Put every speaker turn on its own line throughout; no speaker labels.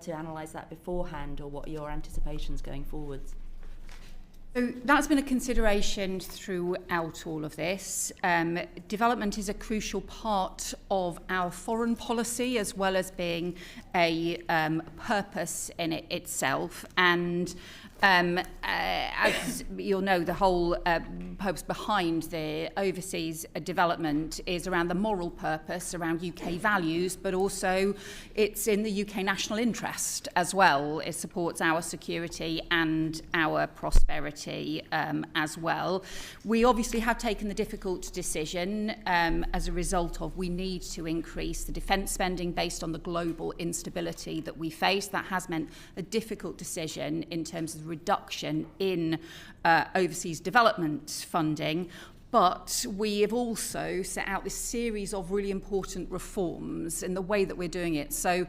to analyse that beforehand, or what are your anticipations going forwards?
So that's been a consideration throughout all of this. Development is a crucial part of our foreign policy, as well as being a purpose in it itself. And as you'll know, the whole purpose behind the overseas development is around the moral purpose, around UK values, but also it's in the UK national interest as well. It supports our security and our prosperity as well. We obviously have taken the difficult decision as a result of we need to increase the defence spending based on the global instability that we face. That has meant a difficult decision in terms of reduction in overseas development funding. But we have also set out this series of really important reforms in the way that we're doing it. So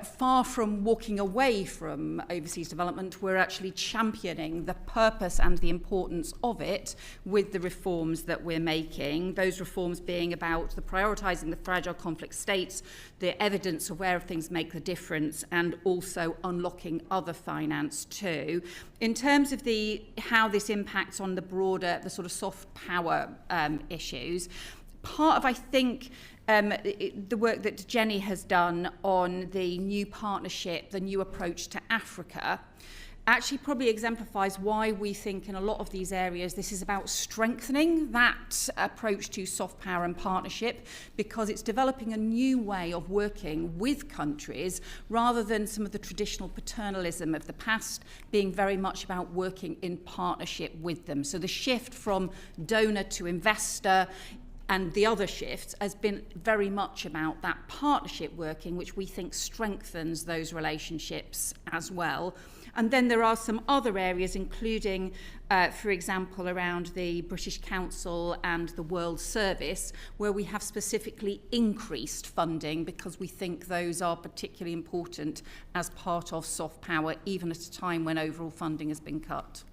far from walking away from overseas development, we're actually championing the purpose and the importance of it with the reforms that we're making. Those reforms being about the prioritising the fragile conflict states, the evidence of where things make the difference, and also unlocking other finance too. In terms of how this impacts on the broader, the sort of soft power issues, part of, I think, the work that Jenny has done on the new partnership, the new approach to Africa, actually probably exemplifies why we think in a lot of these areas this is about strengthening that approach to soft power and partnership, because it's developing a new way of working with countries rather than some of the traditional paternalism of the past, being very much about working in partnership with them. So the shift from donor to investor and the other shifts has been very much about that partnership working, which we think strengthens those relationships as well. And then there are some other areas, including, for example, around the British Council and the World Service, where we have specifically increased funding because we think those are particularly important as part of soft power, even at a time when overall funding has been cut.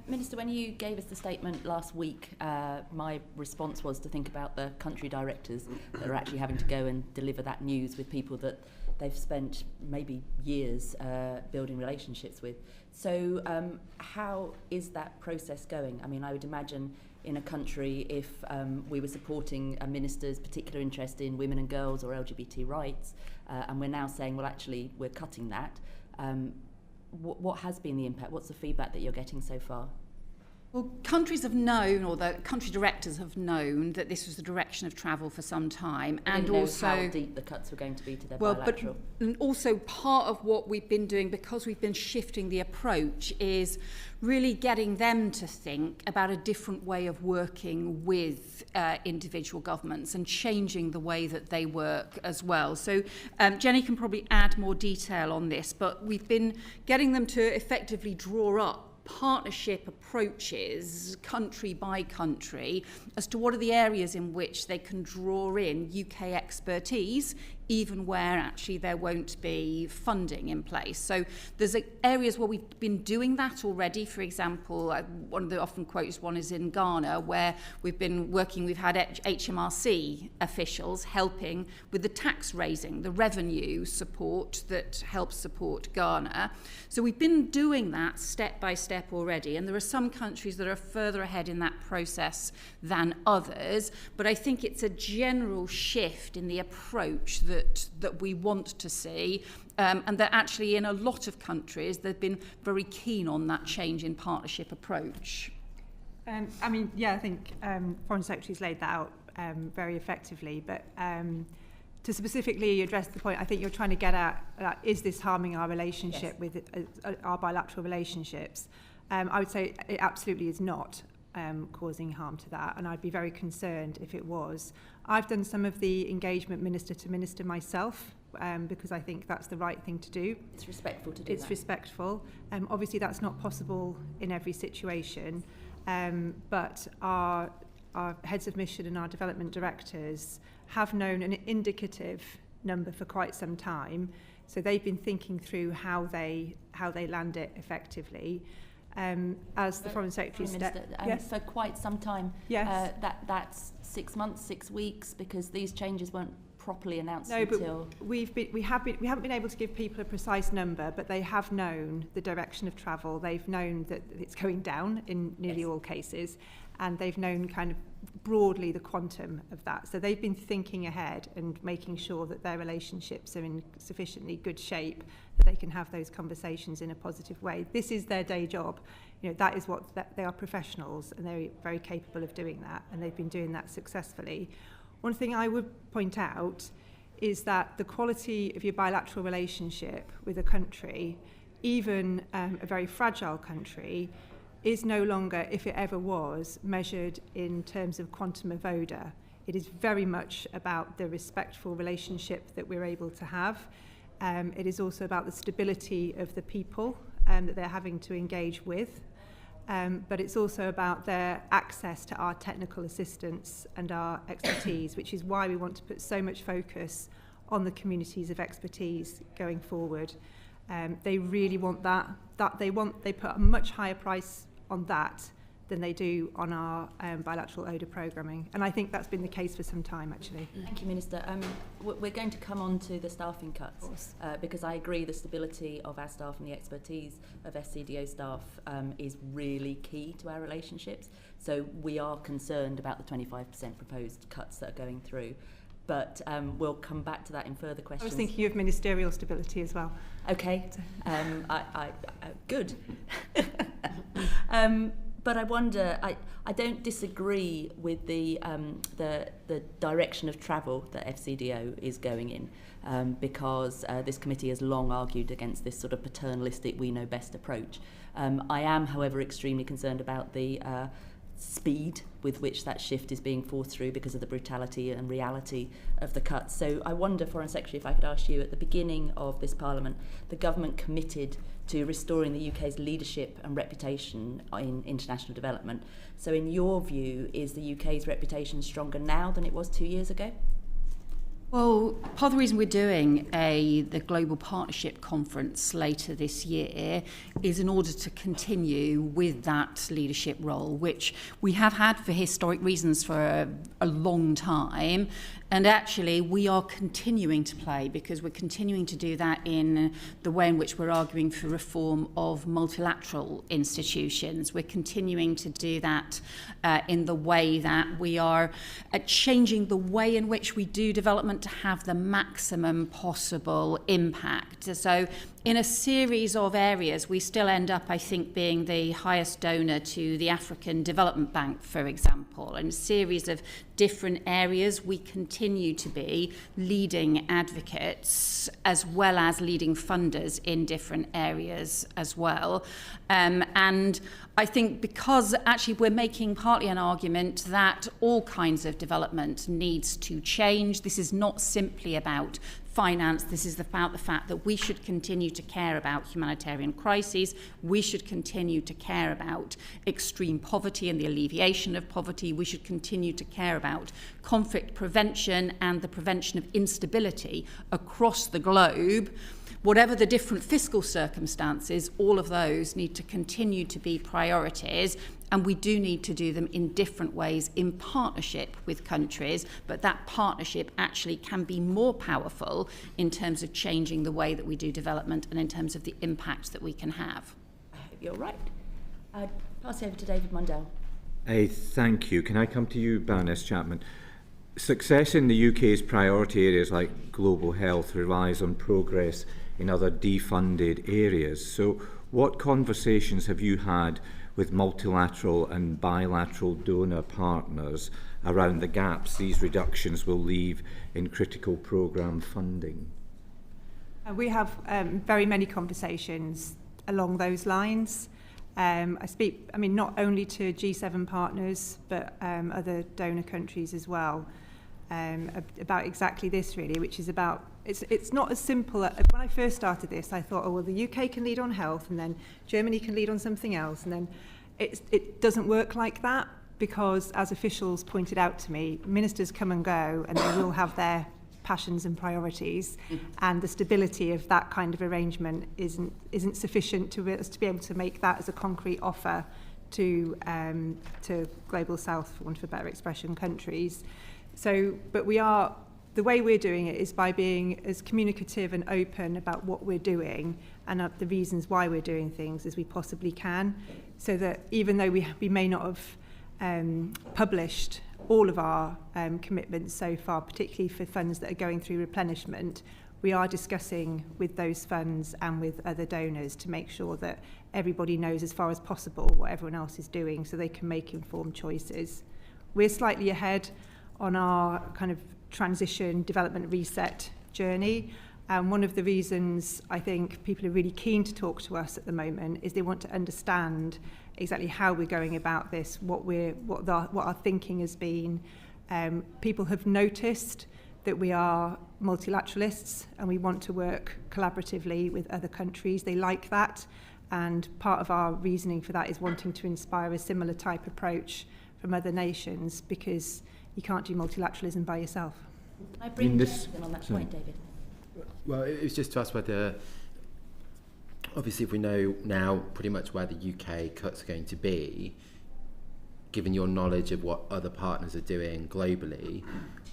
Minister, when you gave us the statement last week, my response was to think about the country directors that are actually having to go and deliver that news with people that they've spent maybe years building relationships with. So how is that process going? I mean, I would imagine in a country, if we were supporting a minister's particular interest in women and girls or LGBT rights, and we're now saying, well, actually, we're cutting that, what has been the impact? What's the feedback that you're getting so far?
Well, countries have known, or the country directors have known, that this was the direction of travel for some time, and also
how deep the cuts were going to be to their bilateral.
But also part of what we've been doing, because we've been shifting the approach, is really getting them to think about a different way of working with individual governments and changing the way that they work as well. So Jenny can probably add more detail on this, but we've been getting them to effectively draw up partnership approaches country by country as to what are the areas in which they can draw in UK expertise, even where actually there won't be funding in place. So there's areas where we've been doing that already. For example, one of the often quoted one is in Ghana, where we've been working, we've had HMRC officials helping with the tax raising, the revenue support that helps support Ghana. So we've been doing that step by step already, and there are some countries that are further ahead in that process than others, but I think it's a general shift in the approach that we want to see, and that actually in a lot of countries they've been very keen on that change in partnership approach.
I mean, yeah, I think Foreign Secretary's laid that out very effectively, but to specifically address the point I think you're trying to get at, is this harming our relationship with our bilateral relationships? I would say it absolutely is not causing harm to that, and I'd be very concerned if it was. I've done some of the engagement minister to minister myself, because I think that's the right thing to do.
It's respectful to do
It's respectful. Obviously that's not possible in every situation, but our heads of mission and our development directors have known an indicative number for quite some time, so they've been thinking through how they land it effectively. As the Foreign Secretary said,
for quite some time.
Yes.
That's 6 months, 6 weeks, because these changes weren't properly announced
No,
until...
but we haven't been able to give people a precise number, but they have known the direction of travel. They've known that it's going down in nearly all cases, and they've known kind of broadly the quantum of that. So they've been thinking ahead and making sure that their relationships are in sufficiently good shape that they can have those conversations in a positive way. This is their day job. You know, that is what they are professionals, and they're very capable of doing that, and they've been doing that successfully. One thing I would point out is that the quality of your bilateral relationship with a country, even a very fragile country, is no longer, if it ever was, measured in terms of quantum of ODA. It is very much about the respectful relationship that we're able to have. It is also about the stability of the people that they're having to engage with. But it's also about their access to our technical assistance and our expertise, which is why we want to put so much focus on the communities of expertise going forward. They really want that they put a much higher price on that than they do on our bilateral ODA programming. And I think that's been the case for some time, actually.
Thank you, Minister. We're going to come on to the staffing cuts because I agree the stability of our staff and the expertise of SCDO staff is really key to our relationships. So we are concerned about the 25% proposed cuts that are going through. But we'll come back to that in further questions.
I was thinking of ministerial stability as well.
Okay, good. But I wonder, I don't disagree with the direction of travel that FCDO is going in, because this committee has long argued against this sort of paternalistic we know best approach. I am, however, extremely concerned about the speed with which that shift is being forced through because of the brutality and reality of the cuts. So I wonder, Foreign Secretary, if I could ask you, at the beginning of this Parliament, the government committed to restoring the UK's leadership and reputation in international development. So in your view, is the UK's reputation stronger now than it was 2 years ago?
Well, part of the reason we're doing the Global Partnership Conference later this year is in order to continue with that leadership role, which we have had for historic reasons for a long time. And actually, we are continuing to play, because we're continuing to do that in the way in which we're arguing for reform of multilateral institutions. We're continuing to do that in the way that we are changing the way in which we do development to have the maximum possible impact. So in a series of areas, we still end up, I think, being the highest donor to the African Development Bank, for example. In a series of different areas, we continue to be leading advocates as well as leading funders in different areas as well. And I think because actually we're making partly an argument that all kinds of development needs to change. This is not simply about finance. This is about the fact that we should continue to care about humanitarian crises. We should continue to care about extreme poverty and the alleviation of poverty. We should continue to care about conflict prevention and the prevention of instability across the globe. Whatever the different fiscal circumstances, all of those need to continue to be priorities, and we do need to do them in different ways in partnership with countries, but that partnership actually can be more powerful in terms of changing the way that we do development and in terms of the impact that we can have.
I hope you're right. I'd pass over to David Mundell.
Thank you. Can I come to you, Baroness Chapman? Success in the UK's priority areas like global health relies on progress in other defunded areas. So what conversations have you had with multilateral and bilateral donor partners around the gaps these reductions will leave in critical programme funding?
We have very many conversations along those lines. I speak, not only to G7 partners, but other donor countries as well, about exactly this, really, which is about, it's not as simple. When I first started this, I thought, the UK can lead on health, and then Germany can lead on something else, and then it doesn't work like that, because as officials pointed out to me, ministers come and go, and they will have their passions and priorities, and the stability of that kind of arrangement isn't sufficient to us to be able to make that as a concrete offer to global south, for want of a better expression, countries. So, but we are the way we're doing it is by being as communicative and open about what we're doing and the reasons why we're doing things as we possibly can, so that even though we may not have published all of our commitments so far, particularly for funds that are going through replenishment, we are discussing with those funds and with other donors to make sure that everybody knows as far as possible what everyone else is doing so they can make informed choices. We're slightly ahead on our kind of transition, development, reset journey. And one of the reasons I think people are really keen to talk to us at the moment is they want to understand exactly how we're going about this, what our thinking has been. People have noticed that we are multilateralists and we want to work collaboratively with other countries. They like that, and part of our reasoning for that is wanting to inspire a similar type approach from other nations, because you can't do multilateralism by yourself.
I bring this on that point, David.
Well, it was just to ask whether, obviously if we know now pretty much where the UK cuts are going to be, given your knowledge of what other partners are doing globally,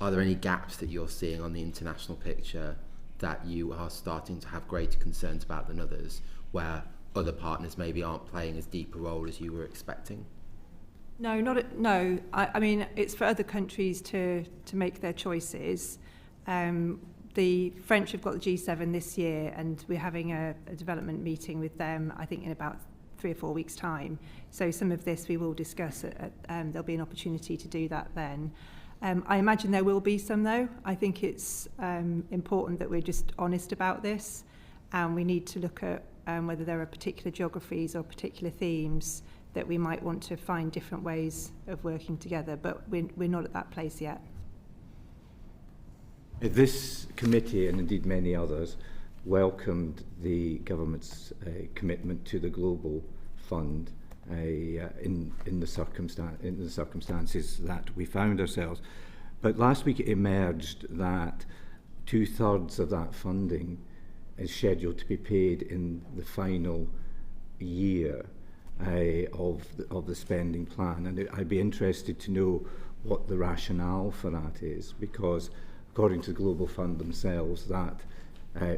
are there any gaps that you're seeing on the international picture that you are starting to have greater concerns about than others, where other partners maybe aren't playing as deep a role as you were expecting?
No, I mean, it's for other countries to make their choices. The French have got the G7 this year, and we're having a development meeting with them, I think, in about 3 or 4 weeks' time. So some of this we will discuss. There'll be an opportunity to do that then. I imagine there will be some, though. I think it's important that we're just honest about this, and we need to look at whether there are particular geographies or particular themes that we might want to find different ways of working together, but we're not at that place yet.
This committee, and indeed many others, welcomed the government's commitment to the global fund in the circumstances that we found ourselves. But last week it emerged that 2/3 of that funding is scheduled to be paid in the final year of the spending plan, and I'd be interested to know what the rationale for that is, because according to the Global Fund themselves, that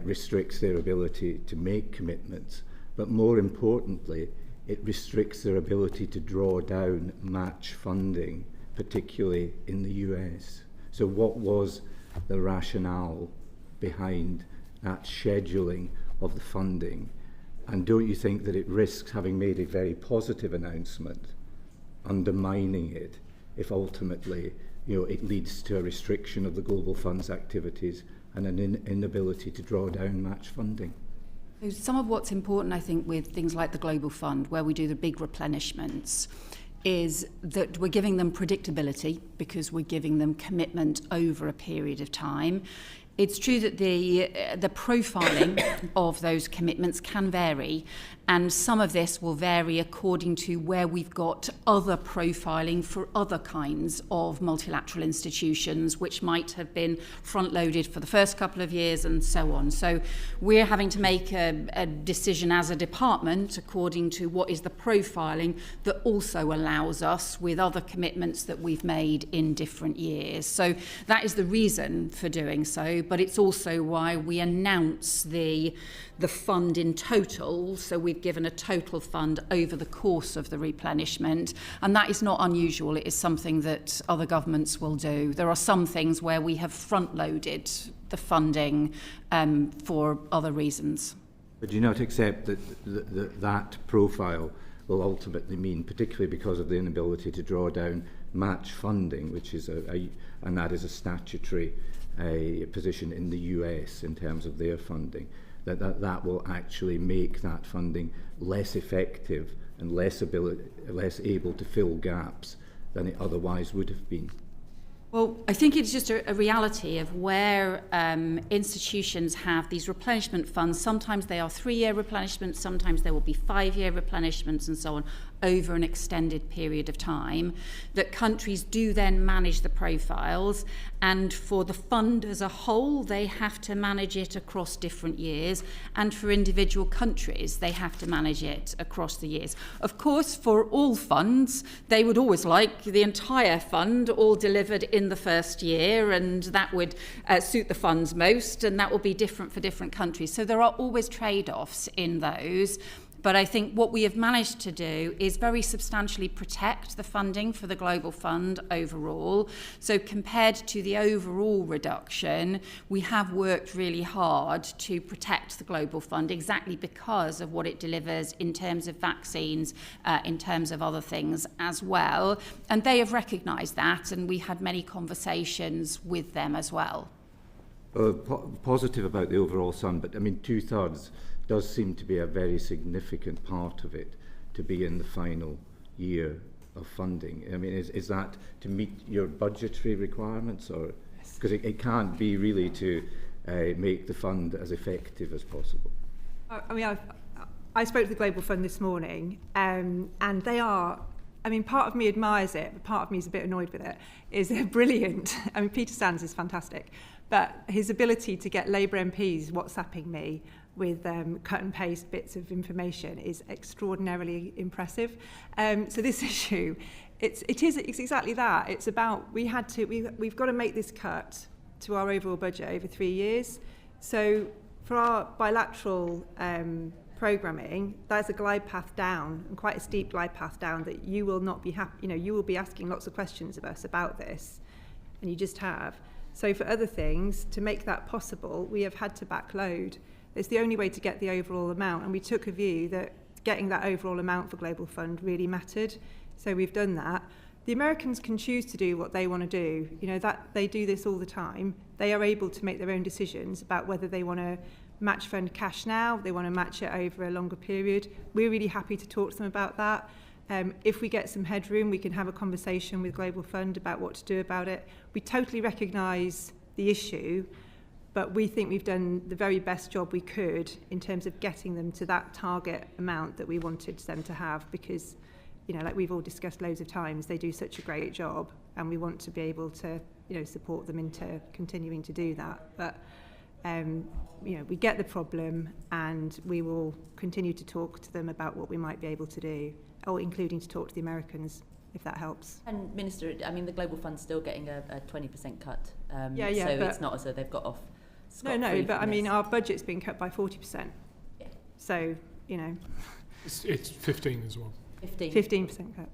restricts their ability to make commitments, but more importantly, it restricts their ability to draw down match funding, particularly in the US. So what was the rationale behind that scheduling of the funding? And don't you think that it risks, having made a very positive announcement, undermining it if ultimately it leads to a restriction of the Global Fund's activities and an inability to draw down match funding?
So some of what's important, I think, with things like the Global Fund, where we do the big replenishments, is that we're giving them predictability because we're giving them commitment over a period of time. It's true that the profiling of those commitments can vary, and some of this will vary according to where we've got other profiling for other kinds of multilateral institutions, which might have been front-loaded for the first couple of years and so on. So we're having to make a decision as a department according to what is the profiling that also allows us with other commitments that we've made in different years. So that is the reason for doing so, but it's also why we announce the fund in total. So we've given a total fund over the course of the replenishment, and that is not unusual. It is something that other governments will do. There are some things where we have front-loaded the funding for other reasons.
But do you not accept that that profile will ultimately mean, particularly because of the inability to draw down match funding, which is and that is a statutory position in the US in terms of their funding, that will actually make that funding less effective and less able to fill gaps than it otherwise would have been?
Well, I think it's just a reality of where institutions have these replenishment funds. Sometimes they are 3-year replenishments, sometimes there will be 5-year replenishments and so on. over an extended period of time, that countries do then manage the profiles, and for the fund as a whole, they have to manage it across different years, and for individual countries, they have to manage it across the years. Of course, for all funds, they would always like the entire fund all delivered in the first year, and that would suit the funds most, and that will be different for different countries. So there are always trade-offs in those. But I think what we have managed to do is very substantially protect the funding for the Global Fund overall. So compared to the overall reduction, we have worked really hard to protect the Global Fund exactly because of what it delivers in terms of vaccines, in terms of other things as well. And they have recognised that, and we had many conversations with them as well.
Positive about the overall sum, but I mean 2/3 does seem to be a very significant part of it to be in the final year of funding. I mean, is that to meet your budgetary requirements, or because it can't be really to make the fund as effective as possible?
I mean, I spoke to the Global Fund this morning, and they are. I mean, part of me admires it, but part of me is a bit annoyed with it. They're brilliant. I mean, Peter Sands is fantastic, but his ability to get Labour MPs WhatsApping me with cut and paste bits of information is extraordinarily impressive. So this issue, it's exactly that. It's about we've got to make this cut to our overall budget over 3 years. So for our bilateral programming, there's a glide path down, and quite a steep glide path down, that you will not be happy. You will be asking lots of questions of us about this, and you just have. So for other things, to make that possible, we have had to backload. It's the only way to get the overall amount, and we took a view that getting that overall amount for Global Fund really mattered. So we've done that. The Americans can choose to do what they want to do. That they do this all the time. They are able to make their own decisions about whether they want to match fund cash now, they want to match it over a longer period. We're really happy to talk to them about that. If we get some headroom, we can have a conversation with Global Fund about what to do about it. We totally recognise the issue, but we think we've done the very best job we could in terms of getting them to that target amount that we wanted them to have, because, like we've all discussed loads of times, they do such a great job, and we want to be able to, support them into continuing to do that. But, we get the problem, and we will continue to talk to them about what we might be able to do, or including to talk to the Americans, if that helps.
And Minister, I mean, the Global Fund's still getting a 20% cut. So it's not as though they've got off.
No, but I mean, our budget's been cut by 40%.
Yeah.
So,
It's 15 as well.
15% cut.
I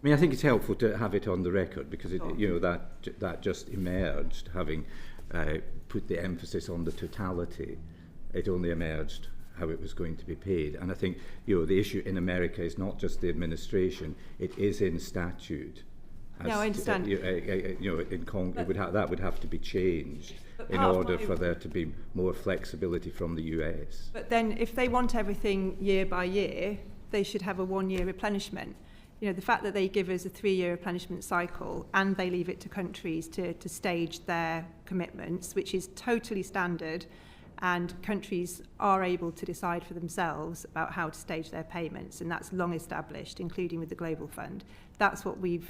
mean, I think it's helpful to have it on the record, because that just emerged, having put the emphasis on the totality. It only emerged how it was going to be paid. And I think, the issue in America is not just the administration, it is in statute.
No, I understand.
That would have to be changed in order for there to be more flexibility from the US.
But then if they want everything year by year, they should have a 1-year replenishment. The fact that they give us a 3-year replenishment cycle, and they leave it to countries to stage their commitments, which is totally standard, and countries are able to decide for themselves about how to stage their payments, and that's long established, including with the Global Fund. That's what we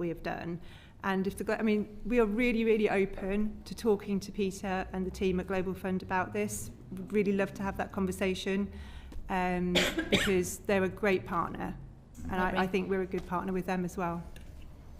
have done. And we are really, really open to talking to Peter and the team at Global Fund about this. We'd really love to have that conversation, because they're a great partner, and I think we're a good partner with them as well.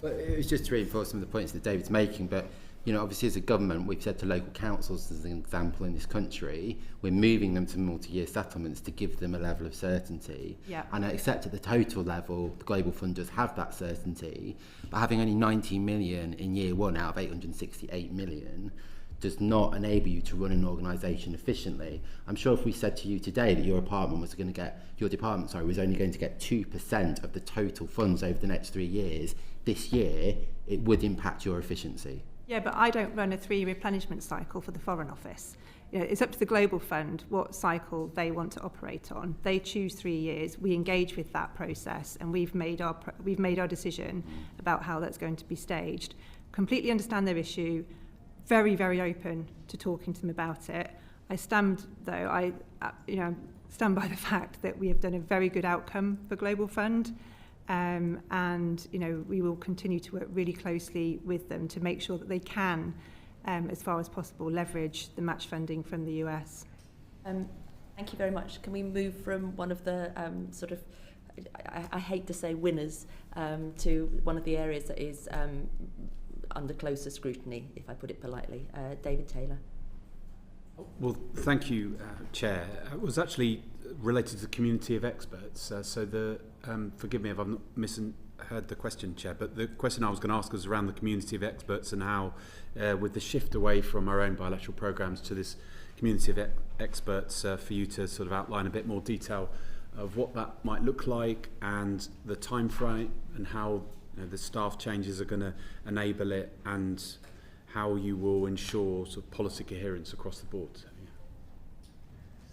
But it was just to reinforce some of the points that David's making, but obviously as a government, we've said to local councils, as an example in this country, we're moving them to multi-year settlements to give them a level of certainty.
Yeah.
And I accept at the total level, the Global Fund does have that certainty, but having only 19 million in year one out of 868 million does not enable you to run an organisation efficiently. I'm sure if we said to you today that your department was only going to get 2% of the total funds over the next 3 years, this year, it would impact your efficiency.
Yeah, but I don't run a 3 replenishment cycle for the Foreign Office. It's up to the Global Fund what cycle they want to operate on. They choose 3 years. We engage with that process, and we've made our decision about how that's going to be staged. Completely understand their issue. Very, very open to talking to them about it. I stand by the fact that we have done a very good outcome for Global Fund. and we will continue to work really closely with them to make sure that they can, as far as possible, leverage the match funding from the US.
Thank you very much. Can we move from one of the I hate to say winners, to one of the areas that is under closer scrutiny, if I put it politely? David Taylor.
Well, thank you, Chair. It was actually related to the community of experts. Forgive me if I've not misheard the question, Chair, but the question I was going to ask was around the community of experts and how, with the shift away from our own bilateral programmes to this community of experts, for you to sort of outline a bit more detail of what that might look like and the time frame and how the staff changes are going to enable it and how you will ensure sort of policy coherence across the board.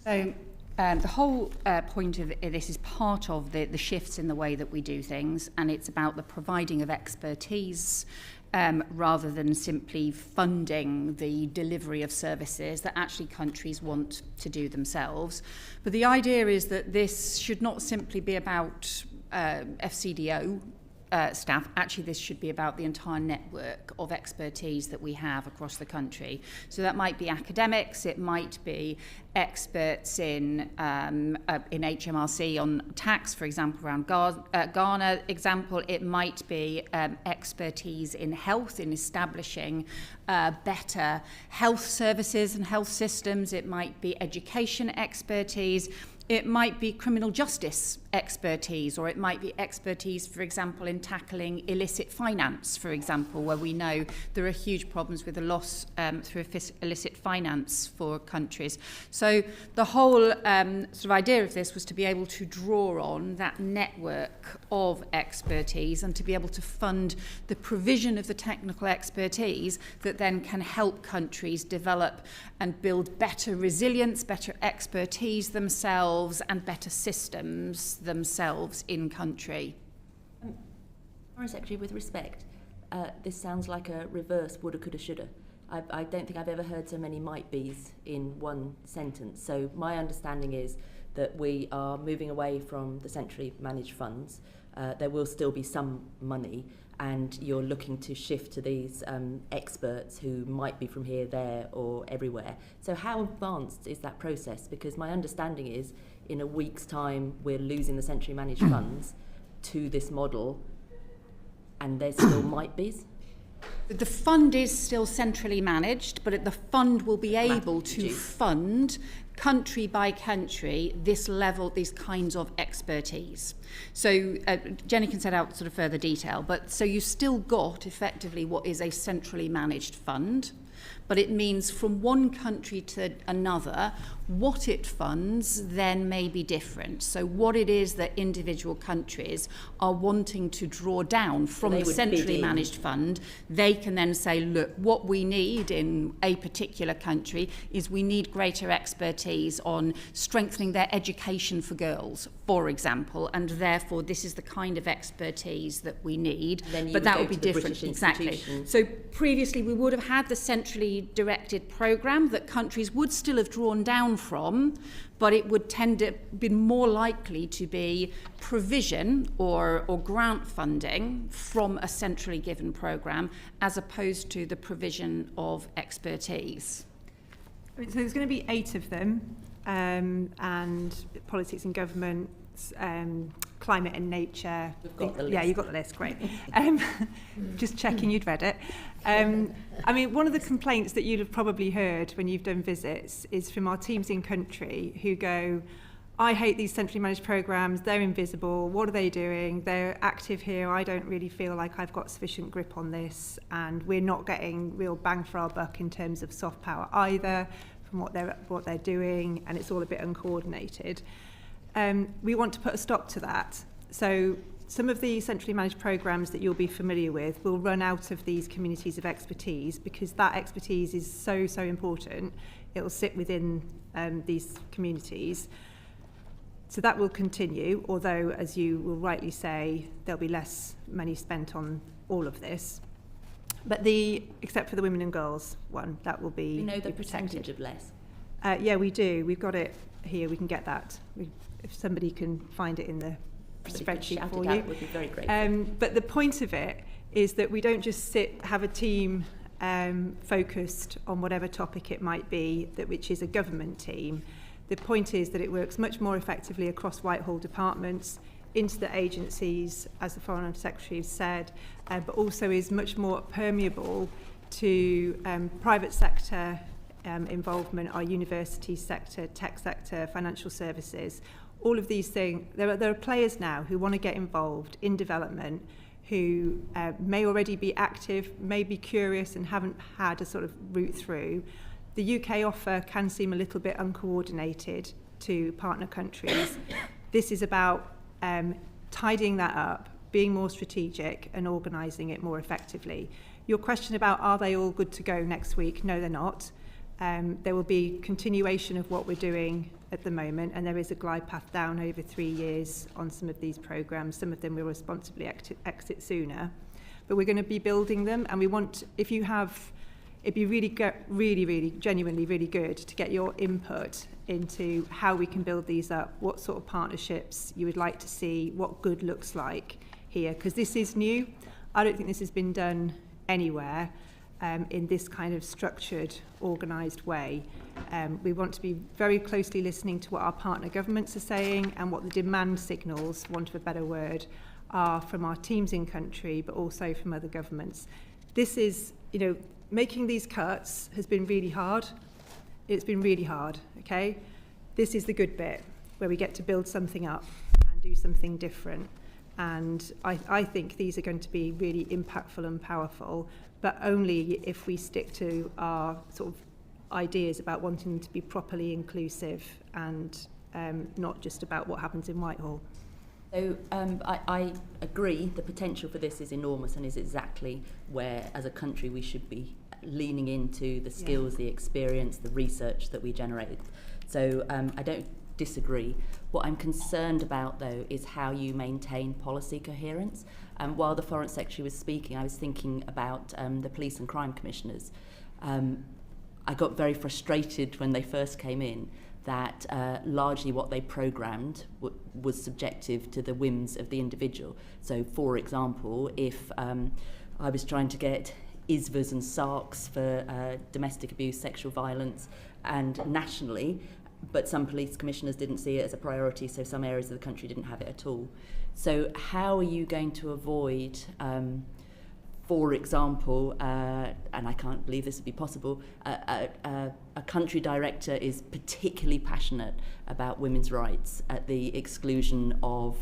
So the whole point of this is part of the shifts in the way that we do things, and it's about the providing of expertise rather than simply funding the delivery of services that actually countries want to do themselves. But the idea is that this should not simply be about FCDO staff. Actually, this should be about the entire network of expertise that we have across the country. So that might be academics, it might be experts in HMRC on tax, for example, around Ghana example. It might be expertise in health, in establishing better health services and health systems. It might be education expertise. It might be criminal justice expertise, or it might be expertise, for example, in tackling illicit finance, for example, where we know there are huge problems with the loss through illicit finance for countries. So the whole sort of idea of this was to be able to draw on that network of expertise and to be able to fund the provision of the technical expertise that then can help countries develop and build better resilience, better expertise themselves, and better systems themselves in country.
Foreign Secretary, with respect, this sounds like a reverse woulda, coulda, shoulda. I don't think I've ever heard so many might be's in one sentence. So my understanding is that we are moving away from the centrally managed funds. There will still be some money, and you're looking to shift to these experts who might be from here, there, or everywhere. So how advanced is that process? Because my understanding is in a week's time we're losing the centrally managed funds to this model, and there still might be.
The fund is still centrally managed, but the fund will be able to fund country by country this level, these kinds of expertise. So Jenny can set out sort of further detail, but so you still got effectively what is a centrally managed fund, but it means from one country to another, what it funds then may be different. So what it is that individual countries are wanting to draw down from the centrally managed fund, they can then say, look, what we need in a particular country is we need greater expertise on strengthening their education for girls, for example, and therefore this is the kind of expertise that we need. But that would be different. Exactly. So previously we would have had the centrally directed programme that countries would still have drawn down from, but it would tend to be more likely to be provision or grant funding from a centrally given programme as opposed to the provision of expertise.
So there's going to be 8 of them, and politics and government, climate and nature.
You've got the list.
Yeah, you've got the list, great. Just checking you'd read it. I mean, one of the complaints that you'll have probably heard when you've done visits is from our teams in country who go, I hate these centrally managed programmes, they're invisible, what are they doing? They're active here, I don't really feel like I've got sufficient grip on this, and we're not getting real bang for our buck in terms of soft power either from what they're doing, and it's all a bit uncoordinated. We want to put a stop to that. So some of the centrally managed programmes that you'll be familiar with will run out of these communities of expertise because that expertise is so important. It will sit within these communities. So that will continue, although, as you will rightly say, there'll be less money spent on all of this. But except for the women and girls one, that will be
We know the
protected.
percentage of less.
Yeah, we do. We've got it here. We can get that. If somebody can find it in the spreadsheet for
it out,
you.
would be very great.
But the point of it is that we don't just have a team focused on whatever topic it might be, which is a government team. The point is that it works much more effectively across Whitehall departments, into the agencies, as the Foreign Secretary said, but also is much more permeable to private sector involvement, our university sector, tech sector, financial services. All of these things, there are players now who want to get involved in development, who may already be active, may be curious and haven't had a sort of route through. The UK offer can seem a little bit uncoordinated to partner countries. This is about tidying that up, being more strategic and organising it more effectively. Your question about are they all good to go next week? No, they're not. There will be continuation of what we're doing at the moment, and there is a glide path down over 3 years on some of these programmes. Some of them will responsibly exit sooner. But we're going to be building them, and we want, if you have, it'd be really, genuinely really good to get your input into how we can build these up, what sort of partnerships you would like to see, what good looks like here, because this is new. I don't think this has been done anywhere in this kind of structured, organised way. We want to be very closely listening to what our partner governments are saying and what the demand signals, for want of a better word, are from our teams in country, but also from other governments. This is, making these cuts has been really hard. It's been really hard, okay? This is the good bit, where we get to build something up and do something different. And I think these are going to be really impactful and powerful, but only if we stick to our sort of ideas about wanting them to be properly inclusive and not just about what happens in Whitehall.
So I agree the potential for this is enormous and is exactly where, as a country, we should be leaning into the skills, the experience, the research that we generate. So I don't disagree. What I'm concerned about, though, is how you maintain policy coherence. While the Foreign Secretary was speaking, I was thinking about the police and crime commissioners. I got very frustrated when they first came in that largely what they programmed was subjective to the whims of the individual. So, for example, if I was trying to get ISVAs and SARCs for domestic abuse, sexual violence, and nationally, but some police commissioners didn't see it as a priority, so some areas of the country didn't have it at all. So how are you going to avoid, for example, and I can't believe this would be possible, a country director is particularly passionate about women's rights at the exclusion of,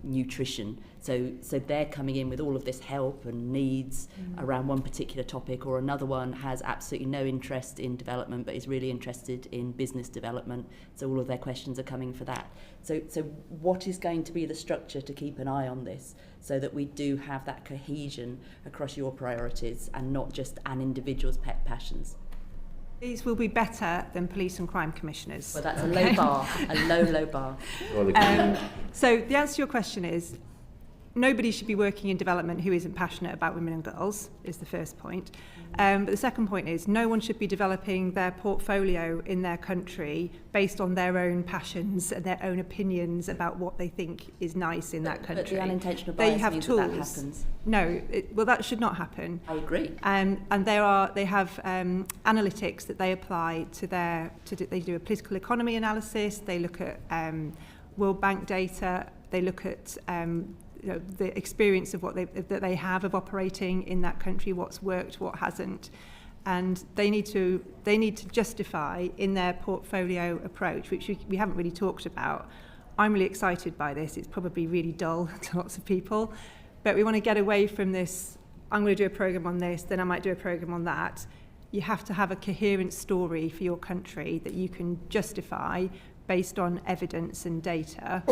nutrition. So they're coming in with all of this help and needs around one particular topic, or another one has absolutely no interest in development but is really interested in business development. So all of their questions are coming for that. So what is going to be the structure to keep an eye on this so that we do have that cohesion across your priorities and not just an individual's pet passions?
These will be better than police and crime commissioners.
Well, that's a low bar, a low bar.
So the answer to your question is nobody should be working in development who isn't passionate about women and girls, is the first point. But the second point is no one should be developing their portfolio in their country based on their own passions and their own opinions about what they think is nice in that country.
But the unintentional bias means that happens.
No, that should not happen.
I agree.
And they have analytics that they apply to they do a political economy analysis, they look at World Bank data, they look at the experience of that they have of operating in that country, what's worked, what hasn't, and they need to justify in their portfolio approach, which we haven't really talked about. I'm really excited by this. It's probably really dull to lots of people, but we want to get away from this. I'm going to do a program on this, then I might do a program on that. You have to have a coherent story for your country that you can justify based on evidence and data,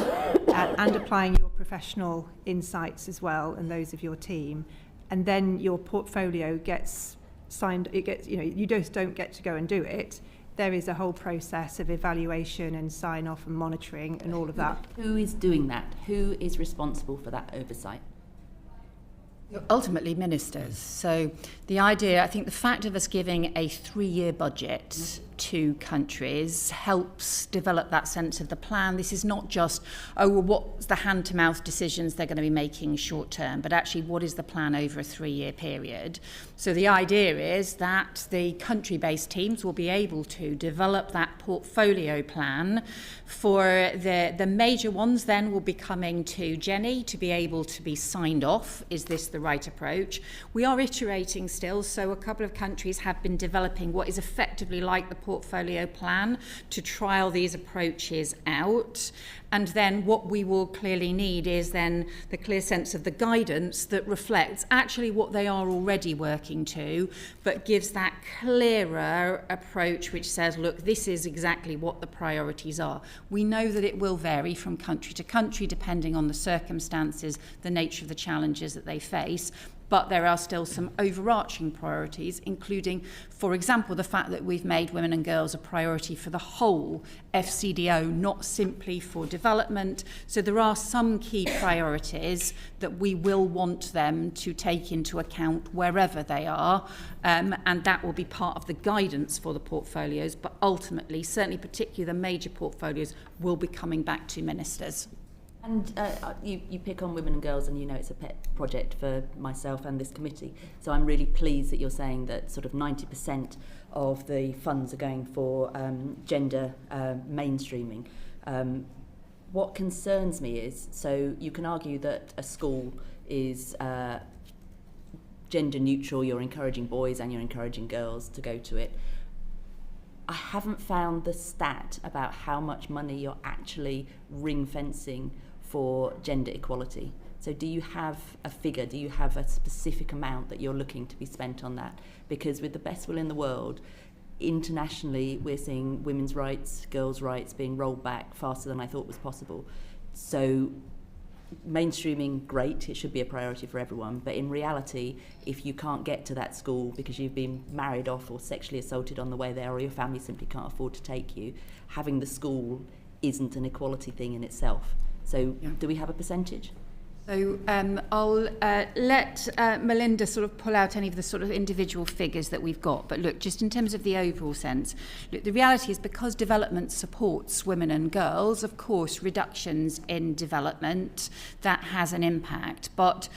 and applying your professional insights as well and those of your team. And then your portfolio gets signed, you just don't get to go and do it. There is a whole process of evaluation and sign off and monitoring and all of that.
Who is doing that? Who is responsible for that oversight?
Ultimately, ministers. So the idea, I think the fact of us giving a 3-year budget to countries helps develop that sense of the plan. This is not just, oh, well, what's the hand-to-mouth decisions they're going to be making short term, but actually what is the plan over a 3-year period. So the idea is that the country-based teams will be able to develop that portfolio plan. For the major ones then will be coming to Jenny to be able to be signed off. Is this the right approach? We are iterating still, so a couple of countries have been developing what is effectively like the portfolio plan to trial these approaches out. And then what we will clearly need is then the clear sense of the guidance that reflects actually what they are already working to, but gives that clearer approach which says, look, this is exactly what the priorities are. We know that it will vary from country to country depending on the circumstances, the nature of the challenges that they face. But there are still some overarching priorities, including, for example, the fact that we've made women and girls a priority for the whole FCDO, not simply for development. So there are some key priorities that we will want them to take into account wherever they are, and that will be part of the guidance for the portfolios. But ultimately, certainly particularly the major portfolios, will be coming back to ministers.
And you pick on women and girls, and you know it's a pet project for myself and this committee. So I'm really pleased that you're saying that sort of 90% of the funds are going for gender mainstreaming. What concerns me is, so you can argue that a school is gender neutral, you're encouraging boys and you're encouraging girls to go to it. I haven't found the stat about how much money you're actually ring-fencing for gender equality. So do you have a figure, do you have a specific amount that you're looking to be spent on that? Because with the best will in the world, internationally we're seeing women's rights, girls' rights being rolled back faster than I thought was possible. So mainstreaming, great, it should be a priority for everyone, but in reality, if you can't get to that school because you've been married off or sexually assaulted on the way there, or your family simply can't afford to take you, having the school isn't an equality thing in itself. So do we have a percentage?
So I'll let Melinda sort of pull out any of the sort of individual figures that we've got. But look, just in terms of the overall sense, look, the reality is because development supports women and girls, of course, reductions in development, that has an impact. But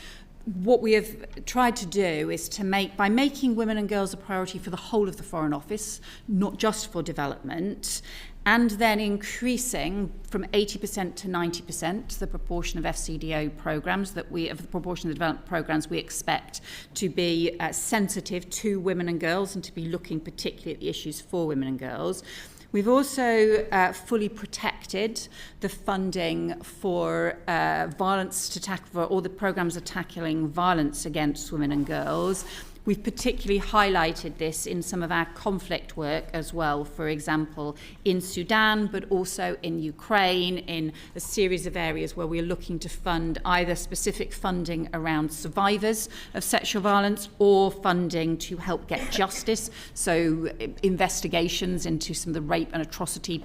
what we have tried to do is to by making women and girls a priority for the whole of the Foreign Office, not just for development, and then increasing from 80% to 90% the proportion of FCDO programs of the proportion of the development programs we expect to be sensitive to women and girls and to be looking particularly at the issues for women and girls. We've also fully protected the funding for violence to tackle, for all the programs of tackling violence against women and girls. We've particularly highlighted this in some of our conflict work as well, for example, in Sudan, but also in Ukraine, in a series of areas where we're looking to fund either specific funding around survivors of sexual violence or funding to help get justice, so investigations into some of the rape and atrocity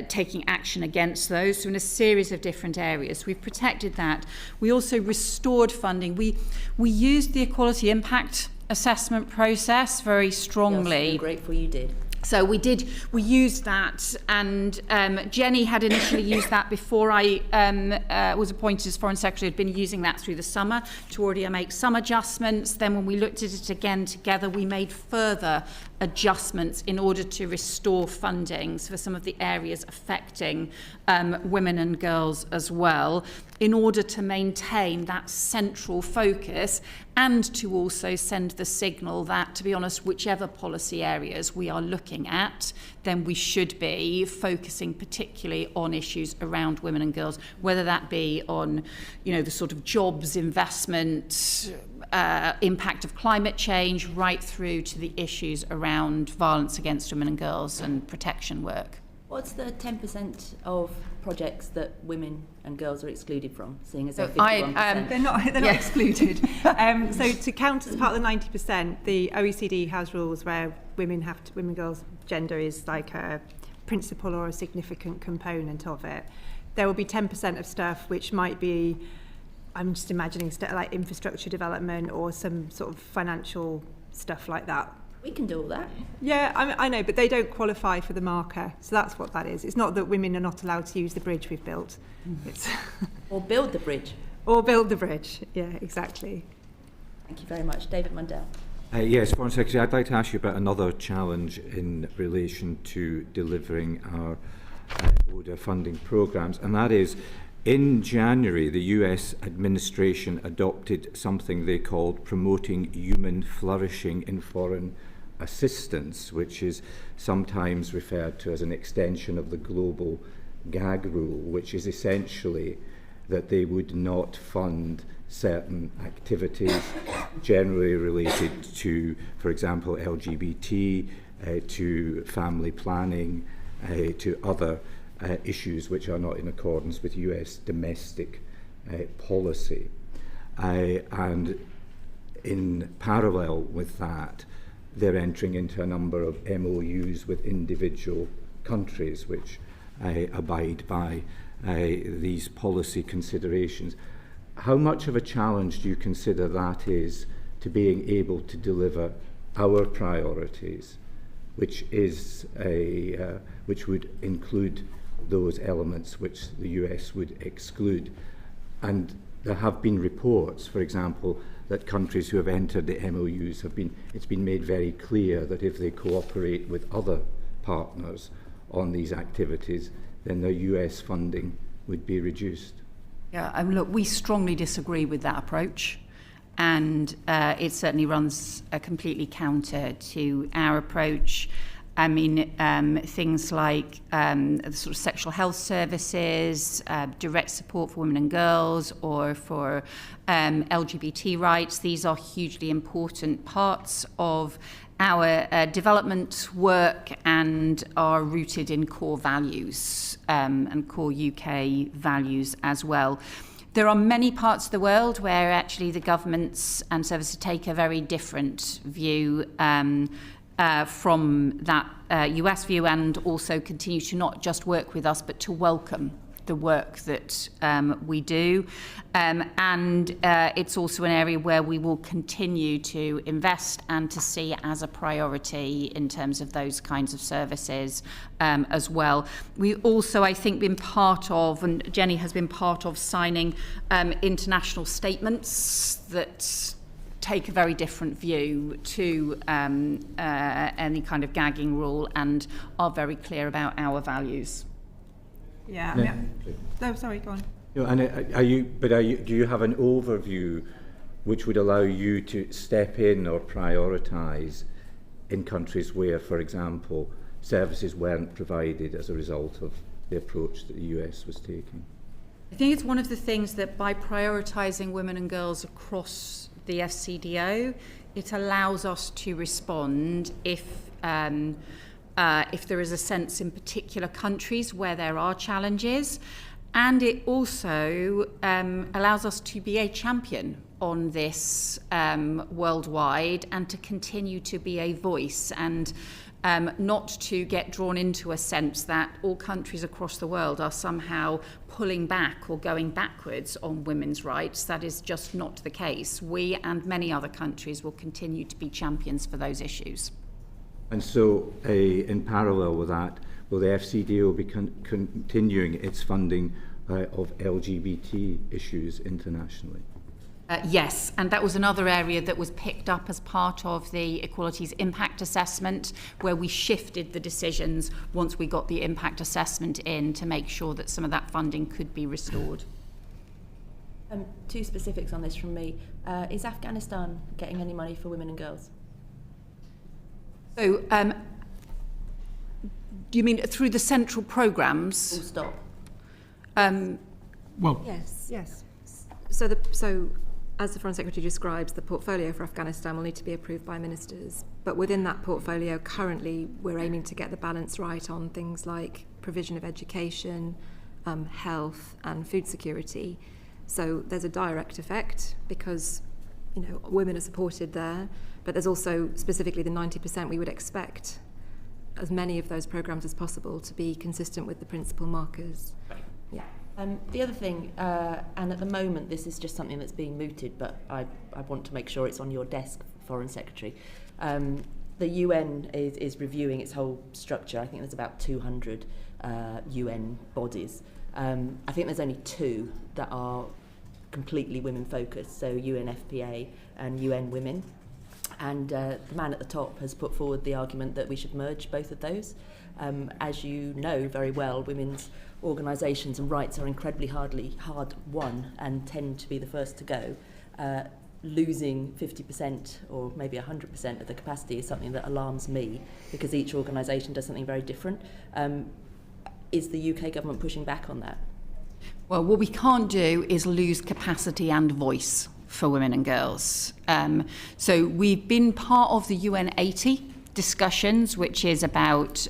taking action against those. So in a series of different areas, we've protected that. We also restored funding. We used the equality impact assessment process very strongly.
Yes, I'm grateful you did.
So we used that, and Jenny had initially used that before I was appointed as Foreign Secretary. I'd been using that through the summer to already make some adjustments. Then when we looked at it again together, we made further adjustments in order to restore fundings for some of the areas affecting women and girls as well, in order to maintain that central focus and to also send the signal that, to be honest, whichever policy areas we are looking at, then we should be focusing particularly on issues around women and girls, whether that be on, the sort of jobs, investment, impact of climate change, right through to the issues around violence against women and girls and protection work.
What's the 10% of projects that women and girls are excluded from, seeing as
So
they're 51%?
They're not excluded. So to count as part of the 90%, the OECD has rules where women girls' gender is like a principal or a significant component of it. There will be 10% of stuff which might be I'm just imagining like infrastructure development or some sort of financial stuff like that.
We can do all that.
Yeah, I know, but they don't qualify for the marker. So that's what that is. It's not that women are not allowed to use the bridge we've built. It's
Or build the bridge.
or build the bridge. Yeah, exactly.
Thank you very much. David Mundell.
Yes, Foreign Secretary, I'd like to ask you about another challenge in relation to delivering our ODA funding programmes, and that is, in January, the US administration adopted something they called Promoting Human Flourishing in Foreign Assistance, which is sometimes referred to as an extension of the global gag rule, which is essentially that they would not fund certain activities generally related to, for example, LGBT, to family planning, to other issues which are not in accordance with US domestic policy. And in parallel with that, they're entering into a number of MOUs with individual countries which abide by these policy considerations. How much of a challenge do you consider that is to being able to deliver our priorities, which would include those elements which the US would exclude? And there have been reports, for example, that countries who have entered the MOUs it's been made very clear that if they cooperate with other partners on these activities, then their US funding would be reduced.
Yeah, look, we strongly disagree with that approach, and it certainly runs completely counter to our approach. I mean, things like the sort of sexual health services, direct support for women and girls, or for LGBT rights. These are hugely important parts of our development work and are rooted in core values and core UK values as well. There are many parts of the world where actually the governments and services take a very different view from that US view, and also continue to not just work with us but to welcome the work that we do. And it's also an area where we will continue to invest and to see as a priority in terms of those kinds of services as well. We also, I think, been part of, and Jenny has been part of, signing international statements that take a very different view to any kind of gagging rule and are very clear about our values.
Yeah. No, sorry, go on.
Do you have an overview which would allow you to step in or prioritise in countries where, for example, services weren't provided as a result of the approach that the US was taking?
I think it's one of the things that by prioritising women and girls across the FCDO, it allows us to respond if there is a sense in particular countries where there are challenges. And it also allows us to be a champion on this worldwide, and to continue to be a voice, and not to get drawn into a sense that all countries across the world are somehow pulling back or going backwards on women's rights. That is just not the case. We and many other countries will continue to be champions for those issues.
And so, in parallel with that, will the FCDO be continuing its funding of LGBT issues internationally?
Yes, and that was another area that was picked up as part of the Equalities Impact Assessment, where we shifted the decisions once we got the impact assessment in to make sure that some of that funding could be restored.
Two specifics on this from me. Is Afghanistan getting any money for women and girls?
So, do you mean through the central programmes?
Full stop.
Well,
Yes.
So, as the Foreign Secretary describes, the portfolio for Afghanistan will need to be approved by ministers. But within that portfolio, currently, we're aiming to get the balance right on things like provision of education, health, and food security. So there's a direct effect because, women are supported there. But there's also specifically the 90% we would expect as many of those programmes as possible to be consistent with the principal markers.
Right.
Yeah.
The other thing, and at the moment this is just something that's being mooted, but I want to make sure it's on your desk, Foreign Secretary. The UN is reviewing its whole structure. I think there's about 200 UN bodies. I think there's only 2 that are completely women focused, so UNFPA and UN Women. And the man at the top has put forward the argument that we should merge both of those. As you know very well, women's organisations and rights are incredibly hard won and tend to be the first to go. Losing 50% or maybe 100% of the capacity is something that alarms me, because each organisation does something very different. Is the UK government pushing back on that?
Well, what we can't do is lose capacity and voice for women and girls. So we've been part of the UN 80 discussions, which is about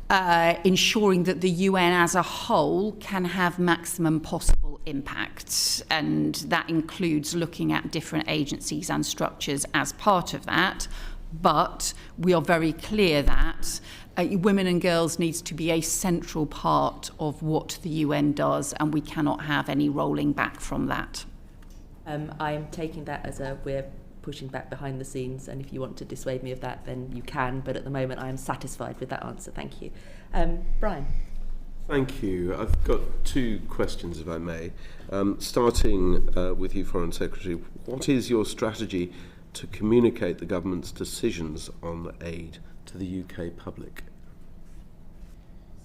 ensuring that the UN as a whole can have maximum possible impact, and that includes looking at different agencies and structures as part of that. But we are very clear that women and girls needs to be a central part of what the UN does, and we cannot have any rolling back from that.
I am taking that as we're pushing back behind the scenes, and if you want to dissuade me of that, then you can, but at the moment I am satisfied with that answer. Thank you. Brian.
Thank you. I've got 2 questions, if I may. Starting with you, Foreign Secretary, what is your strategy to communicate the government's decisions on aid to the UK public?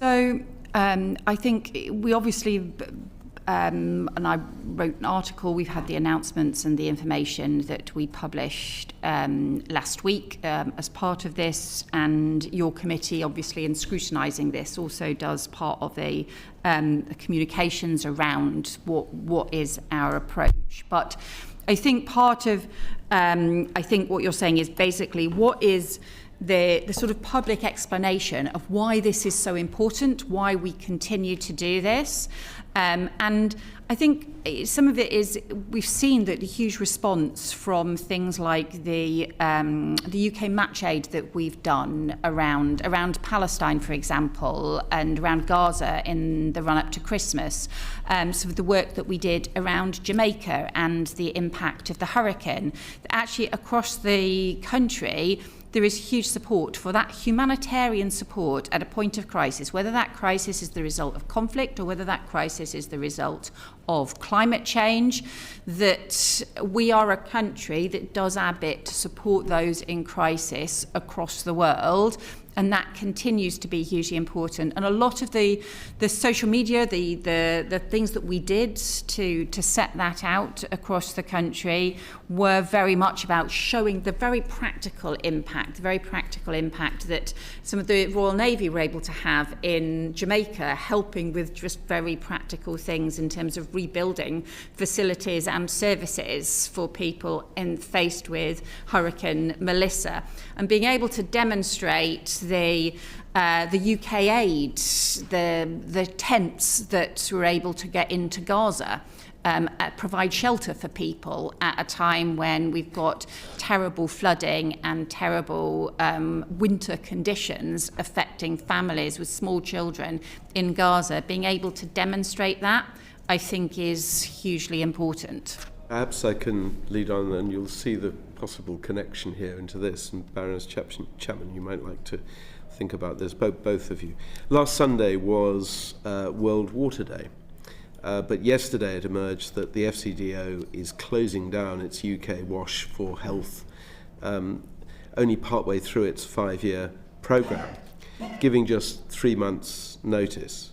So I think we obviously, and I wrote an article, we've had the announcements and the information that we published last week as part of this, and your committee obviously in scrutinising this also does part of the communications around what is our approach. But I think part of, I think what you're saying is basically what is the sort of public explanation of why this is so important, why we continue to do this. And I think some of it is, we've seen that a huge response from things like the UK match aid that we've done around Palestine, for example, and around Gaza in the run-up to Christmas. So the work that we did around Jamaica and the impact of the hurricane, actually across the country, there is huge support for that humanitarian support at a point of crisis, whether that crisis is the result of conflict or whether that crisis is the result of climate change, that we are a country that does our bit to support those in crisis across the world. And that continues to be hugely important. And a lot of the social media, the things that we did to set that out across the country were very much about showing the very practical impact that some of the Royal Navy were able to have in Jamaica, helping with just very practical things in terms of rebuilding facilities and services for people faced with Hurricane Melissa, and being able to demonstrate the UK aid, the tents that were able to get into Gaza, provide shelter for people at a time when we've got terrible flooding and terrible winter conditions affecting families with small children in Gaza. Being able to demonstrate that, I think, is hugely important.
Perhaps I can lead on, and you'll see the possible connection here into this. And Baroness Chapman, you might like to think about this, both of you. Last Sunday was World Water Day, but yesterday it emerged that the FCDO is closing down its UK Wash for Health, only partway through its 5-year programme, giving just 3 months' notice.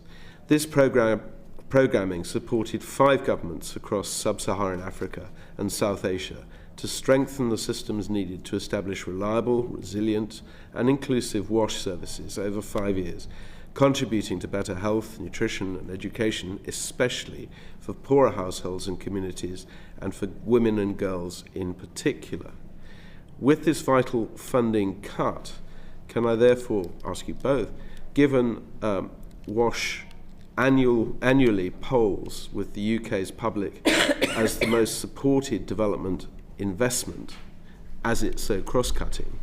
This programming supported 5 governments across sub-Saharan Africa and South Asia to strengthen the systems needed to establish reliable, resilient and inclusive wash services over 5 years, contributing to better health, nutrition and education, especially for poorer households and communities and for women and girls in particular. With this vital funding cut, can I therefore ask you both, given WASH annually polls with the UK's public as the most supported development investment, as it's so cross-cutting,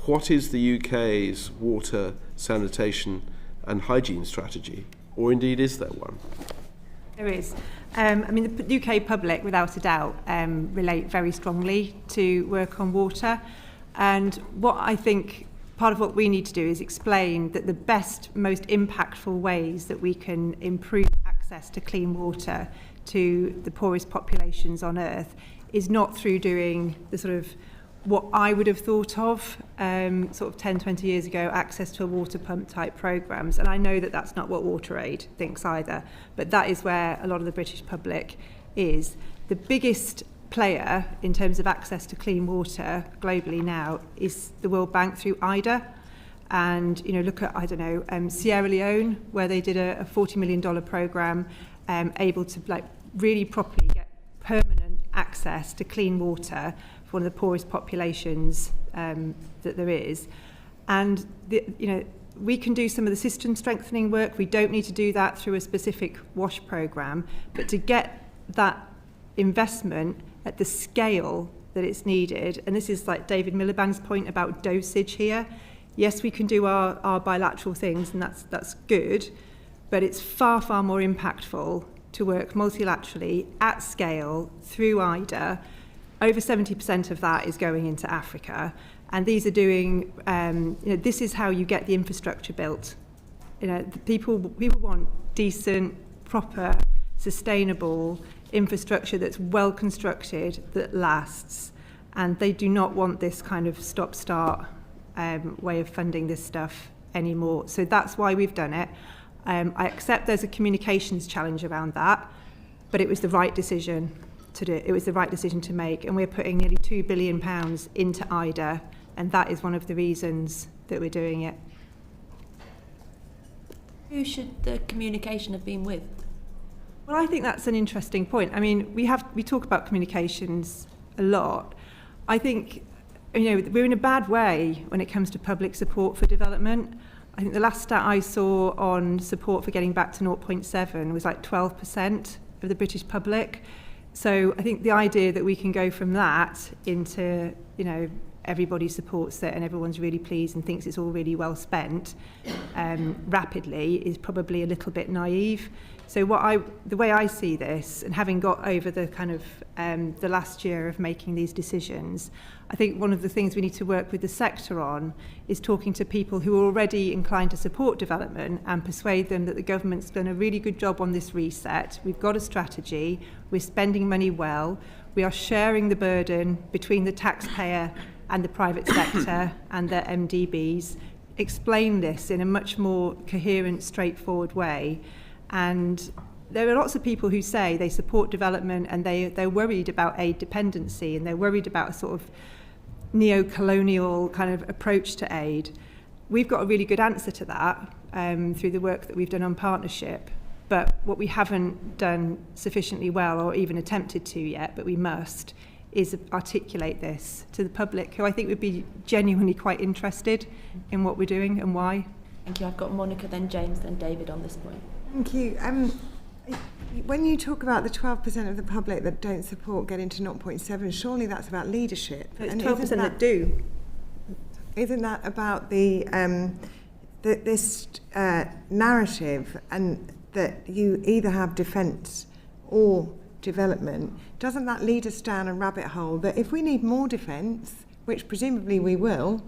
what is the UK's water, sanitation and hygiene strategy, or indeed is there one?
There is. I mean, the UK public, without a doubt, relate very strongly to work on water. And what I think part of what we need to do is explain that the best, most impactful ways that we can improve access to clean water to the poorest populations on Earth is not through doing the sort of what I would have thought of sort of 10, 20 years ago, access to a water pump type programmes. And I know that that's not what WaterAid thinks either, but that is where a lot of the British public is. The biggest player in terms of access to clean water globally now is the World Bank through IDA. And, you know, look at, I don't know, Sierra Leone, where they did a $40 million programme, able to like really properly get permanent access to clean water for one of the poorest populations that there is. And, you know, we can do some of the system strengthening work. We don't need to do that through a specific WASH programme. But to get that investment at the scale that it's needed, and this is like David Miliband's point about dosage here. Yes, we can do our bilateral things, and that's good, but it's far, far more impactful to work multilaterally at scale through IDA. Over 70% of that is going into Africa, and these are doing. You know, this is how you get the infrastructure built. You know, the people want decent, proper, sustainable infrastructure that's well constructed, that lasts, and they do not want this kind of stop-start way of funding this stuff anymore. So that's why we've done it. I accept there's a communications challenge around that, but it was the right decision to do. It was the right decision to make, and we're putting nearly £2 billion into IDA, and that is one of the reasons that we're doing it.
Who should the communication have been with?
Well, I think that's an interesting point. I mean, we talk about communications a lot. I think, you know, we're in a bad way when it comes to public support for development. I think the last stat I saw on support for getting back to 0.7 was like 12% of the British public. So I think the idea that we can go from that into, you know, everybody supports it and everyone's really pleased and thinks it's all really well spent rapidly is probably a little bit naive. So the way I see this, and having got over the kind of the last year of making these decisions, I think one of the things we need to work with the sector on is talking to people who are already inclined to support development and persuade them that the government's done a really good job on this reset. We've got a strategy, we're spending money well, we are sharing the burden between the taxpayer and the private sector and the MDBs. Explain this in a much more coherent, straightforward way. And there are lots of people who say they support development and they're worried about aid dependency and they're worried about a sort of neo-colonial kind of approach to aid. We've got a really good answer to that through the work that we've done on partnership. But what we haven't done sufficiently well or even attempted to yet, but we must, is articulate this to the public, who I think would be genuinely quite interested in what we're doing and why.
Thank you. I've got Monica, then James, then David on this point.
Thank you. When you talk about the 12% of the public that don't support getting to 0.7, surely that's about leadership.
It's 12% that do.
Isn't that about this narrative, and that you either have defence or development? Doesn't that lead us down a rabbit hole that if we need more defence, which presumably we will,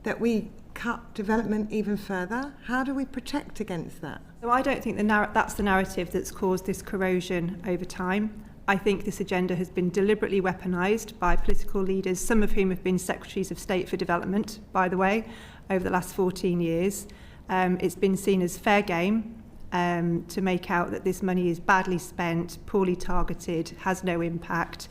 that we cut development even further? How do we protect against that?
So I don't think that's the narrative that's caused this corrosion over time. I think this agenda has been deliberately weaponised by political leaders, some of whom have been Secretaries of State for Development, by the way, over the last 14 years. It's been seen as fair game to make out that this money is badly spent, poorly targeted, has no impact.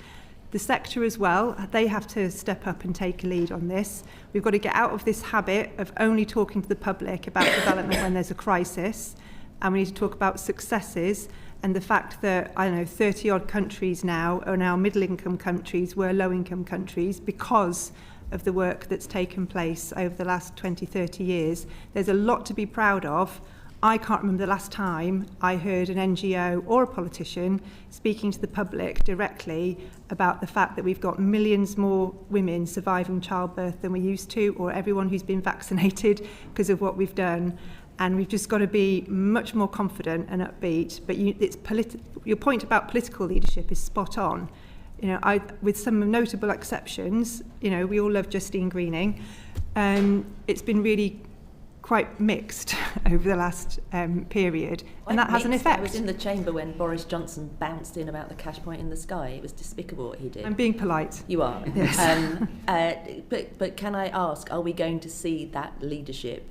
The sector as well, they have to step up and take a lead on this. We've got to get out of this habit of only talking to the public about development when there's a crisis, and we need to talk about successes and the fact that, 30-odd countries now are now middle-income countries, were low-income countries because of the work that's taken place over the last 20, 30 years. There's a lot to be proud of. I can't remember the last time I heard an NGO or a politician speaking to the public directly about the fact that we've got millions more women surviving childbirth than we used to, or everyone who's been vaccinated because of what we've done. And we've just got to be much more confident and upbeat. But your point about political leadership is spot on. With some notable exceptions, we all love Justine Greening. It's been really quite mixed over the last period, and that has an effect.
I was in the chamber when Boris Johnson bounced in about the cash point in the sky. It was despicable what he did.
I'm being polite.
You are.
Yes.
But can I ask, are we going to see that leadership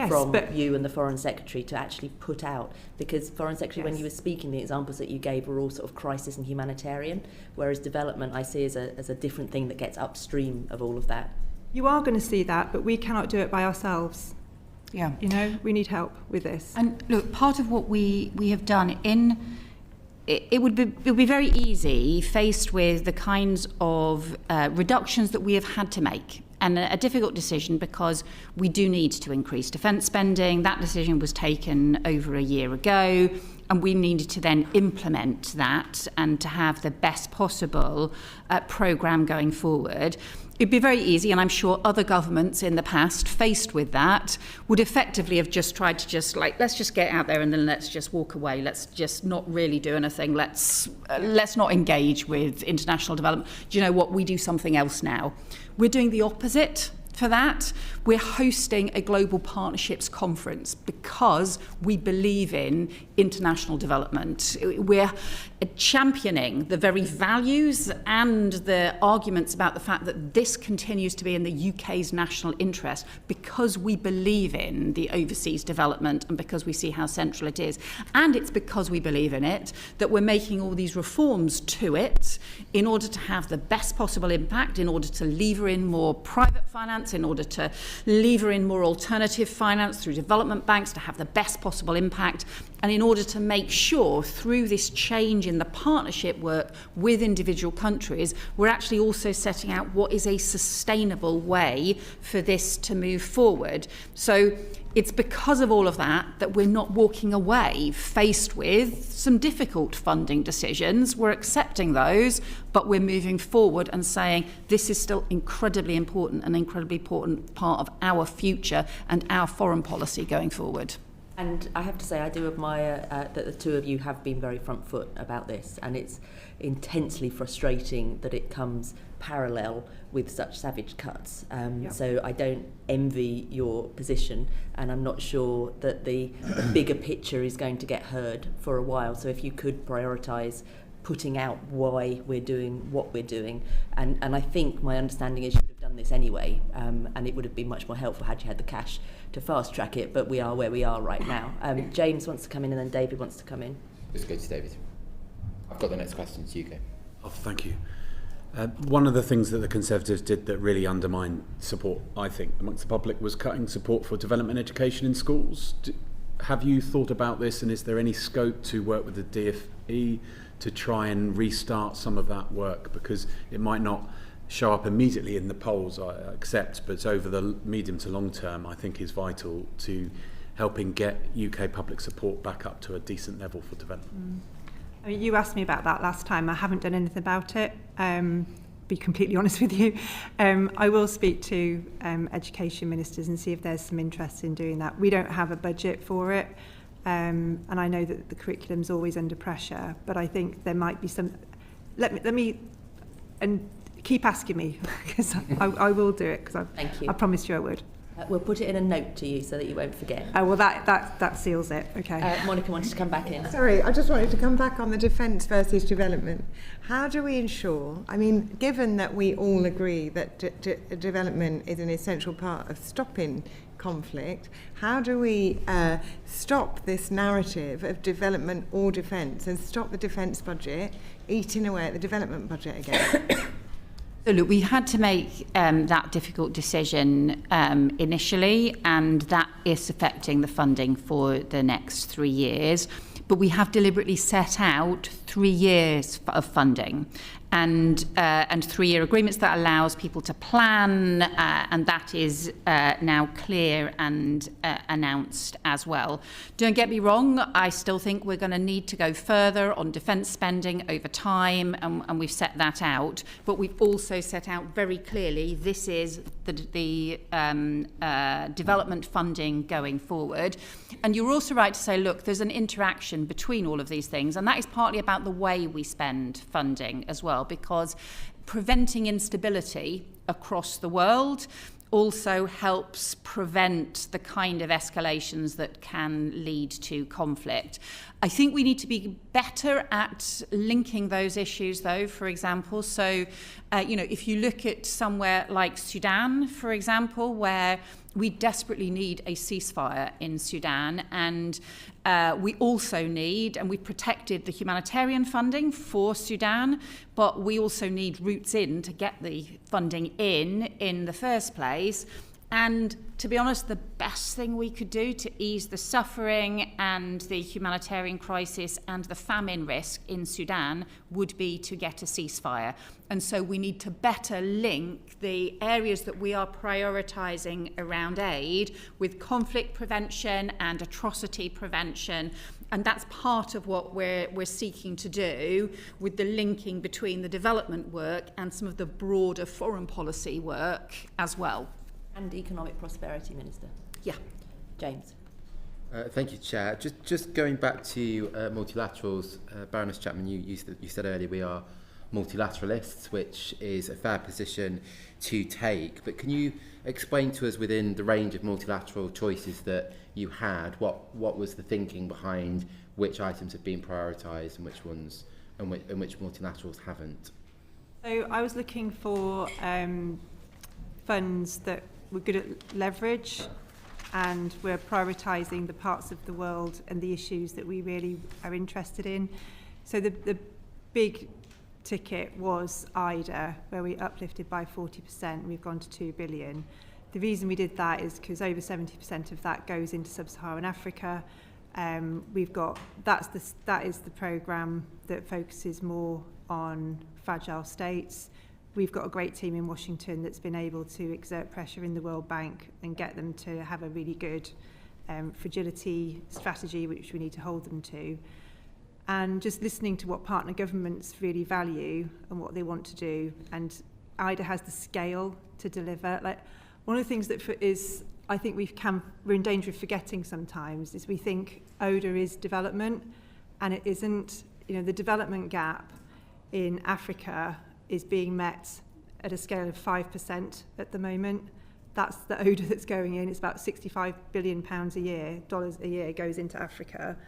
from you and the Foreign Secretary to actually put out? Because Foreign Secretary, when you were speaking, the examples that you gave were all sort of crisis and humanitarian, whereas development I see as a different thing that gets upstream of all of that. You are going to see that, but we cannot do it by ourselves.
Yeah.
We need help with this.
And look, part of what we have done it would be very easy faced with the kinds of reductions that we have had to make, and a difficult decision because we do need to increase defence spending. That decision was taken over a year ago, and we needed to then implement that and to have the best possible programme going forward. It'd be very easy, and I'm sure other governments in the past faced with that would effectively have just tried to let's just get out there and then let's just walk away. Let's just not really do anything. Let's not engage with international development. Do you know what? We do something else now. We're doing the opposite for that. We're hosting a global partnerships conference because we believe in international development. We're championing the very values and the arguments about the fact that this continues to be in the UK's national interest because we believe in the overseas development and because we see how central it is. And it's because we believe in it that we're making all these reforms to it in order to have the best possible impact, in order to lever in more private finance, in order to lever in more alternative finance through development banks to have the best possible impact, and in order to make sure through this change in the partnership work with individual countries, we're actually also setting out what is a sustainable way for this to move forward. So it's because of all of that that we're not walking away faced with some difficult funding decisions. We're accepting those, but we're moving forward and saying this is still incredibly important, an incredibly important part of our future and our foreign policy going forward.
And I have to say, I do admire that the two of you have been very front foot about this, and it's intensely frustrating that it comes parallel with such savage cuts. So I don't envy your position, and I'm not sure that the bigger picture is going to get heard for a while. So if you could prioritise putting out why we're doing what we're doing, and I think my understanding is you would have done this anyway, and it would have been much more helpful had you had the cash to fast track it, but we are where we are right now. James wants to come in and then David wants to come in.
Let's go to David. I've got the next question to you, go.
Oh, thank you. One of the things that the Conservatives did that really undermined support, I think, amongst the public was cutting support for development education in schools. Have you thought about this, and is there any scope to work with the DFE to try and restart some of that work? Because it might not show up immediately in the polls, I accept, but over the medium to long term, I think is vital to helping get UK public support back up to a decent level for development.
I mean, you asked me about that last time. I haven't done anything about it. Be completely honest with you. I will speak to education ministers and see if there's some interest in doing that. We don't have a budget for it, and I know that the curriculum's always under pressure. But I think there might be some. Let me and keep asking me because I will do it because I promised you I would.
We'll put it in a note to you so that you won't forget.
Oh, well, that seals it. Okay.
Monica wanted to come back in.
Sorry, I just wanted to come back on the defence versus development. How do we ensure, I mean, given that we all agree that development is an essential part of stopping conflict, how do we stop this narrative of development or defence and stop the defence budget eating away at the development budget again?
So look, we had to make that difficult decision initially, and that is affecting the funding for the next 3 years. But we have deliberately set out 3 years of funding. and 3-year agreements that allows people to plan, and that is now clear and announced as well. Don't get me wrong, I still think we're going to need to go further on defence spending over time, and we've set that out, but we've also set out very clearly this is the development funding going forward. And you're also right to say, look, there's an interaction between all of these things, and that is partly about the way we spend funding as well, because preventing instability across the world also helps prevent the kind of escalations that can lead to conflict. I think we need to be better at linking those issues, though, for example. So, if you look at somewhere like Sudan, for example, where we desperately need a ceasefire in Sudan, and we also need, and we've protected the humanitarian funding for Sudan, but we also need routes in to get the funding in the first place. And to be honest, the best thing we could do to ease the suffering and the humanitarian crisis and the famine risk in Sudan would be to get a ceasefire. And so we need to better link the areas that we are prioritising around aid with conflict prevention and atrocity prevention. And that's part of what we're seeking to do with the linking between the development work and some of the broader foreign policy work as well.
And economic prosperity, Minister.
Yeah.
James.
Thank you, Chair. Just going back to multilaterals, Baroness Chapman, you said earlier we are multilateralists, which is a fair position to take. But can you explain to us, within the range of multilateral choices that you had, what was the thinking behind which items have been prioritised and which ones and which multilaterals haven't?
So I was looking for funds that were good at leverage, and we're prioritising the parts of the world and the issues that we really are interested in. So the big ticket was IDA, where we uplifted by 40%. We've gone to 2 billion. The reason we did that is because over 70% of that goes into sub-Saharan Africa. That is the programme that focuses more on fragile states. We've got a great team in Washington that's been able to exert pressure in the World Bank and get them to have a really good fragility strategy, which we need to hold them to. And just listening to what partner governments really value and what they want to do. And IDA has the scale to deliver. Like, one of the things that I think we're in danger of forgetting sometimes is we think ODA is development, and it isn't. The development gap in Africa is being met at a scale of 5% at the moment. That's the ODA that's going in. It's about £65 billion dollars a year goes into Africa,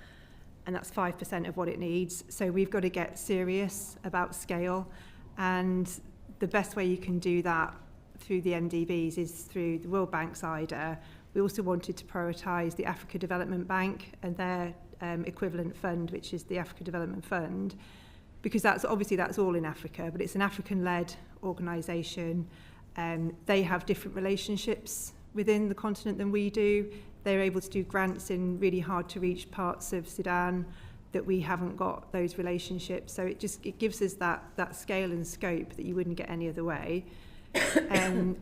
and that's 5% of what it needs. So we've got to get serious about scale, and the best way you can do that through the MDBs is through the World Bank's IDA. We also wanted to prioritise the Africa Development Bank and their equivalent fund, which is the Africa Development Fund, because that's all in Africa, but it's an African-led organisation. They have different relationships within the continent than we do. They're able to do grants in really hard-to-reach parts of Sudan that we haven't got those relationships. So it gives us that scale and scope that you wouldn't get any other way.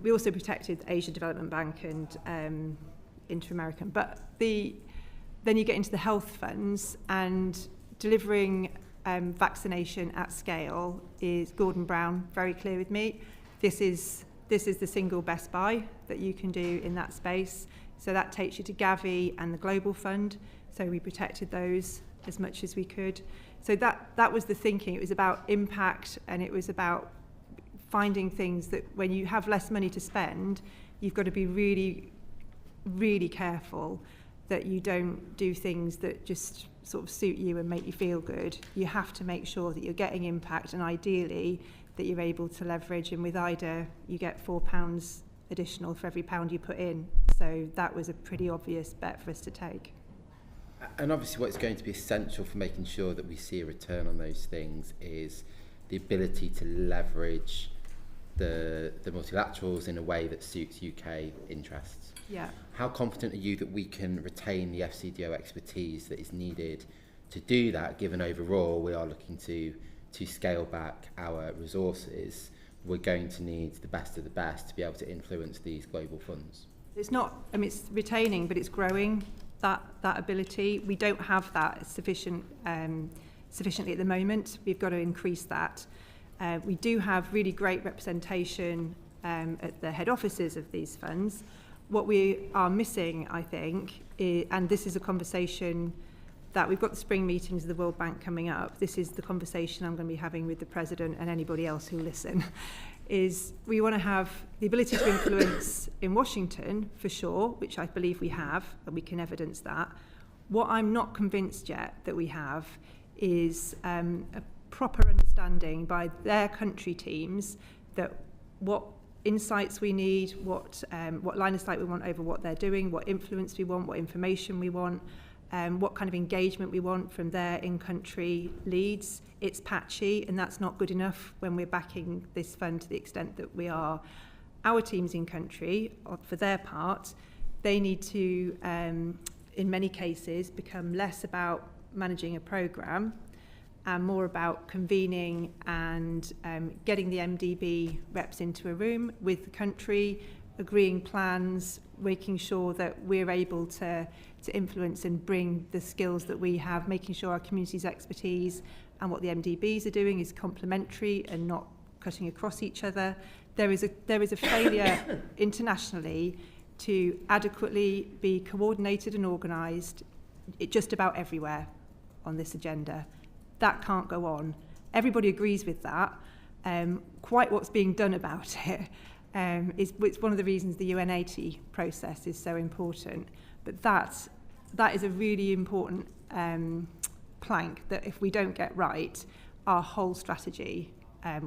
We also protected the Asia Development Bank and Inter-American. But then you get into the health funds, and delivering vaccination at scale is Gordon Brown very clear with me. This is the single best buy that you can do in that space. So that takes you to Gavi and the Global Fund. So we protected those as much as we could. So that was the thinking. It was about impact, and it was about finding things that when you have less money to spend, you've got to be really, really careful that you don't do things that just sort of suit you and make you feel good. You have to make sure that you're getting impact, and ideally that you're able to leverage. And with IDA, you get £4 additional for every pound you put in. So that was a pretty obvious bet for us to take.
And obviously what's going to be essential for making sure that we see a return on those things is the ability to leverage the multilaterals in a way that suits UK interests.
Yeah.
How confident are you that we can retain the FCDO expertise that is needed to do that, given overall we are looking to to scale back our resources, we're going to need the best of the best to be able to influence these global funds.
It's not, I mean, it's retaining, but it's growing that ability. We don't have that sufficiently at the moment. We've got to increase that. We do have really great representation at the head offices of these funds. What we are missing, I think, and this is a conversation that we've got the spring meetings of the World Bank coming up. This is the conversation I'm going to be having with the President and anybody else who will listen, is we want to have the ability to influence in Washington, for sure, which I believe we have, and we can evidence that. What I'm not convinced yet that we have is a proper understanding by their country teams that what insights we need, what line of sight we want over what they're doing, what influence we want, what information we want, what kind of engagement we want from their in-country leads. It's patchy, and that's not good enough when we're backing this fund to the extent that we are. Our teams in country, for their part, they need to, in many cases, become less about managing a programme and more about convening and getting the MDB reps into a room with the country, agreeing plans, making sure that we're able to influence and bring the skills that we have, making sure our community's expertise and what the MDBs are doing is complementary and not cutting across each other. There is a failure internationally to adequately be coordinated and organised just about everywhere on this agenda. That can't go on. Everybody agrees with that. Quite what's being done about it it's one of the reasons the UN80 process is so important. But that is a really important plank that if we don't get right, our whole strategy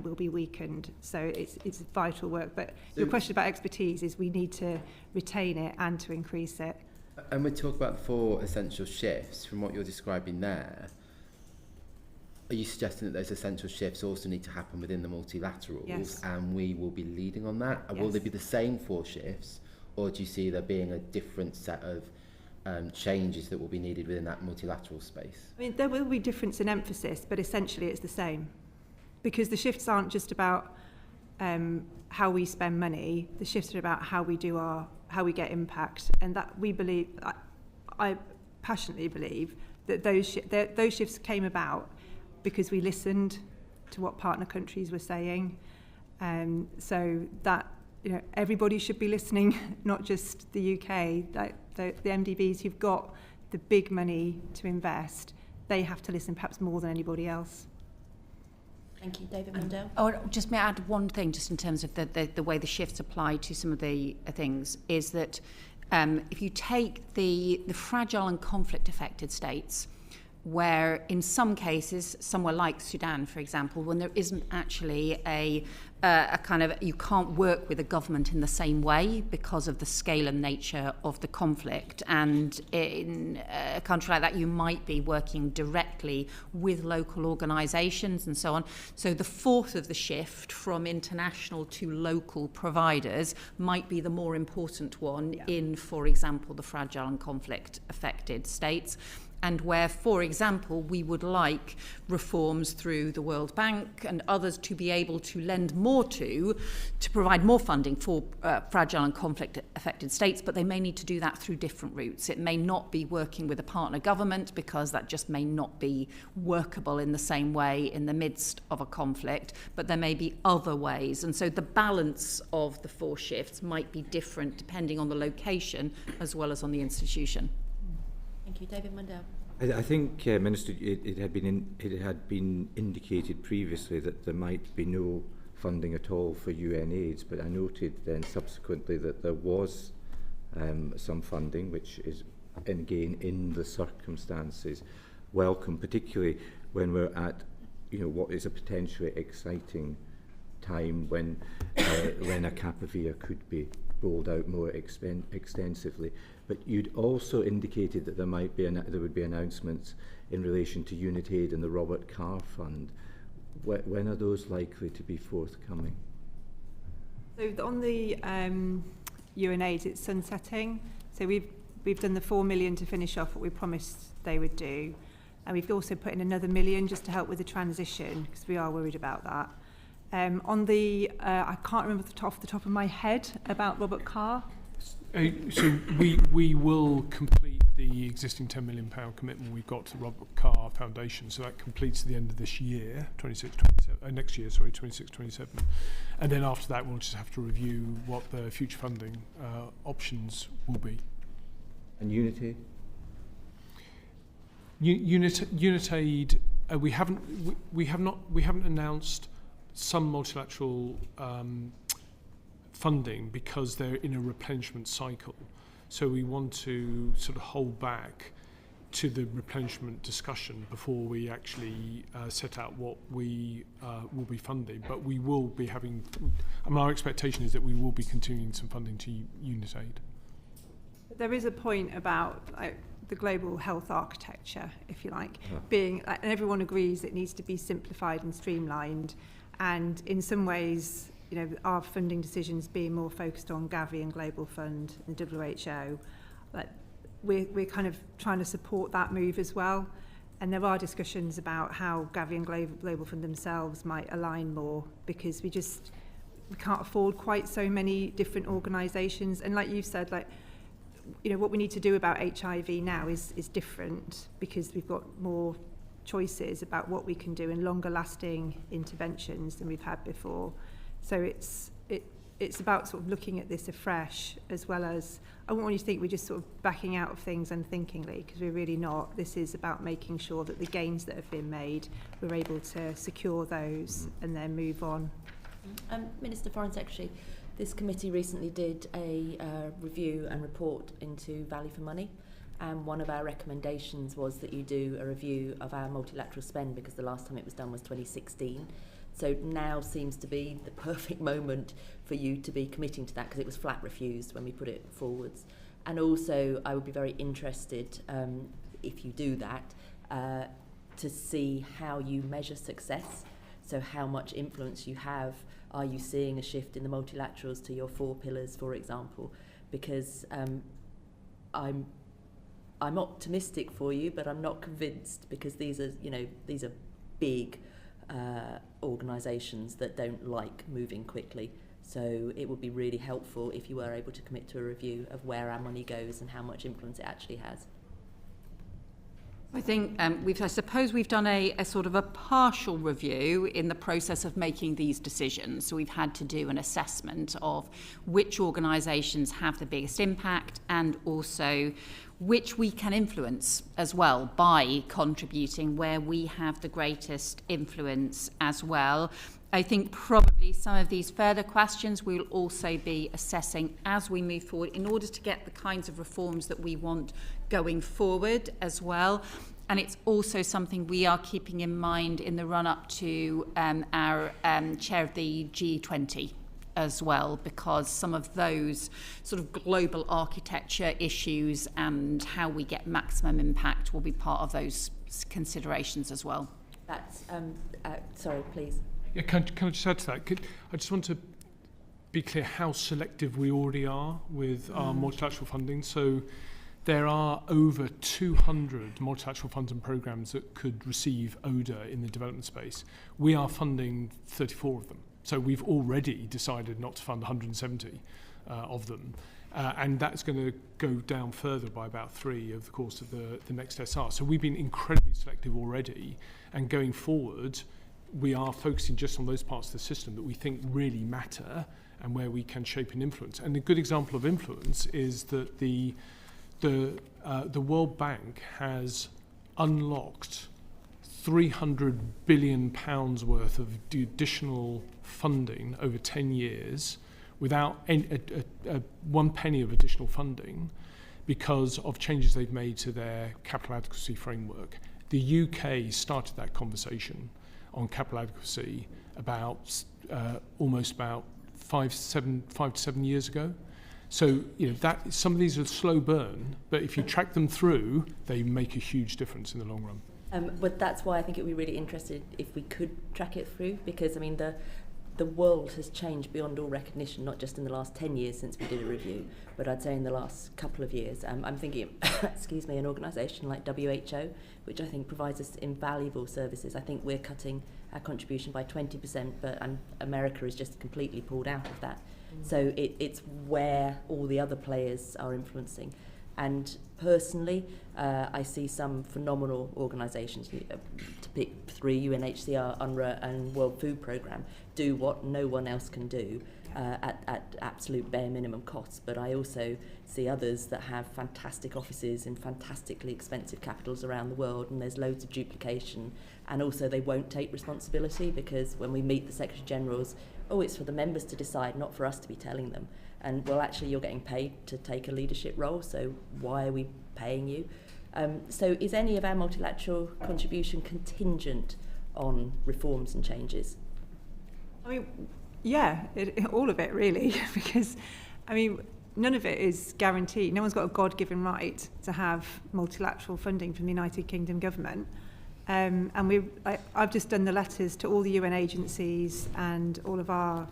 will be weakened. So it's vital work. But your question about expertise is we need to retain it and to increase it.
And we talk about the 4 essential shifts from what you're describing there. Are you suggesting that those essential shifts also need to happen within the multilaterals?
Yes.
And we will be leading on that?
Yes.
Will they be the same 4 shifts, or do you see there being a different set of changes that will be needed within that multilateral space?
I mean, there will be difference in emphasis, but essentially it's the same. Because the shifts aren't just about how we spend money, the shifts are about how we get impact. And that we believe, I passionately believe, that those shifts came about because we listened to what partner countries were saying. So that, everybody should be listening, not just the UK. The MDBs who've got the big money to invest, they have to listen perhaps more than anybody else.
Thank you. David Mundell.
Oh, just may I add one thing, just in terms of the way the shifts apply to some of the things, is that if you take the fragile and conflict-affected states, where in some cases, somewhere like Sudan, for example, when there isn't actually a kind of, you can't work with a government in the same way because of the scale and nature of the conflict. And in a country like that, you might be working directly with local organisations and so on. So the fourth of the shift from international to local providers might be the more important one in, for example, the fragile and conflict-affected states. And where, for example, we would like reforms through the World Bank and others to be able to lend more to provide more funding for fragile and conflict-affected states, but they may need to do that through different routes. It may not be working with a partner government because that just may not be workable in the same way in the midst of a conflict, but there may be other ways. And so the balance of the 4 shifts might be different depending on the location as well as on the institution.
Thank you. David Mundell.
I think, Minister, it had been indicated previously that there might be no funding at all for UN AIDS, but I noted then subsequently that there was some funding, which is, again, in the circumstances, welcome, particularly when we're at, what is a potentially exciting time when a Capavia could be rolled out more extensively. But you'd also indicated that there would be announcements in relation to Unitaid and the Robert Carr Fund. When are those likely to be forthcoming?
So on the UNAIDS, it's sunsetting. So we've done the 4 million to finish off what we promised they would do. And we've also put in another $1 million just to help with the transition, because we are worried about that. On the, I can't remember off the top of my head about Robert Carr.
So we will complete the existing £10 million commitment we've got to the Robert Carr Foundation. So that completes at the end of this year, next year, 26-27. And then after that, we'll just have to review what the future funding options will be.
And Unity?
Unitaid, we haven't announced some multilateral funding because they're in a replenishment cycle. So we want to sort of hold back to the replenishment discussion before we actually set out what we will be funding. But we will be having, our expectation is that we will be continuing some funding to Unitaid.
There is a point about the global health architecture, if you like, being, and everyone agrees it needs to be simplified and streamlined. And in some ways, you know, our funding decisions being more focused on Gavi and Global Fund and WHO, but we're kind of trying to support that move as well. And there are discussions about how Gavi and Global Fund themselves might align more, because we can't afford quite so many different organisations. And like you've said, like, you know, what we need to do about HIV now is different, because we've got more choices about what we can do and longer lasting interventions than we've had before. So it's about sort of looking at this afresh, as well as, I wouldn't want you to think we're just sort of backing out of things unthinkingly, because we're really not. This is about making sure that the gains that have been made, we're able to secure those and then move on.
Minister, Foreign Secretary, this committee recently did a review and report into value for money, and one of our recommendations was that you do a review of our multilateral spend, because the last time it was done was 2016. So now seems to be the perfect moment for you to be committing to that, because it was flat refused when we put it forwards. And also I would be very interested, if you do that, to see how you measure success. So how much influence you have. Are you seeing a shift in the multilaterals to your 4 pillars, for example? Because I'm optimistic for you, but I'm not convinced, because these are big organisations that don't like moving quickly. So it would be really helpful if you were able to commit to a review of where our money goes and how much influence it actually has.
I think I suppose we've done a sort of a partial review in the process of making these decisions. So we've had to do an assessment of which organisations have the biggest impact, and also which we can influence as well by contributing where we have the greatest influence as well. I think probably some of these further questions we'll also be assessing as we move forward in order to get the kinds of reforms that we want going forward as well. And it's also something we are keeping in mind in the run-up to our chair of the G20 as well, because some of those sort of global architecture issues and how we get maximum impact will be part of those considerations as well.
That's, sorry, please.
Yeah, can I just add to that? I just want to be clear how selective we already are with our multilateral funding. So there are over 200 multilateral funds and programs that could receive ODA in the development space. We are funding 34 of them. So we've already decided not to fund 170 of them. And that's going to go down further by about 3 over the course of the next SR. So we've been incredibly selective already. And going forward, we are focusing just on those parts of the system that we think really matter and where we can shape and influence. And a good example of influence is that the World Bank has unlocked £300 billion worth of additional funding over 10 years without one penny of additional funding, because of changes they've made to their capital adequacy framework. The UK started that conversation on capital adequacy about almost about 5 to 7 years ago. So, you know, that some of these are slow burn, but if you track them through, they make a huge difference in the long run.
But that's why I think it would be really interesting if we could track it through, because I mean the world has changed beyond all recognition, not just in the last 10 years since we did a review, but I'd say in the last couple of years. I'm thinking of, excuse me, an organisation like WHO, which I think provides us invaluable services. I think we're cutting our contribution by 20%, but America is just completely pulled out of that. So it's where all the other players are influencing. And personally, I see some phenomenal organisations, to pick 3, UNHCR, UNRWA and World Food Programme, do what no one else can do at absolute bare minimum costs. But I also see others that have fantastic offices in fantastically expensive capitals around the world, and there's loads of duplication. And also they won't take responsibility, because when we meet the Secretary Generals, it's for the members to decide, not for us to be telling them. And, well, actually, you're getting paid to take a leadership role, so why are we paying you? So is any of our multilateral contribution contingent on reforms and changes?
I mean, yeah, all of it, really, because, I mean, none of it is guaranteed. No one's got a God-given right to have multilateral funding from the United Kingdom government. And I've just done the letters to all the UN agencies and all of our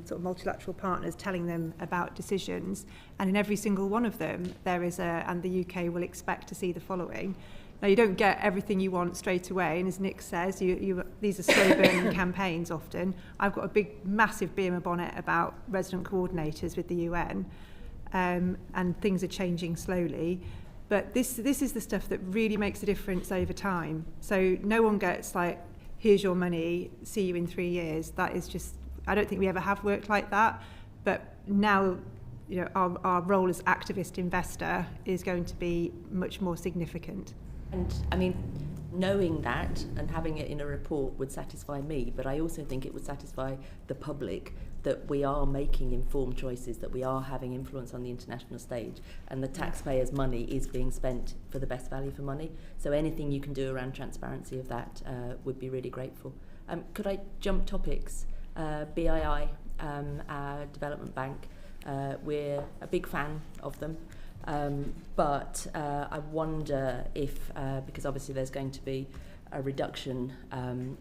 sort of multilateral partners, telling them about decisions. And in every single one of them, there is and the UK will expect to see the following. Now, you don't get everything you want straight away. And as Nick says, these are slow-burning campaigns often. I've got a big, massive bee in my bonnet about resident coordinators with the UN. And things are changing slowly. But this is the stuff that really makes a difference over time. So no one gets like, here's your money, see you in 3 years. That is just, I don't think we ever have worked like that. But now, our role as activist investor is going to be much more significant.
And I mean, knowing that and having it in a report would satisfy me, but I also think it would satisfy the public that we are making informed choices, that we are having influence on the international stage, and the taxpayers' money is being spent for the best value for money. So anything you can do around transparency of that would be really grateful. Could I jump topics? BII, our development bank, we're a big fan of them. But I wonder if, because obviously there's going to be a reduction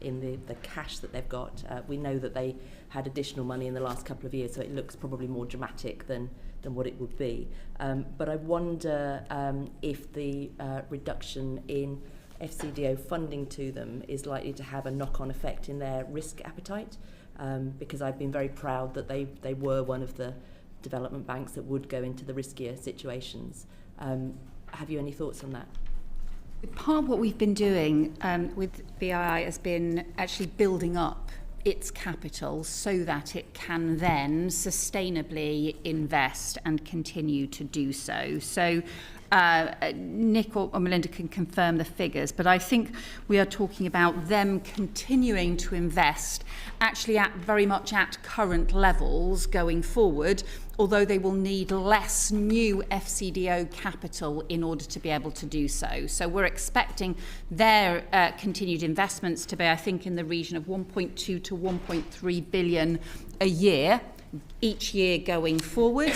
in the cash that they've got. We know that they had additional money in the last couple of years, so it looks probably more dramatic than what it would be. But I wonder if the reduction in FCDO funding to them is likely to have a knock-on effect in their risk appetite, because I've been very proud that they were one of the development banks that would go into the riskier situations. Have you any thoughts on that?
Part of what we've been doing with BII has been actually building up its capital so that it can then sustainably invest and continue to do so. So Nick or Melinda can confirm the figures, but I think we are talking about them continuing to invest actually at very much at current levels going forward, although they will need less new FCDO capital in order to be able to do so. So we're expecting their continued investments to be, I think, in the region of 1.2 to 1.3 billion a year, each year going forward,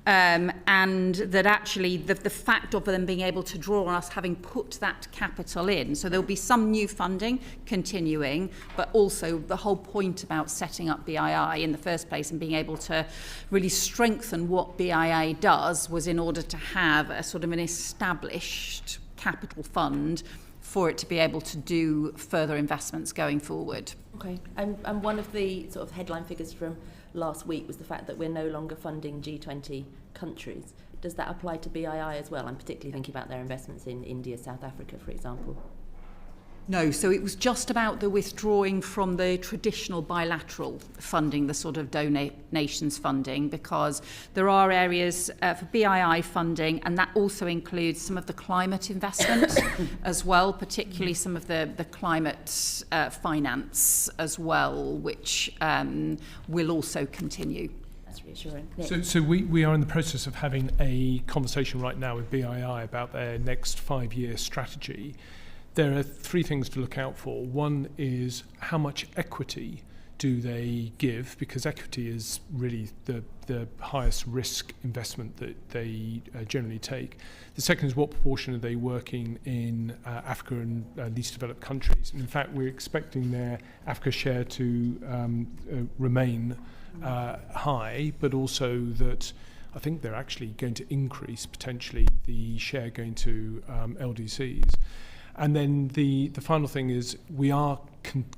and that actually the fact of them being able to draw on us having put that capital in, so there'll be some new funding continuing, but also the whole point about setting up BII in the first place and being able to really strengthen what BII does was in order to have a sort of an established capital fund for it to be able to do further investments going forward.
Okay, and one of the sort of headline figures from last week was the fact that we're no longer funding G20 countries. Does that apply to BII as well? I'm particularly thinking about their investments in India, South Africa, for example.
No, so it was just about the withdrawing from the traditional bilateral funding, the sort of donations funding, because there are areas for BII funding, and that also includes some of the climate investment as well, particularly some of the climate finance as well, which will also continue.
That's reassuring.
So we are in the process of having a conversation right now with BII about their next 5-year strategy. There are 3 things to look out for. One is how much equity do they give, because equity is really the highest risk investment that they generally take. The second is what proportion are they working in Africa and least developed countries. And in fact, we're expecting their Africa share to remain high, but also that I think they're actually going to increase potentially the share going to LDCs. And then the final thing is we are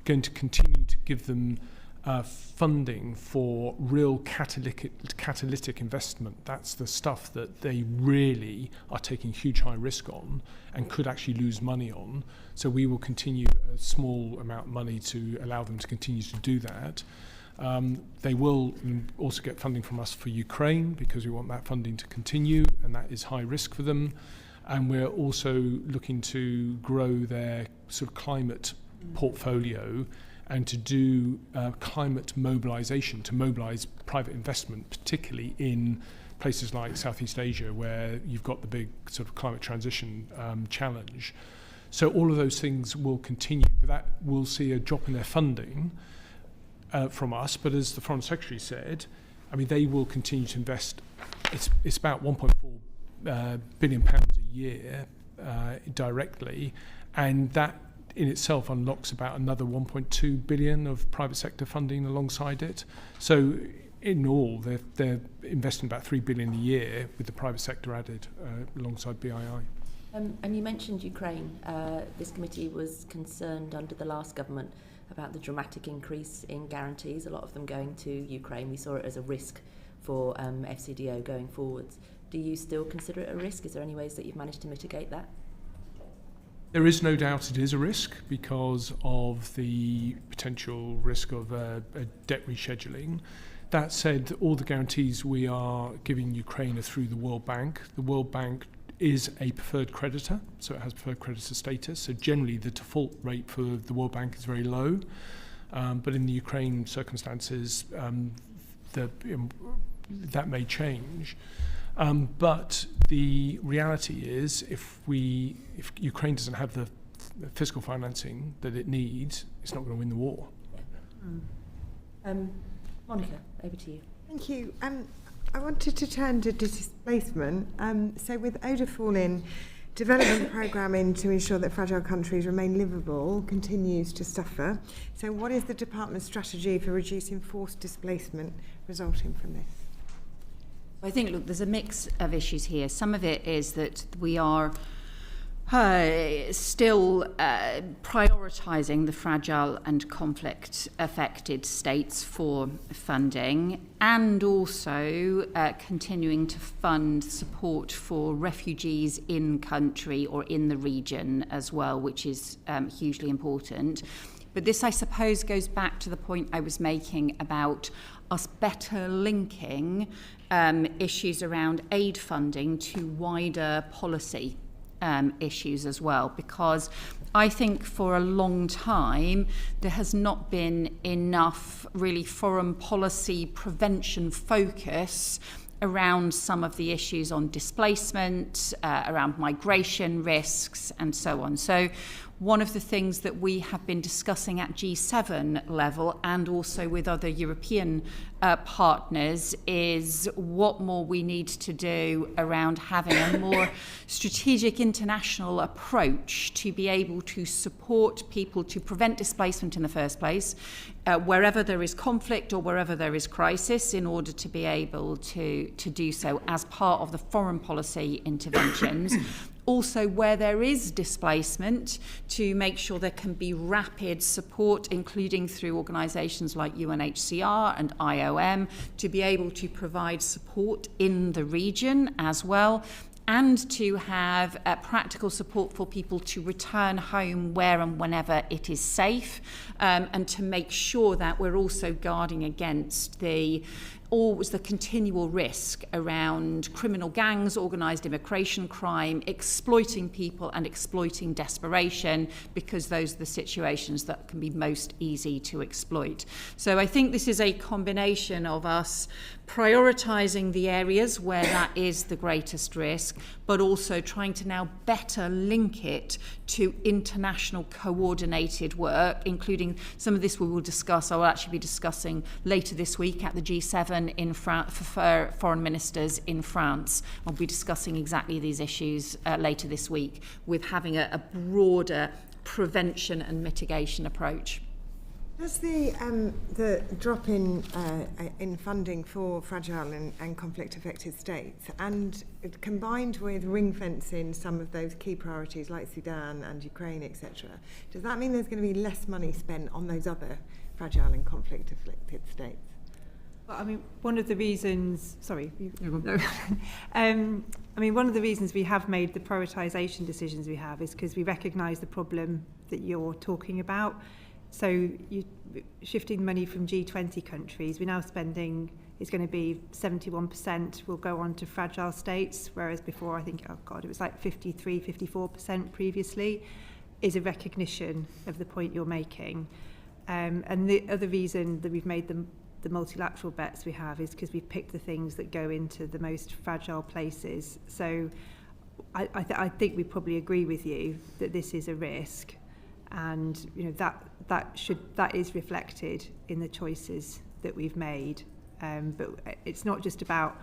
going to continue to give them funding for real catalytic investment. That's the stuff that they really are taking huge high risk on and could actually lose money on. So we will continue a small amount of money to allow them to continue to do that. They will also get funding from us for Ukraine because we want that funding to continue, and that is high risk for them. And we're also looking to grow their sort of climate portfolio and to do climate mobilization, to mobilize private investment, particularly in places like Southeast Asia, where you've got the big sort of climate transition challenge. So all of those things will continue, but that will see a drop in their funding from us. But as the Foreign Secretary said, I mean, they will continue to invest. It's about 1.4 billion pounds a year directly, and that in itself unlocks about another 1.2 billion of private sector funding alongside it. So in all, they're investing about 3 billion a year with the private sector added alongside BII.
And you mentioned Ukraine. This committee was concerned under the last government about the dramatic increase in guarantees, a lot of them going to Ukraine. We saw it as a risk for FCDO going forwards. Do you still consider it a risk? Is there any ways that you've managed to mitigate that?
There is no doubt it is a risk because of the potential risk of a debt rescheduling. That said, all the guarantees we are giving Ukraine are through the World Bank. The World Bank is a preferred creditor, so it has preferred creditor status. So generally the default rate for the World Bank is very low. But in the Ukraine circumstances, that may change. But the reality is, if Ukraine doesn't have the fiscal financing that it needs, it's not going to win the war.
Monica, over to you.
Thank you. I wanted to turn to displacement. So with ODA falling, development programming to ensure that fragile countries remain livable continues to suffer. So what is the department's strategy for reducing forced displacement resulting from this?
I think, look, there's a mix of issues here. Some of it is that we are still prioritising the fragile and conflict-affected states for funding, and also continuing to fund support for refugees in country or in the region as well, which is hugely important. But this, I suppose, goes back to the point I was making about us better linking issues around aid funding to wider policy issues as well, because I think for a long time there has not been enough really foreign policy prevention focus around some of the issues on displacement, around migration risks and so on. So one of the things that we have been discussing at G7 level and also with other European partners is what more we need to do around having a more strategic international approach to be able to support people to prevent displacement in the first place, wherever there is conflict or wherever there is crisis, in order to be able to do so as part of the foreign policy interventions. Also, where there is displacement, to make sure there can be rapid support, including through organisations like UNHCR and IOM, to be able to provide support in the region as well, and to have practical support for people to return home where and whenever it is safe, and to make sure that we're also guarding against the always the continual risk around criminal gangs, organised immigration crime, exploiting people and exploiting desperation, because those are the situations that can be most easy to exploit. So I think this is a combination of us prioritising the areas where that is the greatest risk, but also trying to now better link it to international coordinated work, including some of this we will discuss. I will actually be discussing later this week at the G7 in for foreign ministers in France. I'll be discussing exactly these issues later this week, with having a broader prevention and mitigation approach.
Does the drop in funding for fragile and conflict-affected states, and combined with ring-fencing some of those key priorities like Sudan and Ukraine, etc., does that mean there's going to be less money spent on those other fragile and conflict-affected states?
Well, I mean, one of the reasons... Sorry. I mean, one of the reasons we have made the prioritisation decisions we have is because we recognise the problem that you're talking about. So shifting money from G20 countries, we're now spending, it's going to be 71% will go on to fragile states, whereas before I think, it was like 53, 54% previously, is a recognition of the point you're making. And the other reason that we've made the multilateral bets we have is because we've picked the things that go into the most fragile places. So I think we probably agree with you that this is a risk. And that is reflected in the choices that we've made. But it's not just about.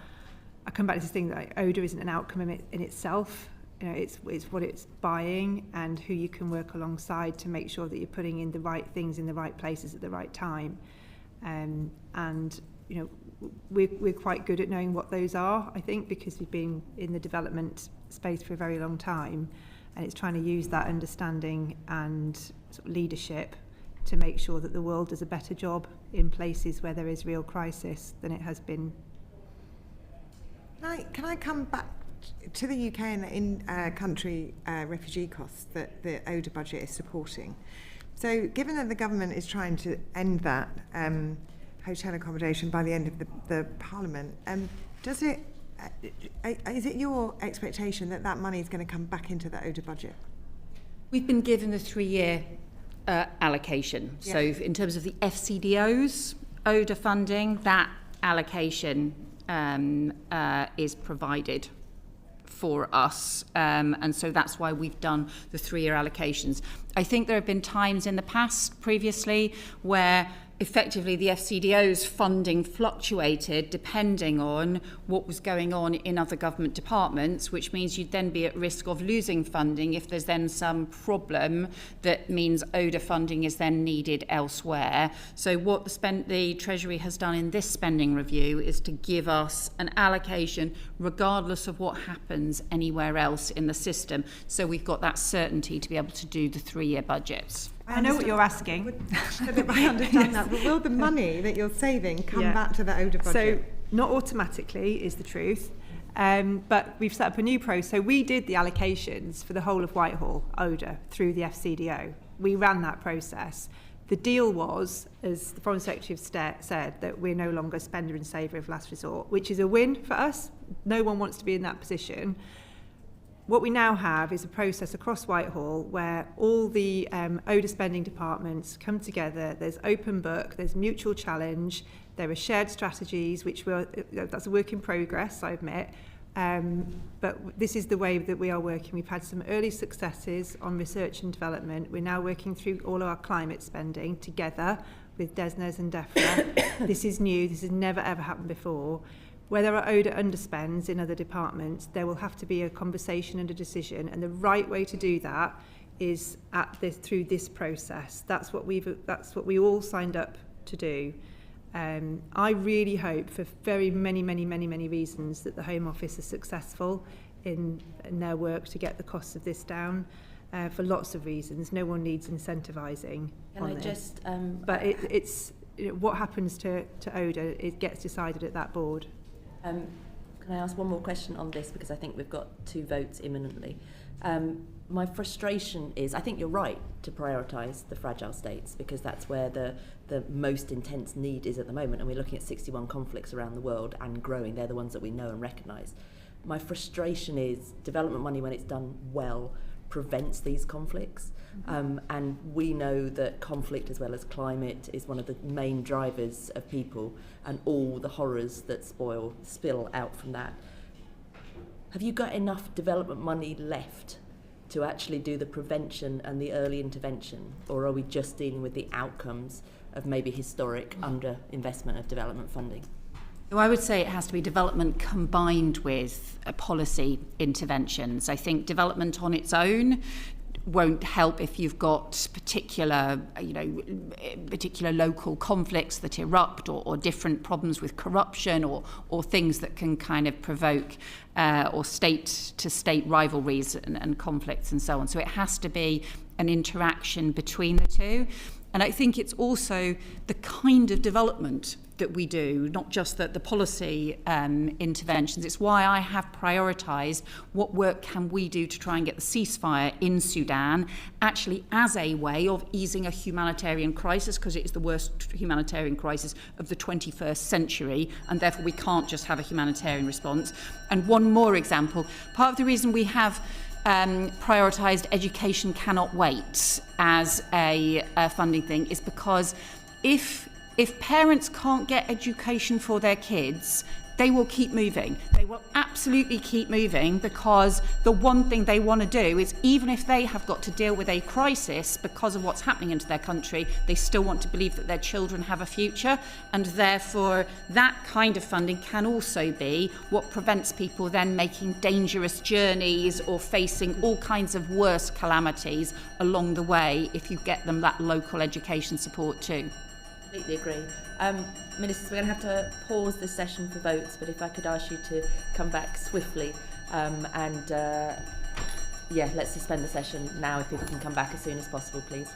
I come back to this thing that ODA isn't an outcome in itself. It's what it's buying and who you can work alongside to make sure that you're putting in the right things in the right places at the right time. And we're quite good at knowing what those are, I think, because we've been in the development space for a very long time. And it's trying to use that understanding and sort of leadership to make sure that the world does a better job in places where there is real crisis than it has been.
Can I come back to the UK and the in-country refugee costs that the ODA budget is supporting? So given that the government is trying to end that hotel accommodation by the end of the Parliament, is it your expectation that that money is going to come back into the ODA budget?
We've been given the 3-year allocation. Yeah. So in terms of the FCDOs, ODA funding, that allocation is provided for us. And so that's why we've done the 3-year allocations. I think there have been times in the past previously where effectively the FCDO's funding fluctuated depending on what was going on in other government departments, which means you'd then be at risk of losing funding if there's then some problem that means ODA funding is then needed elsewhere. So what the Treasury has done in this spending review is to give us an allocation regardless of what happens anywhere else in the system. So we've got that certainty to be able to do the 3-year budgets.
I know what you're asking.
I understand that, but will the money that you're saving come back to the ODA budget?
So not automatically is the truth, but we've set up a new process. So we did the allocations for the whole of Whitehall ODA through the FCDO. We ran that process. The deal was, as the Foreign Secretary said, that we're no longer spender and saver of last resort, which is a win for us. No one wants to be in that position. What we now have is a process across Whitehall where all the ODA spending departments come together. There's open book, there's mutual challenge, there are shared strategies, that's a work in progress, I admit. But this is the way that we are working. We've had some early successes on research and development. We're now working through all of our climate spending together with DESNES and DEFRA. This is new, this has never ever happened before. Where there are ODA underspends in other departments, there will have to be a conversation and a decision, and the right way to do that is through this process. That's what we all signed up to do. I really hope, for very many reasons, that the Home Office is successful in their work to get the costs of this down. For lots of reasons, no one needs incentivising. But it's what happens to ODA, it gets decided at that board.
Can I ask one more question on this, because I think we've got 2 votes imminently. my frustration is, I think you're right to prioritise the fragile states, because that's where the most intense need is at the moment, and we're looking at 61 conflicts around the world and growing. They're the ones that we know and recognise. My frustration is development money, when it's done well, prevents these conflicts. And we know that conflict, as well as climate, is one of the main drivers of people and all the horrors that spill out from that. Have you got enough development money left to actually do the prevention and the early intervention, or are we just dealing with the outcomes of maybe historic underinvestment of development funding?
So I would say it has to be development combined with policy interventions. I think development on its own won't help if you've got particular local conflicts that erupt, or different problems with corruption, or things that can kind of provoke or state-to-state rivalries and conflicts and so on. So it has to be an interaction between the two. And I think it's also the kind of development that we do, not just the policy interventions. It's why I have prioritised what work can we do to try and get the ceasefire in Sudan actually as a way of easing a humanitarian crisis, because it is the worst humanitarian crisis of the 21st century, and therefore we can't just have a humanitarian response. And one more example, part of the reason we have prioritised education cannot wait as a funding thing is because if parents can't get education for their kids, they will keep moving. They will absolutely keep moving, because the one thing they want to do is, even if they have got to deal with a crisis because of what's happening into their country, they still want to believe that their children have a future. And therefore, that kind of funding can also be what prevents people then making dangerous journeys or facing all kinds of worse calamities along the way, if you get them that local education support too.
Completely agree. Ministers, we're going to have to pause this session for votes, but if I could ask you to come back swiftly let's suspend the session now, if people can come back as soon as possible, please.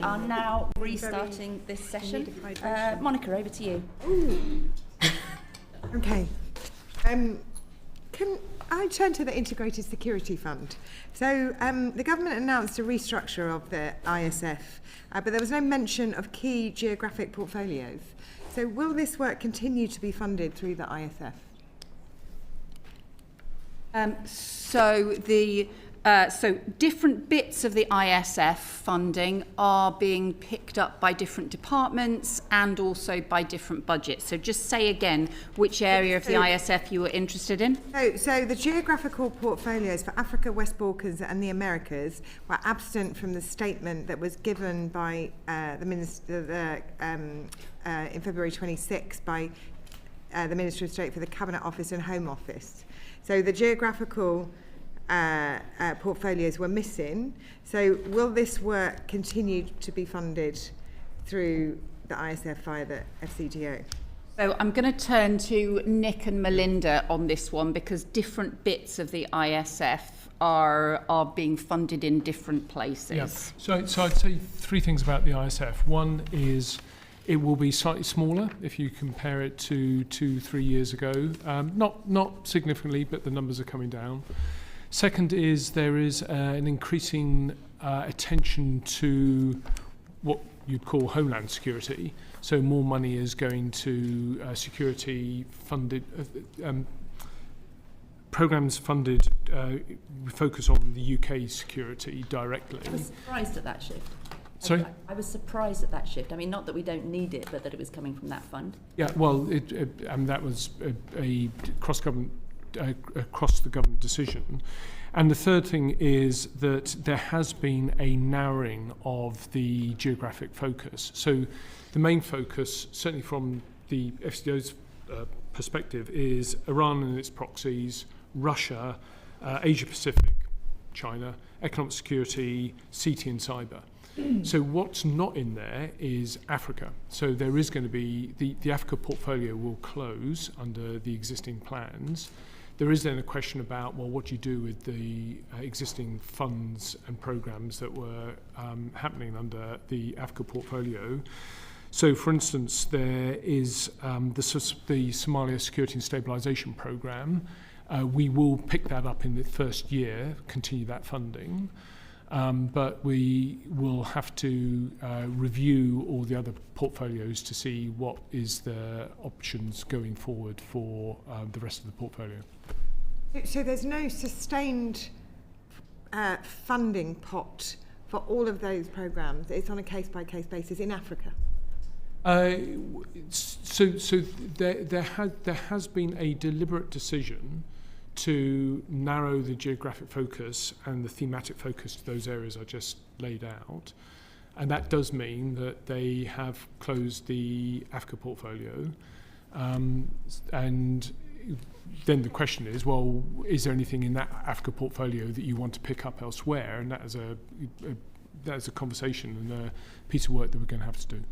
are now restarting this session. Monica, over to you.
Okay. Can I turn to the Integrated Security Fund? So the government announced a restructure of the ISF, but there was no mention of key geographic portfolios. So will this work continue to be funded through the ISF?
So different bits of the ISF funding are being picked up by different departments and also by different budgets. So just say again which area of the ISF you were interested in.
So the geographical portfolios for Africa, West Balkans and the Americas were absent from the statement that was given by the Minister in February 26 by the Minister of State for the Cabinet Office and Home Office. So the geographical portfolios were missing. So will this work continue to be funded through the ISF via the FCDO?
So I'm going to turn to Nick and Melinda on this one because different bits of the ISF are being funded in different places.
Yeah. So I'd say three things about the ISF. One is it will be slightly smaller if you compare it to 2-3 years ago. Not significantly, but the numbers are coming down. Second is there is an increasing attention to what you'd call homeland security. So more money is going to security funded programs funded focus on the UK security directly.
I was surprised at that shift.
Sorry?
I was surprised at that shift. I mean, not that we don't need it, but that it was coming from that fund.
Yeah, well, that was a across the government decision. And the third thing is that there has been a narrowing of the geographic focus. So the main focus, certainly from the FCDO's perspective, is Iran and its proxies, Russia, Asia Pacific, China, economic security, CT and cyber. So what's not in there is Africa. So there is going to be, the Africa portfolio will close under the existing plans. There is then a question about, well, what do you do with the existing funds and programs that were happening under the Africa portfolio? So, for instance, there is the Somalia Security and Stabilization Program. We will pick that up in the first year, continue that funding. But we will have to review all the other portfolios to see what is the options going forward for the rest of the portfolio.
So there's no sustained funding pot for all of those programs. It's on a case-by-case basis in Africa.
So there has been a deliberate decision to narrow the geographic focus and the thematic focus to those areas I just laid out. And that does mean that they have closed the Africa portfolio. And then the question is, well, is there anything in that Africa portfolio that you want to pick up elsewhere? And that is a conversation and a piece of work that we're going to have to do.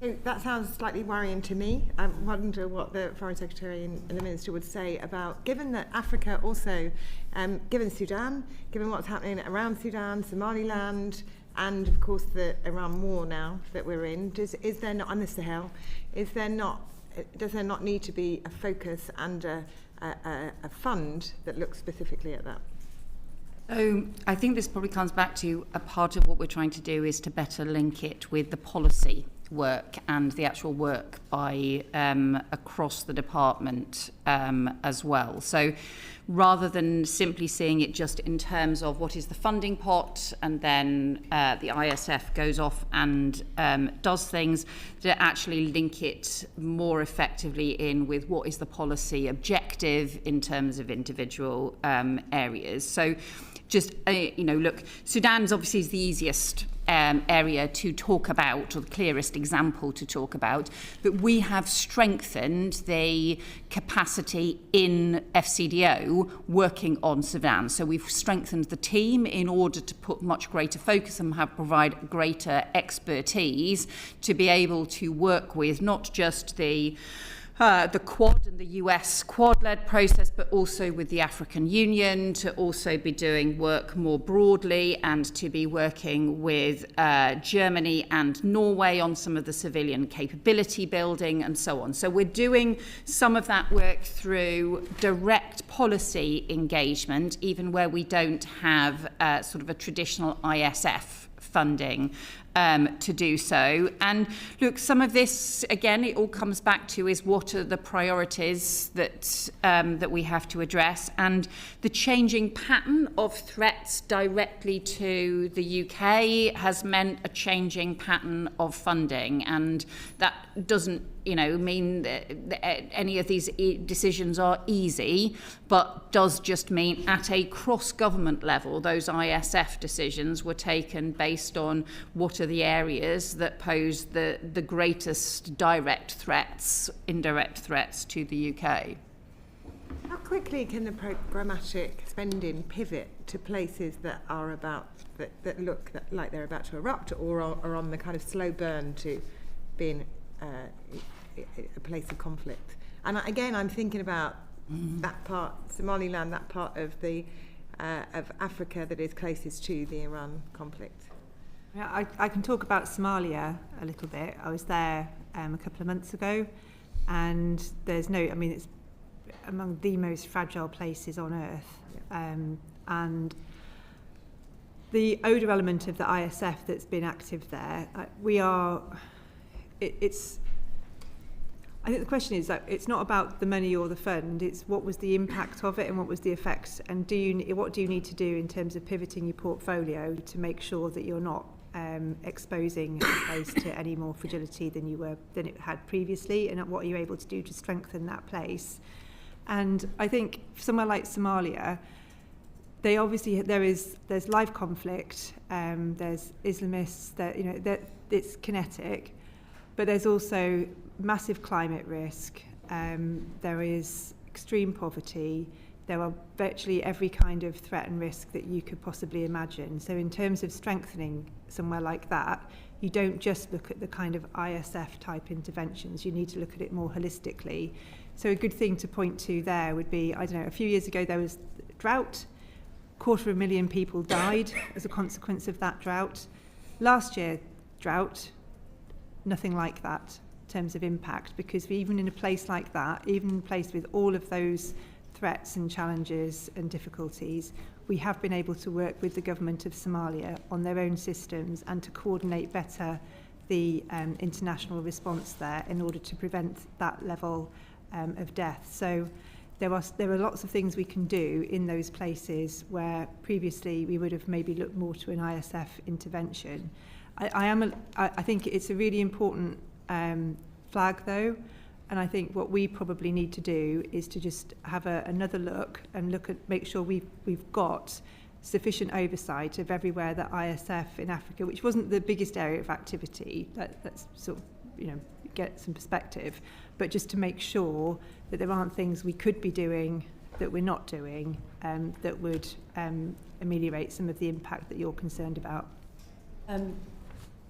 So that sounds slightly worrying to me. I wonder what the Foreign Secretary and the Minister would say about, given that Africa also, given Sudan, given what's happening around Sudan, Somaliland, and of course the Iran war now that we're in, is there not, and the Sahel, does there not need to be a focus and a fund that looks specifically at that?
So I think this probably comes back to a part of what we're trying to do is to better link it with the policy work and the actual work by across the department as well. So rather than simply seeing it just in terms of what is the funding pot and then the ISF goes off and does things, to actually link it more effectively in with what is the policy objective in terms of individual areas. So just, look, Sudan's obviously is the easiest area to talk about, or the clearest example to talk about, but we have strengthened the capacity in FCDO working on Sudan. So we've strengthened the team in order to put much greater focus and provide greater expertise to be able to work with not just the the Quad and the US Quad-led process, but also with the African Union, to also be doing work more broadly and to be working with Germany and Norway on some of the civilian capability building and so on. So we're doing some of that work through direct policy engagement, even where we don't have sort of a traditional ISF funding to do so. And look, some of this, again, it all comes back to is what are the priorities that that we have to address, and the changing pattern of threats directly to the UK has meant a changing pattern of funding, and that doesn't mean that any of these decisions are easy, but does just mean at a cross-government level, those ISF decisions were taken based on what are the areas that pose the greatest direct threats, indirect threats to the UK.
How quickly can the programmatic spending pivot to places that are that look like they're about to erupt, or are on the kind of slow burn to being a place of conflict? And again, I'm thinking about that part, Somaliland, that part of the of Africa that is closest to the Iran conflict.
Yeah, I can talk about Somalia a little bit. I was there a couple of months ago, and it's among the most fragile places on earth. And the ODA element of the ISF that's been active there, I think the question is that it's not about the money or the fund, it's what was the impact of it and what was the effect, and what do you need to do in terms of pivoting your portfolio to make sure that you're not exposing a place to any more fragility than it had previously, and what are you able to do to strengthen that place. And I think somewhere like Somalia, there's live conflict, there's Islamists, that it's kinetic, but there's also massive climate risk, there is extreme poverty, there are virtually every kind of threat and risk that you could possibly imagine. So in terms of strengthening somewhere like that, you don't just look at the kind of ISF type interventions, you need to look at it more holistically. So a good thing to point to there would be, a few years ago there was drought, 250,000 people died as a consequence of that drought. Last year, drought, nothing like that in terms of impact, because even in a place like that, even in a place with all of those threats and challenges and difficulties, we have been able to work with the government of Somalia on their own systems and to coordinate better the international response there in order to prevent that level of death. So there are lots of things we can do in those places where previously we would have maybe looked more to an ISF intervention. I think it's a really important flag though, and I think what we probably need to do is to just have another look and make sure we've got sufficient oversight of everywhere that ISF in Africa, which wasn't the biggest area of activity, that's sort of, get some perspective, but just to make sure that there aren't things we could be doing that we're not doing that would ameliorate some of the impact that you're concerned about.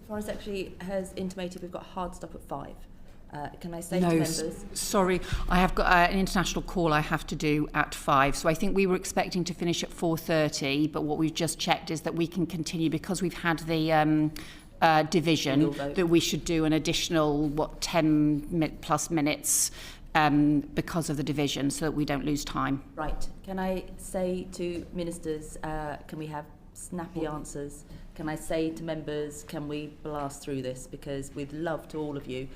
Foreign Secretary has intimated we've got a hard stop at 5. Can I say
to
members?
Sorry, I have got an international call I have to do at 5. So I think we were expecting to finish at 4:30, but what we've just checked is that we can continue because we've had the division, that we should do an additional 10 plus minutes because of the division, so that we don't lose time.
Right. Can I say to ministers, can we have snappy answers? Can I say to members, can we blast through this? Because we'd love to all of you.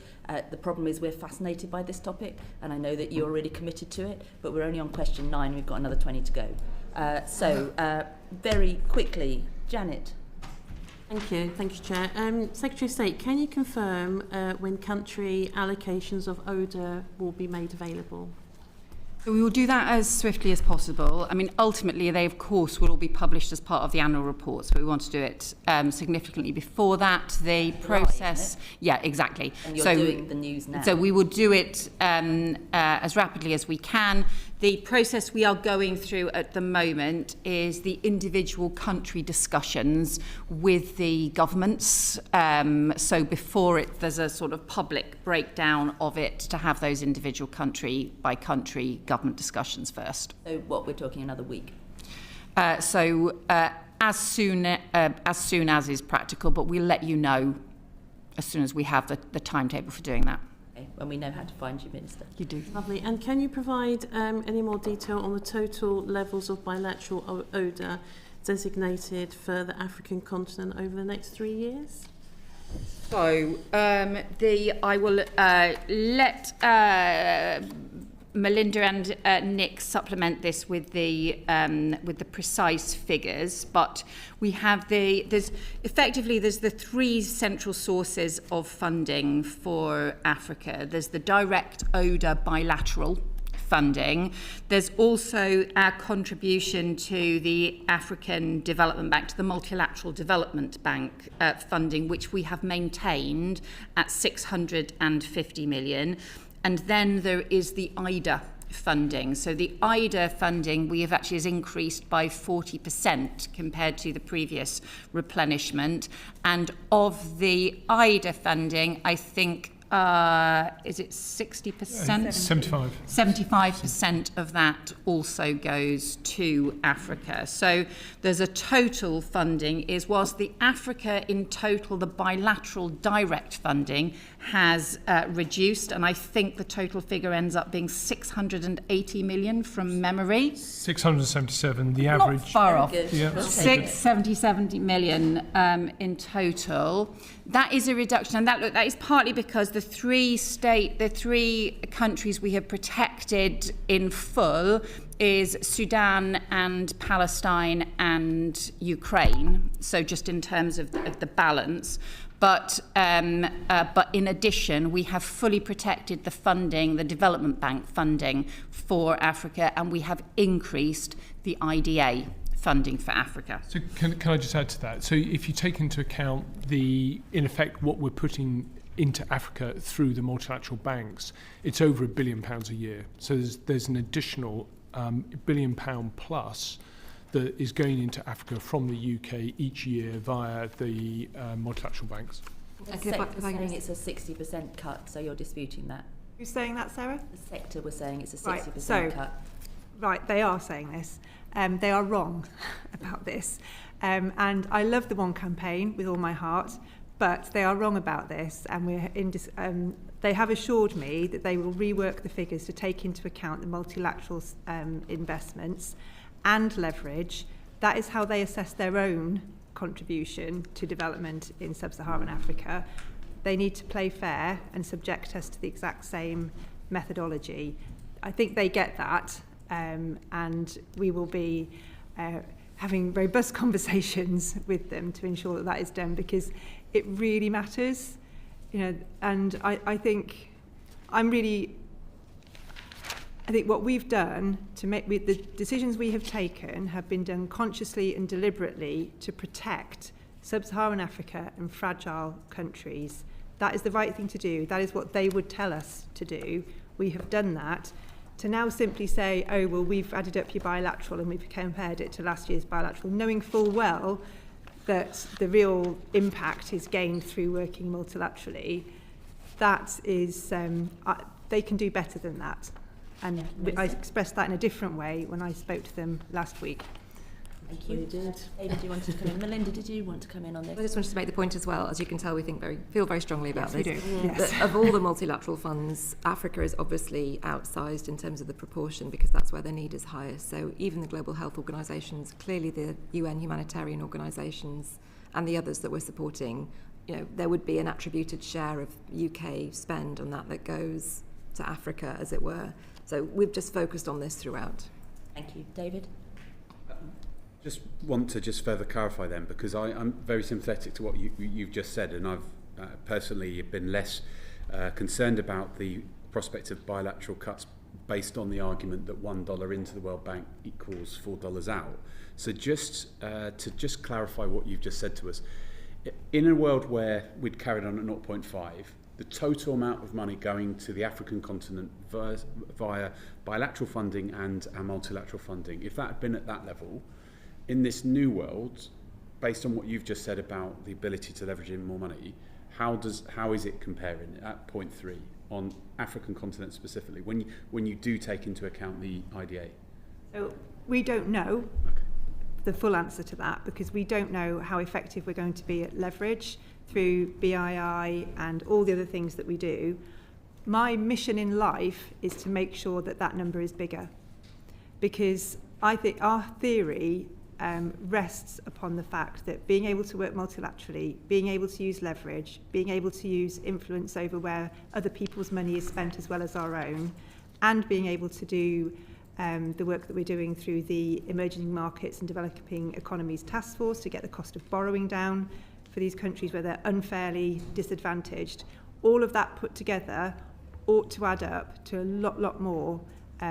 The problem is we're fascinated by this topic, and I know that you're already committed to it, but we're only on question 9, we've got another 20 to go. So very quickly, Janet.
Thank you, Chair. Secretary of State, can you confirm when country allocations of ODA will be made available?
So we will do that as swiftly as possible. I mean, ultimately, they, of course, will all be published as part of the annual reports, but we want to do it significantly before that. The process... Yeah, exactly.
And you're doing the news now.
So we will do it as rapidly as we can. The process we are going through at the moment is the individual country discussions with the governments. So before there's a sort of public breakdown of it to have those individual country by country government discussions first.
So what, we're talking another week?
As soon as is practical, but we'll let you know as soon as we have the timetable for doing that.
Okay, when we know how to find you, Minister.
You do.
Lovely. And can you provide any more detail on the total levels of bilateral ODA designated for the African continent over the next 3 years?
So I will let Melinda and Nick supplement this with the precise figures, but we have there's the three central sources of funding for Africa. There's the direct ODA bilateral funding. There's also our contribution to the African Development Bank, to the Multilateral Development Bank funding, which we have maintained at 650 million. And then there is the IDA funding. So the IDA funding we have actually has increased by 40% compared to the previous replenishment. And of the IDA funding, I think, is it 60%?
75.
75% of that also goes to Africa. So there's a total funding whilst the Africa in total, the bilateral direct funding has reduced, and I think the total figure ends up being 680 million from memory.
677, the average.
Not far off.
Yeah.
670 million in total. That is a reduction, and that is partly because the three countries we have protected in full is Sudan and Palestine and Ukraine. So just in terms of the balance. But in addition, we have fully protected the funding, the Development Bank funding for Africa, and we have increased the IDA funding for Africa.
So can I just add to that? So if you take into account in effect, what we're putting into Africa through the multilateral banks, it's over £1 billion a year. So there's an additional £1 billion plus that is going into Africa from the UK each year via the multilateral banks.
The sector saying it's a 60% cut, so you're disputing that.
Who's saying that, Sarah?
The sector was saying it's a 60% cut.
Right, they are saying this. They are wrong about this. And I love the One campaign with all my heart, but they are wrong about this. And they have assured me that they will rework the figures to take into account the multilateral investments and leverage. That is how they assess their own contribution to development in sub-Saharan Africa. They need to play fair and subject us to the exact same methodology. I think they get that, and we will be having robust conversations with them to ensure that is done, because it really matters. And I think what we've done to make with the decisions we have taken have been done consciously and deliberately to protect sub-Saharan Africa and fragile countries. That is the right thing to do. That is what they would tell us to do. We have done that. To now simply say, oh, well, we've added up your bilateral and we've compared it to last year's bilateral, knowing full well that the real impact is gained through working multilaterally, that is, they can do better than that. And I expressed that in a different way when I spoke to them last week.
Thank you. David, do you want to come in? Melinda, did you want to come in on this?
I just wanted to make the point as well. As you can tell, we feel very strongly about this.
We do. Yes.
That of all the multilateral funds, Africa is obviously outsized in terms of the proportion, because that's where the need is highest. So even the global health organisations, clearly the UN humanitarian organisations and the others that we're supporting, there would be an attributed share of UK spend on that goes to Africa, as it were. So we've just focused on this throughout.
Thank you. David?
Just want to further clarify then, because I'm very sympathetic to what you've just said, and I've personally been less concerned about the prospect of bilateral cuts based on the argument that $1 into the World Bank equals $4 out. So to clarify what you've just said to us, in a world where we'd carried on at 0.5, the total amount of money going to the African continent via bilateral funding and multilateral funding, if that had been at that level, in this new world, based on what you've just said about the ability to leverage in more money, how is it comparing at 0.3 on African continent specifically, when you do take into account the IDA?
So we don't know the full answer to that, because we don't know how effective we're going to be at leverage through BII and all the other things that we do. My mission in life is to make sure that that number is bigger, because I think our theory rests upon the fact that being able to work multilaterally, being able to use leverage, being able to use influence over where other people's money is spent as well as our own, and being able to do the work that we're doing through the Emerging Markets and Developing Economies Task Force to get the cost of borrowing down for these countries where they're unfairly disadvantaged. All of that put together ought to add up to a lot more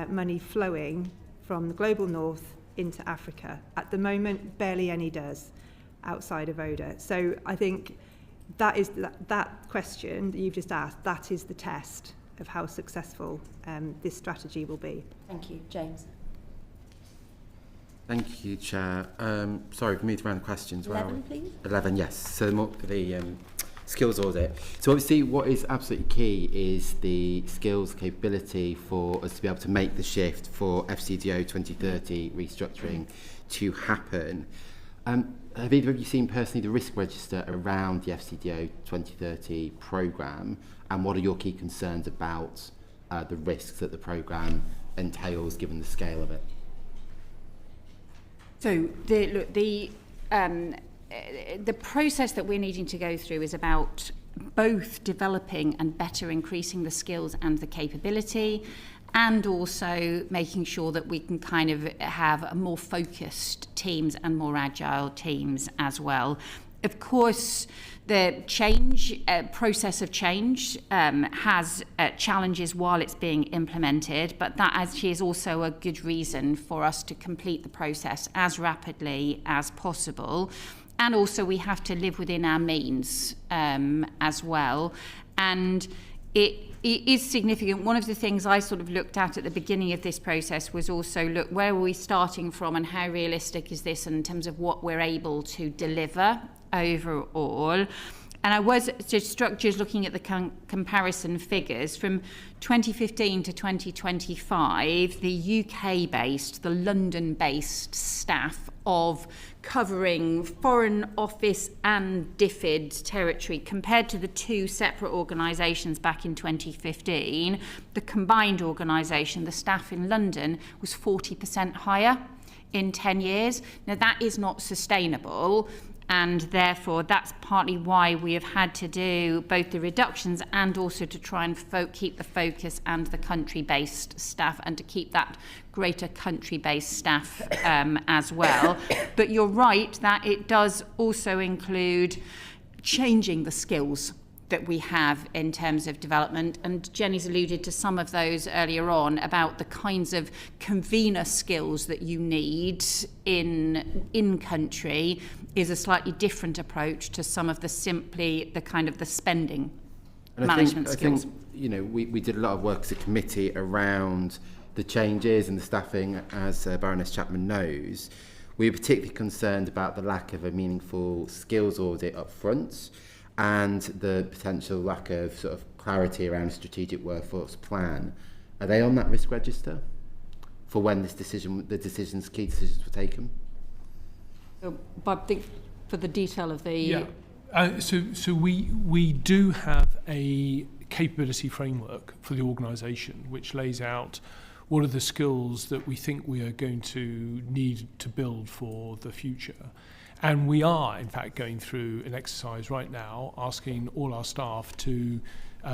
money flowing from the global north into Africa. At the moment, barely any does outside of ODA. So I think that is that question that you've just asked, that is the test of how successful this strategy will be.
Thank you. James.
Thank you, Chair. Sorry, we moved around questions.
11, please.
11, yes. So the skills audit. So obviously what is absolutely key is the skills capability for us to be able to make the shift for FCDO 2030 restructuring to happen. Have either of you seen personally the risk register around the FCDO 2030 programme, and what are your key concerns about the risks that the programme entails given the scale of it?
So the process that we're needing to go through is about both developing and better increasing the skills and the capability, and also making sure that we can kind of have more focused teams and more agile teams as well. Of course, the process of change has challenges while it's being implemented, but that actually is also a good reason for us to complete the process as rapidly as possible. And also we have to live within our means as well. And it is significant. One of the things I sort of looked at the beginning of this process was also look, where are we starting from and how realistic is this in terms of what we're able to deliver overall. And I was just struck just looking at the comparison figures from 2015 to 2025, the UK-based, the London-based staff of covering Foreign Office and DFID territory compared to the two separate organisations back in 2015, the combined organisation, the staff in London, was 40% higher in 10 years. Now that is not sustainable. And therefore, that's partly why we have had to do both the reductions and also to try and keep the focus and the country-based staff and to keep that greater country-based staff as well. But you're right that it does also include changing the skills that we have in terms of development, and Jenny's alluded to some of those earlier on about the kinds of convener skills that you need in country is a slightly different approach to some of the kind of the spending and management skills.
I think we did a lot of work as a committee around the changes and the staffing, as Baroness Chapman knows. We were particularly concerned about the lack of a meaningful skills audit up front, and the potential lack of sort of clarity around a strategic workforce plan. Are they on that risk register for when key decisions were taken?
So, Bob, for the detail of the...
Yeah. So we do have a capability framework for the organisation which lays out what are the skills that we think we are going to need to build for the future. And we are, in fact, going through an exercise right now asking all our staff to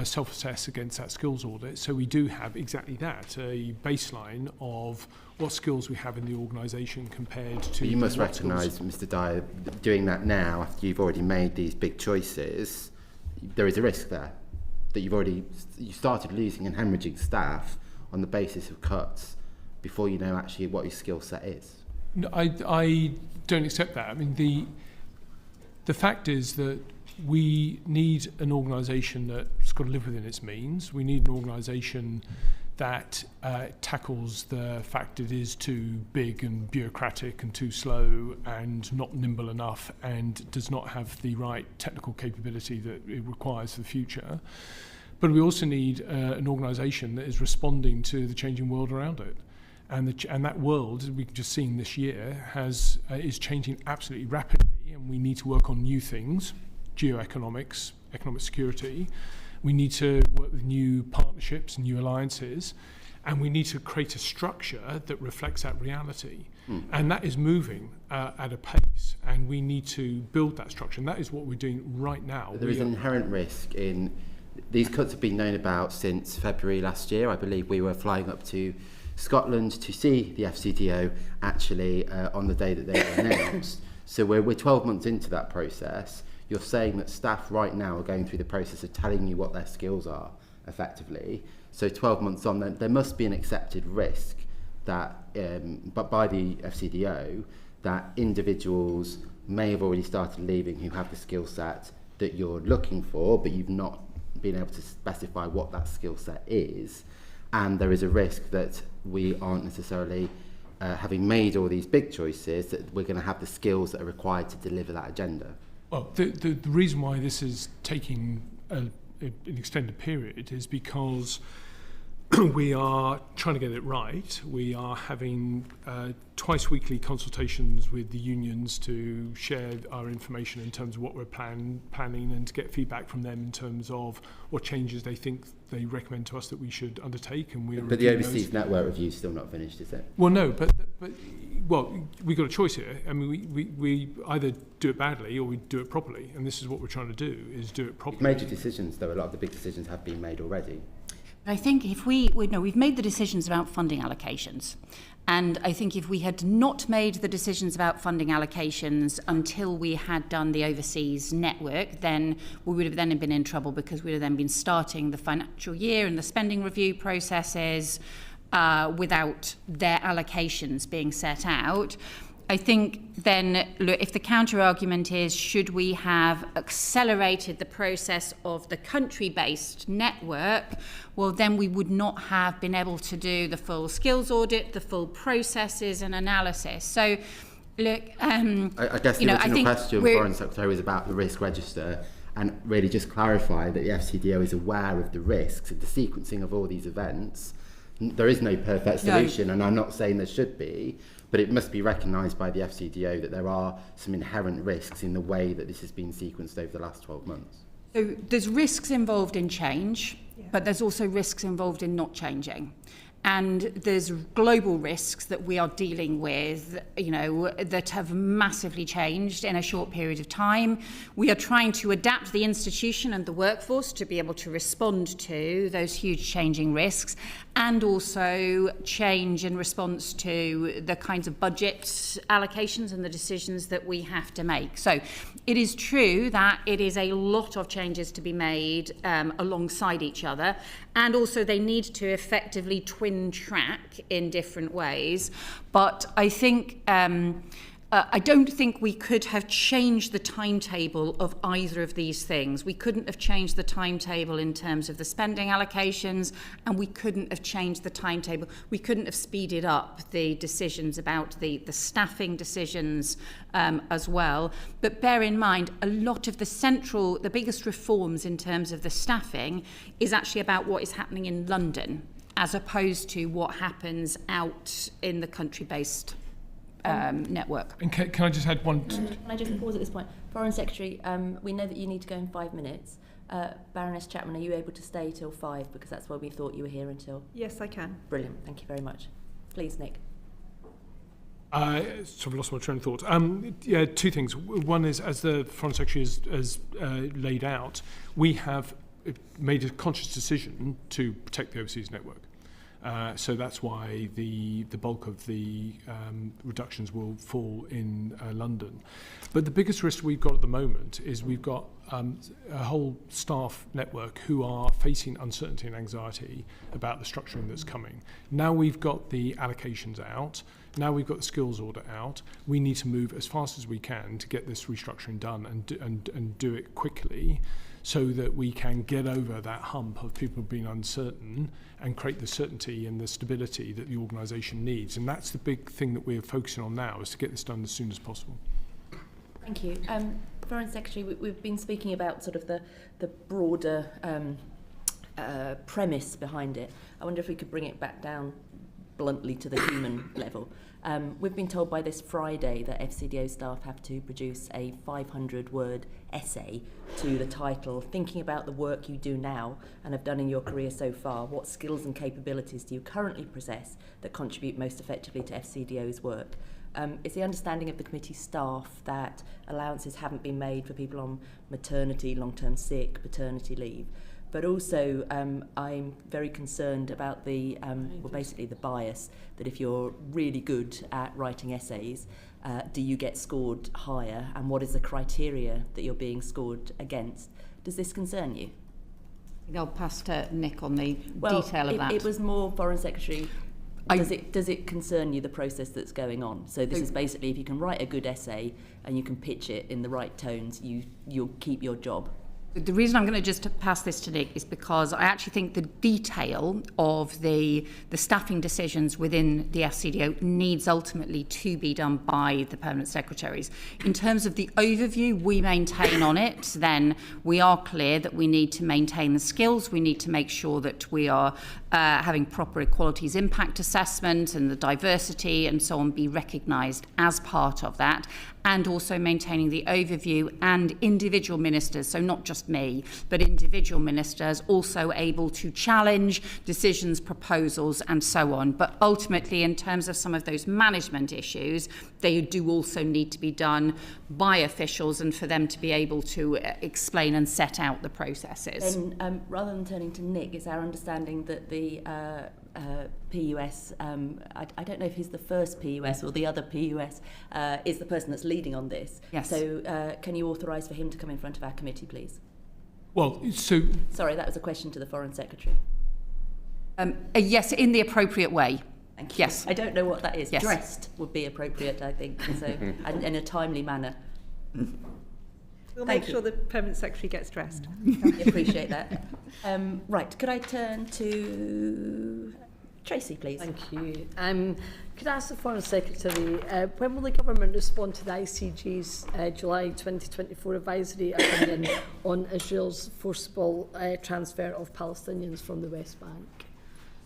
self-assess against that skills audit. So we do have exactly that, a baseline of what skills we have in the organisation compared to...
But you must recognise, Mr. Dyer, doing that now, after you've already made these big choices, there is a risk there that you started losing and hemorrhaging staff on the basis of cuts before you know actually what your skill set is.
No, I don't accept that. I mean, the fact is that we need an organisation that's got to live within its means. We need an organisation that tackles the fact it is too big and bureaucratic and too slow and not nimble enough and does not have the right technical capability that it requires for the future. But we also need an organisation that is responding to the changing world around it. And that world, as we've just seen this year, is changing absolutely rapidly, and we need to work on new things, geoeconomics, economic security. We need to work with new partnerships, new alliances, and we need to create a structure that reflects that reality. And that is moving at a pace, and we need to build that structure, and that is what we're doing right now.
There is an inherent risk in these cuts have been known about since February last year. I believe we were flying up to Scotland to see the FCDO actually on the day that they were announced. So we're 12 months into that process. You're saying that staff right now are going through the process of telling you what their skills are, effectively. So 12 months on, there must be an accepted risk that, but by the FCDO, that individuals may have already started leaving who have the skill set that you're looking for, but you've not been able to specify what that skill set is. And there is a risk that we aren't necessarily, having made all these big choices, that we're going to have the skills that are required to deliver that agenda.
Well, the reason why this is taking an extended period is because we are trying to get it right. We are having twice weekly consultations with the unions to share our information in terms of what we're planning and to get feedback from them in terms of what changes they think they recommend to us that we should undertake. And
but the overseas network review is still not finished, is it?
Well, no, but we've got a choice here. I mean, we either do it badly or we do it properly, and this is what we're trying to do, is do it properly.
Major decisions, though, a lot of the big decisions have been made already.
I think if we've made the decisions about funding allocations, and I think if we had not made the decisions about funding allocations until we had done the overseas network, then we would have then been in trouble, because we would have then been starting the financial year and the spending review processes without their allocations being set out. I think then, look, if the counter-argument is, should we have accelerated the process of the country-based network, well, then we would not have been able to do the full skills audit, the full processes and analysis. So, look,
I guess the original question, Foreign Secretary, was about the risk register, and really just clarify that the FCDO is aware of the risks, the sequencing of all these events. There is no perfect solution, and I'm not saying there should be, but it must be recognised by the FCDO that there are some inherent risks in the way that this has been sequenced over the last 12 months.
So there's risks involved in change, but there's also risks involved in not changing. And there's global risks that we are dealing with, that have massively changed in a short period of time. We are trying to adapt the institution and the workforce to be able to respond to those huge changing risks, and also change in response to the kinds of budget allocations and the decisions that we have to make. So it is true that it is a lot of changes to be made alongside each other, and also they need to effectively twin track in different ways. But I think I don't think we could have changed the timetable of either of these things. We couldn't have changed the timetable in terms of the spending allocations, and we couldn't have changed the timetable. We couldn't have speeded up the decisions about the staffing decisions as well. But bear in mind, a lot of the biggest reforms in terms of the staffing is actually about what is happening in London, as opposed to what happens out in the country-based network.
And can I just add one?
Can I just pause at this point? Foreign Secretary, we know that you need to go in 5 minutes. Baroness Chapman, are you able to stay till 5? Because that's why we thought you were here until...
Yes, I can.
Brilliant, thank you very much. Please, Nick.
So I've lost my train of thought. Two things. One is, as the Foreign Secretary has laid out, we have made a conscious decision to protect the overseas network. So that's why the bulk of the reductions will fall in London. But the biggest risk we've got at the moment is we've got a whole staff network who are facing uncertainty and anxiety about the structuring that's coming. Now we've got the allocations out, now we've got the skills audit out, we need to move as fast as we can to get this restructuring done and do it quickly, so that we can get over that hump of people being uncertain and create the certainty and the stability that the organisation needs. And that's the big thing that we're focusing on now, is to get this done as soon as possible.
Thank you. Foreign Secretary, we've been speaking about sort of the broader premise behind it. I wonder if we could bring it back down bluntly to the human level. We've been told by this Friday that FCDO staff have to produce a 500-word essay to the title, thinking about the work you do now and have done in your career so far. What skills and capabilities do you currently possess that contribute most effectively to FCDO's work? It's the understanding of the committee staff that allowances haven't been made for people on maternity, long-term sick, paternity leave. But also, I'm very concerned about the, basically the bias that if you're really good at writing essays, do you get scored higher? And what is the criteria that you're being scored against? Does this concern you?
I'll pass to Nick on the detail of that.
It was more, Foreign Secretary, does it concern you, the process that's going on? So this is basically, if you can write a good essay and you can pitch it in the right tones, you'll keep your job.
The reason I'm going to just pass this to Nick is because I actually think the detail of the staffing decisions within the FCDO needs ultimately to be done by the permanent secretaries. In terms of the overview we maintain on it, then we are clear that we need to maintain the skills, we need to make sure that we are having proper equalities impact assessment and the diversity and so on be recognised as part of that, and also maintaining the overview and individual ministers, so not just me, but individual ministers also able to challenge decisions, proposals and so on. But ultimately, in terms of some of those management issues, they do also need to be done by officials and for them to be able to explain and set out the processes.
Then, rather than turning to Nick, it's our understanding that the PUS, I don't know if he's the first PUS or the other PUS, is the person that's leading on this.
Yes.
So can you authorise for him to come in front of our committee, please?
Well, so...
Sorry, that was a question to the Foreign Secretary.
Yes, in the appropriate way.
Thank you.
Yes.
I don't know what that is.
Yes.
Dressed would be appropriate, I think, so, and in a timely manner.
We'll
Thank
make
you.
sure the permanent secretary gets dressed.
I appreciate that. Right, could I turn to Tracy, please?
Thank you. Could I ask the Foreign Secretary, when will the government respond to the ICG's July 2024 advisory opinion on Israel's forcible transfer of Palestinians from the West Bank?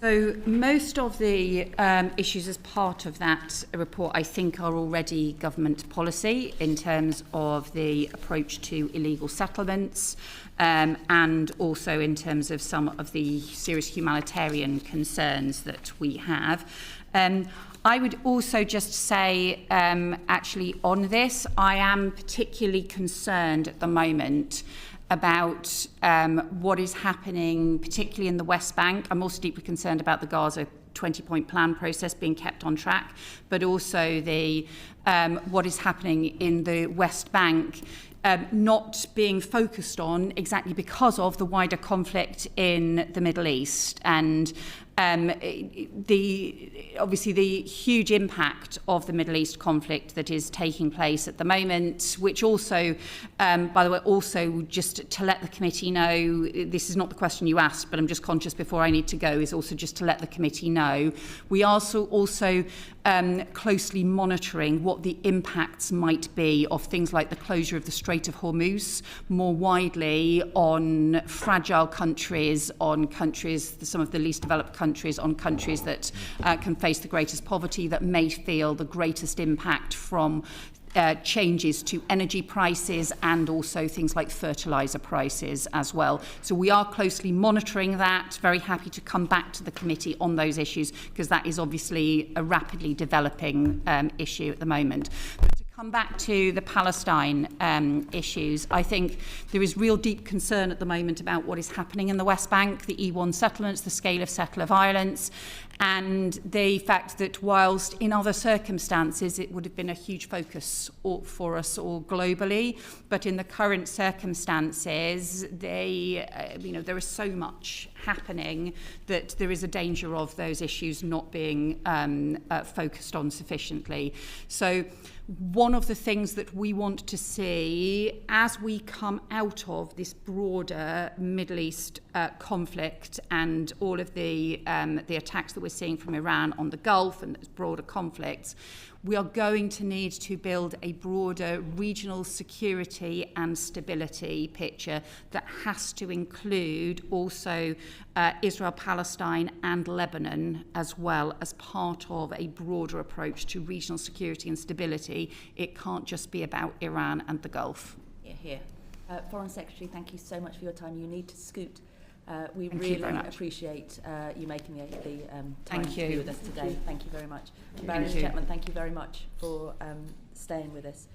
So most of the issues as part of that report, I think, are already government policy in terms of the approach to illegal settlements and also in terms of some of the serious humanitarian concerns that we have. I would also just say, actually, on this, I am particularly concerned at the moment about what is happening, particularly in the West Bank. I'm also deeply concerned about the Gaza 20-point plan process being kept on track, but also the what is happening in the West Bank not being focused on exactly because of the wider conflict in the Middle East and obviously the huge impact of the Middle East conflict that is taking place at the moment, which also, by the way, also just to let the committee know, this is not the question you asked, but I'm just conscious before I need to go, is also just to let the committee know. We are also closely monitoring what the impacts might be of things like the closure of the Strait of Hormuz more widely on fragile countries, on countries, some of the least developed countries, on countries that can face the greatest poverty, that may feel the greatest impact from changes to energy prices and also things like fertiliser prices as well. So we are closely monitoring that, very happy to come back to the committee on those issues because that is obviously a rapidly developing issue at the moment. But to come back to the Palestine issues, I think there is real deep concern at the moment about what is happening in the West Bank, the E1 settlements, the scale of settler violence, And the fact that whilst in other circumstances it would have been a huge focus for us all globally, but in the current circumstances, there is so much happening that there is a danger of those issues not being focused on sufficiently. So one of the things that we want to see as we come out of this broader Middle East conflict and all of the attacks that we're seeing from Iran on the Gulf and broader conflicts, we are going to need to build a broader regional security and stability picture that has to include also Israel, Palestine and Lebanon as well as part of a broader approach to regional security and stability. It can't just be about Iran and the Gulf.
Here. Foreign Secretary, thank you so much for your time. You need to scoot. We
Thank you
really
very much.
appreciate you making the time
Thank
to be
you.
with us today. Thank you very much.
Thank
Baroness
you.
Chapman, thank you very much for staying with us.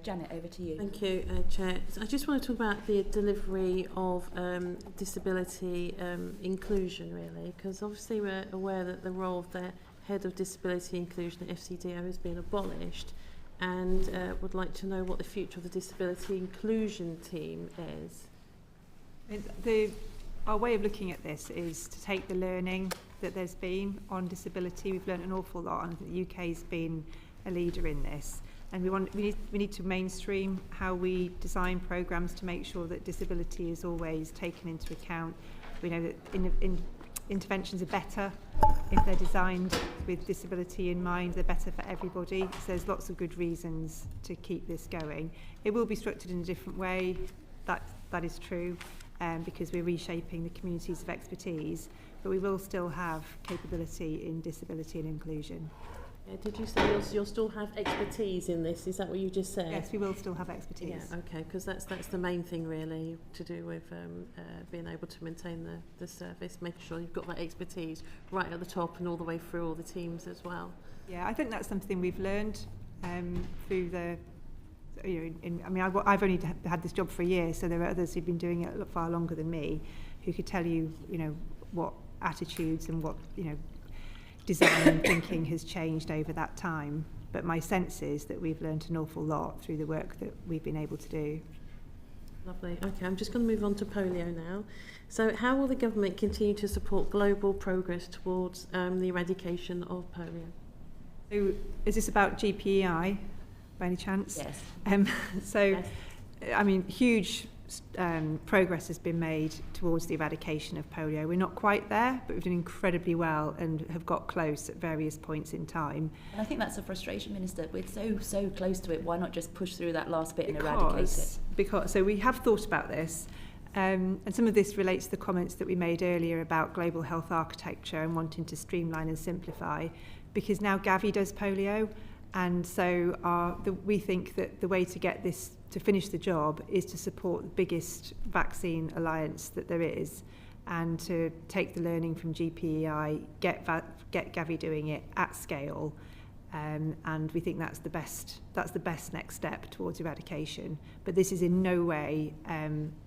Janet, over to you.
Thank you, Chair. So I just want to talk about the delivery of disability inclusion, really, because obviously we're aware that the role of the Head of Disability Inclusion at FCDO has been abolished, and would like to know what the future of the disability inclusion team is.
Our way of looking at this is to take the learning that there's been on disability. We've learned an awful lot, and the UK's been a leader in this. And we need to mainstream how we design programmes to make sure that disability is always taken into account. We know that interventions are better if they're designed with disability in mind. They're better for everybody. So there's lots of good reasons to keep this going. It will be structured in a different way. That is true. Because we're reshaping the communities of expertise, but we will still have capability in disability and inclusion.
Did you say you'll still have expertise in this? Is that what you just said?
Yes, we will still have expertise.
Yeah, okay, because that's the main thing really to do with being able to maintain the service, making sure you've got that expertise right at the top and all the way through all the teams as well.
Yeah, I think that's something we've learned through the. I've only had this job for a year, so there are others who've been doing it far longer than me, who could tell you, what attitudes and what, design and thinking has changed over that time. But my sense is that we've learned an awful lot through the work that we've been able to do.
Lovely. Okay, I'm just going to move on to polio now. So how will the government continue to support global progress towards the eradication of polio?
So is this about GPEI? By any chance?
Yes.
Yes. I mean, huge progress has been made towards the eradication of polio. We're not quite there, but we've done incredibly well and have got close at various points in time.
And I think that's a frustration, Minister. We're so close to it. Why not just push through that last bit and eradicate it?
Because we have thought about this. And some of this relates to the comments that we made earlier about global health architecture and wanting to streamline and simplify, because now Gavi does polio. And so we think that the way to get this to finish the job is to support the biggest vaccine alliance that there is, and to take the learning from GPEI, get Gavi doing it at scale, and we think that's the best next step towards eradication. But this is in no way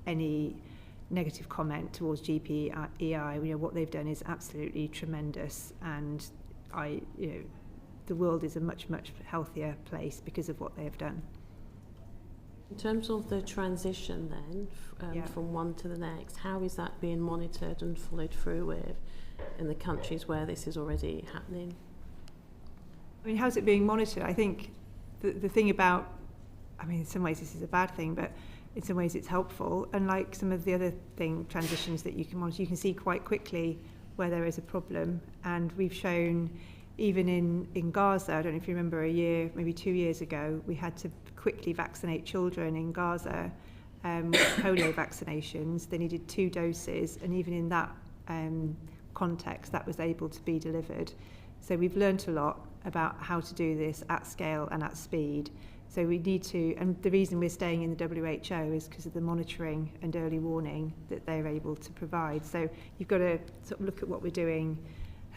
any negative comment towards GPEI. What they've done is absolutely tremendous, and the world is a much, much healthier place because of what they have done.
In terms of the transition then, from one to the next, how is that being monitored and followed through with in the countries where this is already happening?
I mean, how's it being monitored? I think the thing about, in some ways this is a bad thing, but in some ways it's helpful. And like some of the other transitions that you can monitor, you can see quite quickly where there is a problem. And we've shown, even in Gaza, I don't know if you remember maybe 2 years ago, we had to quickly vaccinate children in Gaza with polio vaccinations. They needed 2 doses, and even in that context, that was able to be delivered. So we've learnt a lot about how to do this at scale and at speed. So we need to, and the reason we're staying in the WHO is because of the monitoring and early warning that they're able to provide. So you've got to sort of look at what we're doing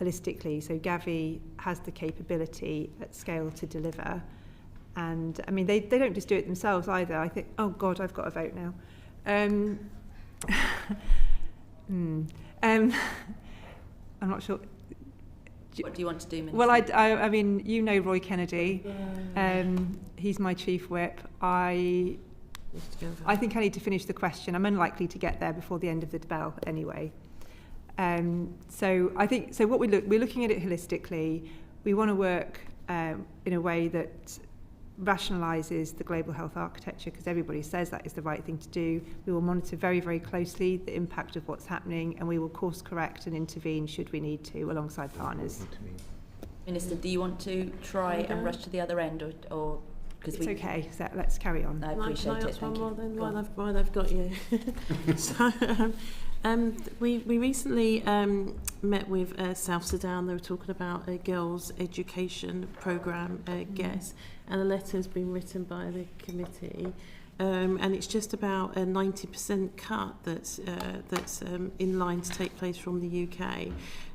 holistically. So Gavi has the capability at scale to deliver. And I mean, they don't just do it themselves either. I think, oh God, I've got to vote now. I'm not sure.
What do you want to do, Minister?
Well, I mean, you know Roy Kennedy. He's my chief whip. I think I need to finish the question. I'm unlikely to get there before the end of the bell anyway. So I think what we're looking at it holistically. We want to work in a way that rationalises the global health architecture, because everybody says that is the right thing to do. We will monitor very, very closely the impact of what's happening, and we will course correct and intervene should we need to alongside partners.
Minister, do you want to try and rush to the other end, or because
it's okay, so let's carry on.
I appreciate it. Thank you.
Then while I've got you. So, we recently met with South Sudan. They were talking about a girls' education programme, GES, and a letter has been written by the committee, and it's just about a 90% cut that's in line to take place from the UK.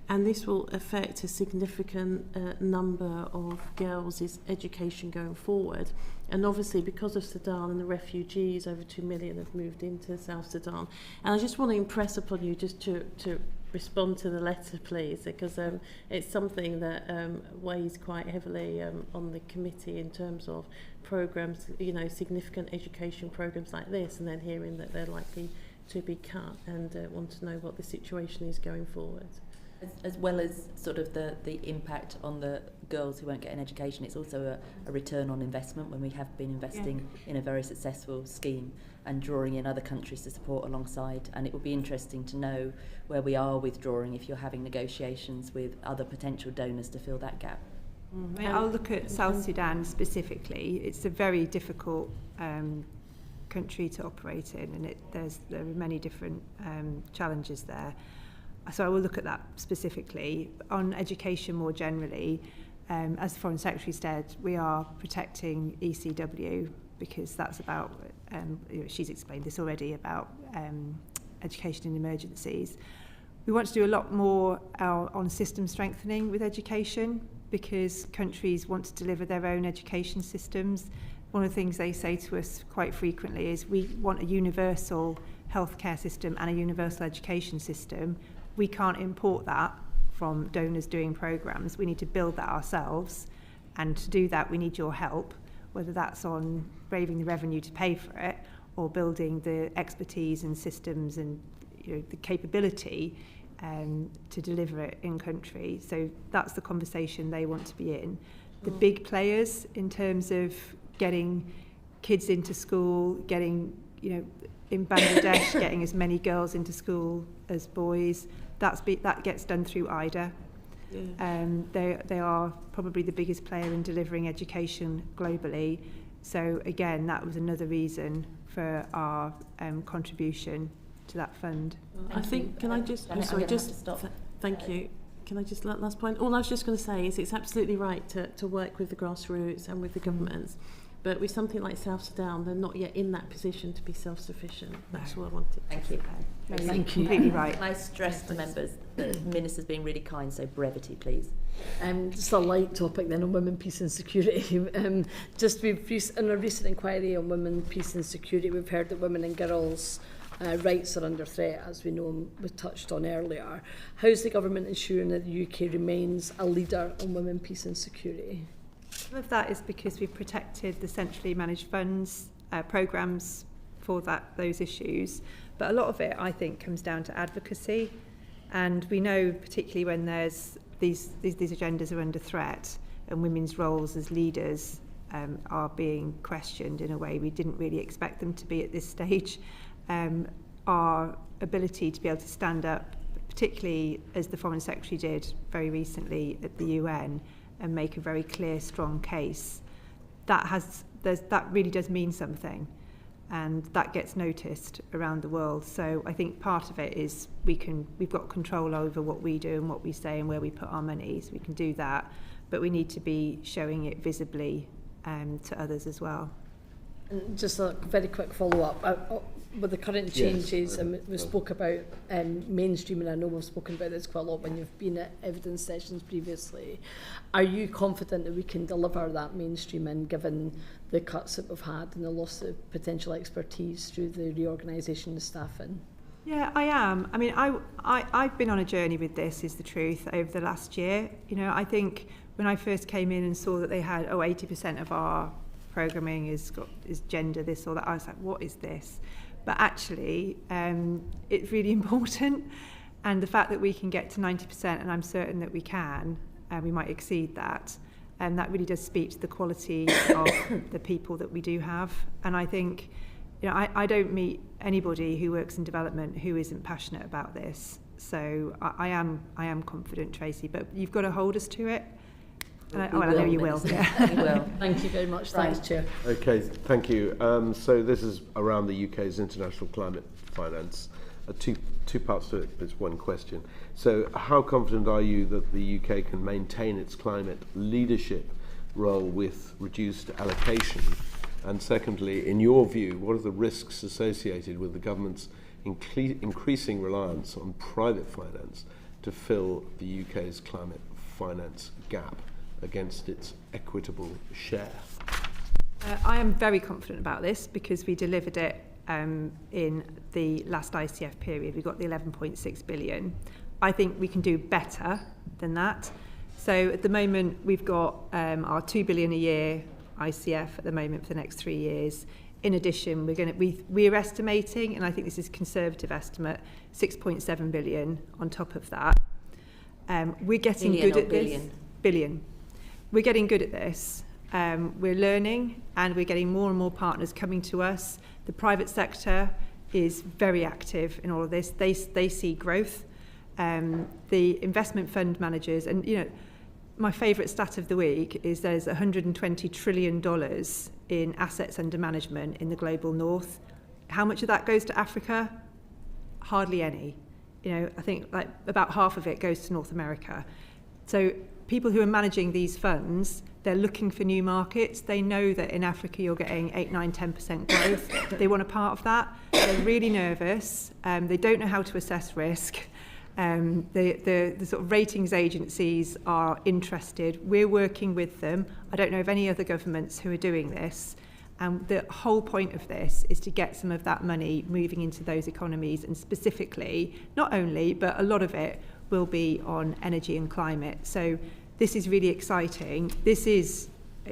And this will affect a significant number of girls' education going forward. And obviously, because of Sudan and the refugees, over 2 million have moved into South Sudan. And I just want to impress upon you just to respond to the letter, please, because it's something that weighs quite heavily on the committee in terms of programmes, you know, significant education programmes like this, and then hearing that they're likely to be cut, and want to know what the situation is going forward.
As well as sort of the impact on the girls who won't get an education, it's also a return on investment when we have been investing in a very successful scheme and drawing in other countries to support alongside. And it will be interesting to know where we are withdrawing if you're having negotiations with other potential donors to fill that gap.
I'll look at South Sudan specifically. It's a very difficult country to operate in, and there are many different challenges there. So I will look at that specifically. On education more generally, as the Foreign Secretary said, we are protecting ECW because that's about, she's explained this already, about education in emergencies. We want to do a lot more on system strengthening with education because countries want to deliver their own education systems. One of the things they say to us quite frequently is we want a universal healthcare system and a universal education system. We can't import that from donors doing programmes. We need to build that ourselves. And to do that, we need your help, whether that's on braving the revenue to pay for it or building the expertise and systems and the capability to deliver it in country. So that's the conversation they want to be in. The big players in terms of getting kids into school, getting, in Bangladesh, getting as many girls into school as boys, that gets done through IDA. They are probably the biggest player in delivering education globally. So again, that was another reason for our contribution to that fund.
I think, can I just, I'm sorry, just stop. Thank you. Can I just, last point, all I was just going to say is it's absolutely right to work with the grassroots and with the governments. But with something like South Sudan, they're not yet in that position to be self-sufficient. That's what I wanted.
Thank you.
Thank you. Completely right.
Can I stress to members that the Minister's being really kind, so brevity, please.
Just a light topic then on women, peace and security. In a recent inquiry on women, peace and security, we've heard that women and girls' rights are under threat, as we know and we touched on earlier. How's the government ensuring that the UK remains a leader on women, peace and security?
Some of that is because we've protected the centrally managed funds, programmes for those issues. But a lot of it, I think, comes down to advocacy. And we know, particularly when there's these agendas are under threat and women's roles as leaders are being questioned in a way we didn't really expect them to be at this stage, our ability to be able to stand up, particularly as the Foreign Secretary did very recently at the UN, and make a very clear, strong case, that really does mean something, and that gets noticed around the world. So I think part of it is we've got control over what we do and what we say and where we put our money, so we can do that, but we need to be showing it visibly to others as well.
And just a very quick follow-up. With the current changes, we spoke about mainstreaming. I know we've spoken about this quite a lot when you've been at evidence sessions previously. Are you confident that we can deliver that mainstreaming given the cuts that we've had and the loss of potential expertise through the reorganisation of staffing?
Yeah, I am. I mean, I've been on a journey with this, is the truth, over the last year. You know, I think when I first came in and saw that they had 80% of our programming is gender, this or that, I was like, what is this? But actually, it's really important. And the fact that we can get to 90%, and I'm certain that we can, and we might exceed that, and that really does speak to the quality of the people that we do have. And I think, you know, I don't meet anybody who works in development who isn't passionate about this. So I am confident, Tracy, but you've got to hold us to it. And I know you will. Yeah.
We will. Thank you very much. Thanks, Chair.
Okay, thank you. So this is around the UK's international climate finance. Two parts to it, but it's one question. So how confident are you that the UK can maintain its climate leadership role with reduced allocation? And secondly, in your view, what are the risks associated with the government's increasing reliance on private finance to fill the UK's climate finance gap against its equitable share?
I am very confident about this because we delivered it in the last ICF period. We got the 11.6 billion. I think we can do better than that. So at the moment, we've got our 2 billion a year ICF at the moment for the next 3 years. In addition, we're estimating, and I think this is a conservative estimate, 6.7 billion on top of that. We're getting good at this. Billion. We're getting good at this. We're learning, and we're getting more and more partners coming to us. The private sector is very active in all of this. They see growth. The investment fund managers, and you know, my favourite stat of the week is there's $120 trillion in assets under management in the global north. How much of that goes to Africa? Hardly any. You know, I think like about half of it goes to North America. So people who are managing these funds, they're looking for new markets. They know that in Africa you're getting 8, 9, 10% growth. They want a part of that. They're really nervous. They don't know how to assess risk. The sort of ratings agencies are interested. We're working with them. I don't know of any other governments who are doing this. And the whole point of this is to get some of that money moving into those economies, and specifically, not only, but a lot of it will be on energy and climate. So this is really exciting. This is,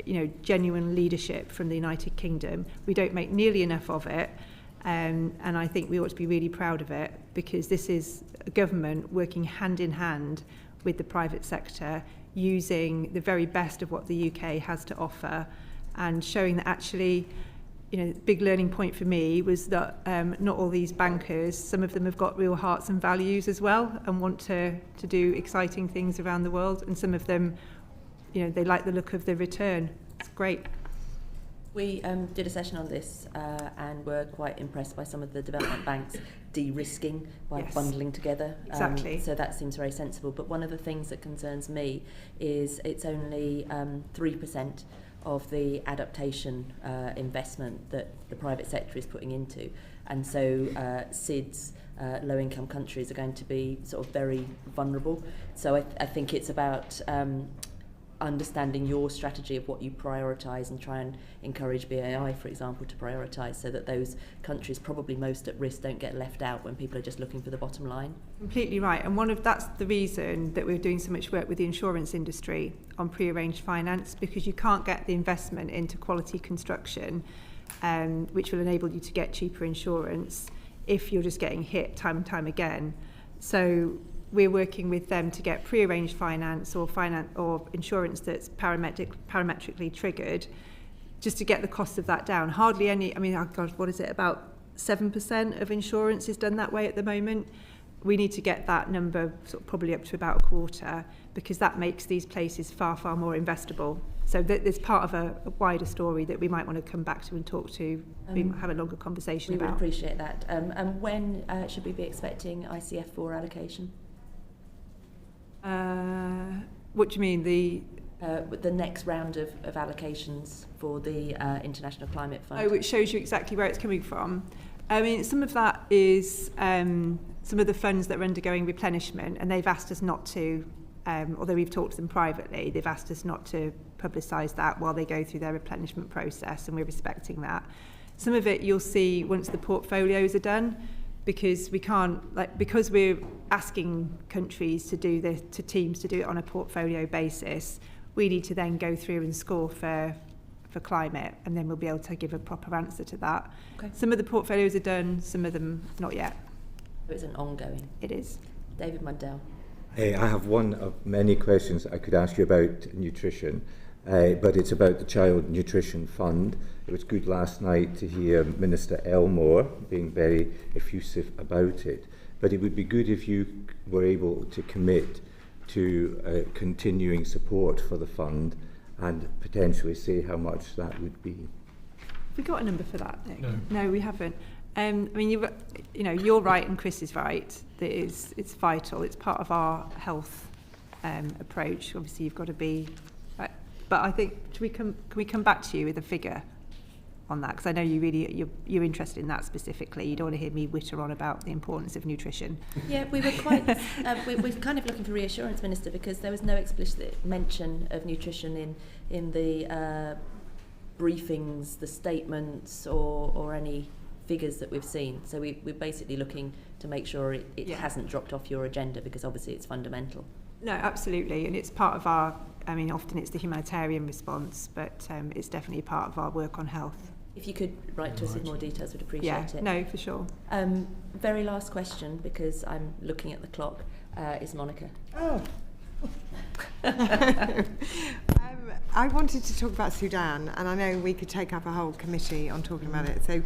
you know, genuine leadership from the United Kingdom. We don't make nearly enough of it. And I think we ought to be really proud of it, because this is a government working hand in hand with the private sector, using the very best of what the UK has to offer, and showing that actually, you know, the big learning point for me was that not all these bankers, some of them have got real hearts and values as well, and want to do exciting things around the world, and some of them, you know, they like the look of the return. It's great.
We did a session on this and were quite impressed by some of the development banks de-risking by bundling together.
Exactly.
So that seems very sensible. But one of the things that concerns me is it's only 3% of the adaptation investment that the private sector is putting into. And so SIDS, low-income countries, are going to be sort of very vulnerable. So I think it's about understanding your strategy of what you prioritise, and try and encourage BAI, for example, to prioritise, so that those countries probably most at risk don't get left out when people are just looking for the bottom line. Completely
right. And that's the reason that we're doing so much work with the insurance industry on pre-arranged finance, because you can't get the investment into quality construction, which will enable you to get cheaper insurance, if you're just getting hit time and time again. So we're working with them to get pre-arranged finance or insurance that's parametrically triggered, just to get the cost of that down. Hardly any, I mean, oh God, what is it, about 7% of insurance is done that way at the moment. We need to get that number sort of probably up to about a quarter, because that makes these places far, far more investable. So there's part of a wider story that we might want to come back to and talk to, have a longer conversation about.
We would appreciate that. And when should we be expecting ICF for allocation?
What do you mean?
The next round of allocations for the International Climate Fund.
Oh, which shows you exactly where it's coming from. I mean, some of that is some of the funds that are undergoing replenishment, and they've asked us not to, although we've talked to them privately, they've asked us not to publicise that while they go through their replenishment process, and we're respecting that. Some of it you'll see once the portfolios are done. because we can't, because we're asking countries to do this, to teams to do it on a portfolio basis, we need to then go through and score for climate, and then we'll be able to give a proper answer to that.
Okay.
Some of the portfolios are done, some of them not yet.
It's an ongoing.
It is.
David Mundell.
Hey, I have one of many questions I could ask you about nutrition, but it's about the Child Nutrition Fund. It was good last night to hear Minister Elmore being very effusive about it, but it would be good if you were able to commit to continuing support for the fund and potentially say how much that would be.
Have we got a number for that, Nick?
No.
We haven't. I mean, you're right, and Chris is right. That it's vital. It's part of our health approach. Obviously, you've got to be. But I think can we come back to you with a figure on that? Because I know you're interested in that specifically. You don't want to hear me witter on about the importance of nutrition.
Yeah, we were quite. We're kind of looking for reassurance, Minister, because there was no explicit mention of nutrition in the briefings, the statements, or any figures that we've seen. So we're basically looking to make sure it hasn't dropped off your agenda, because obviously it's fundamental.
No, absolutely, and it's part of our. I mean, often it's the humanitarian response, but it's definitely part of our work on health.
If you could write to us with more details, we'd appreciate it.
No, for sure.
Very last question, because I'm looking at the clock, is Monica.
Oh. I wanted to talk about Sudan, and I know we could take up a whole committee on talking about it. So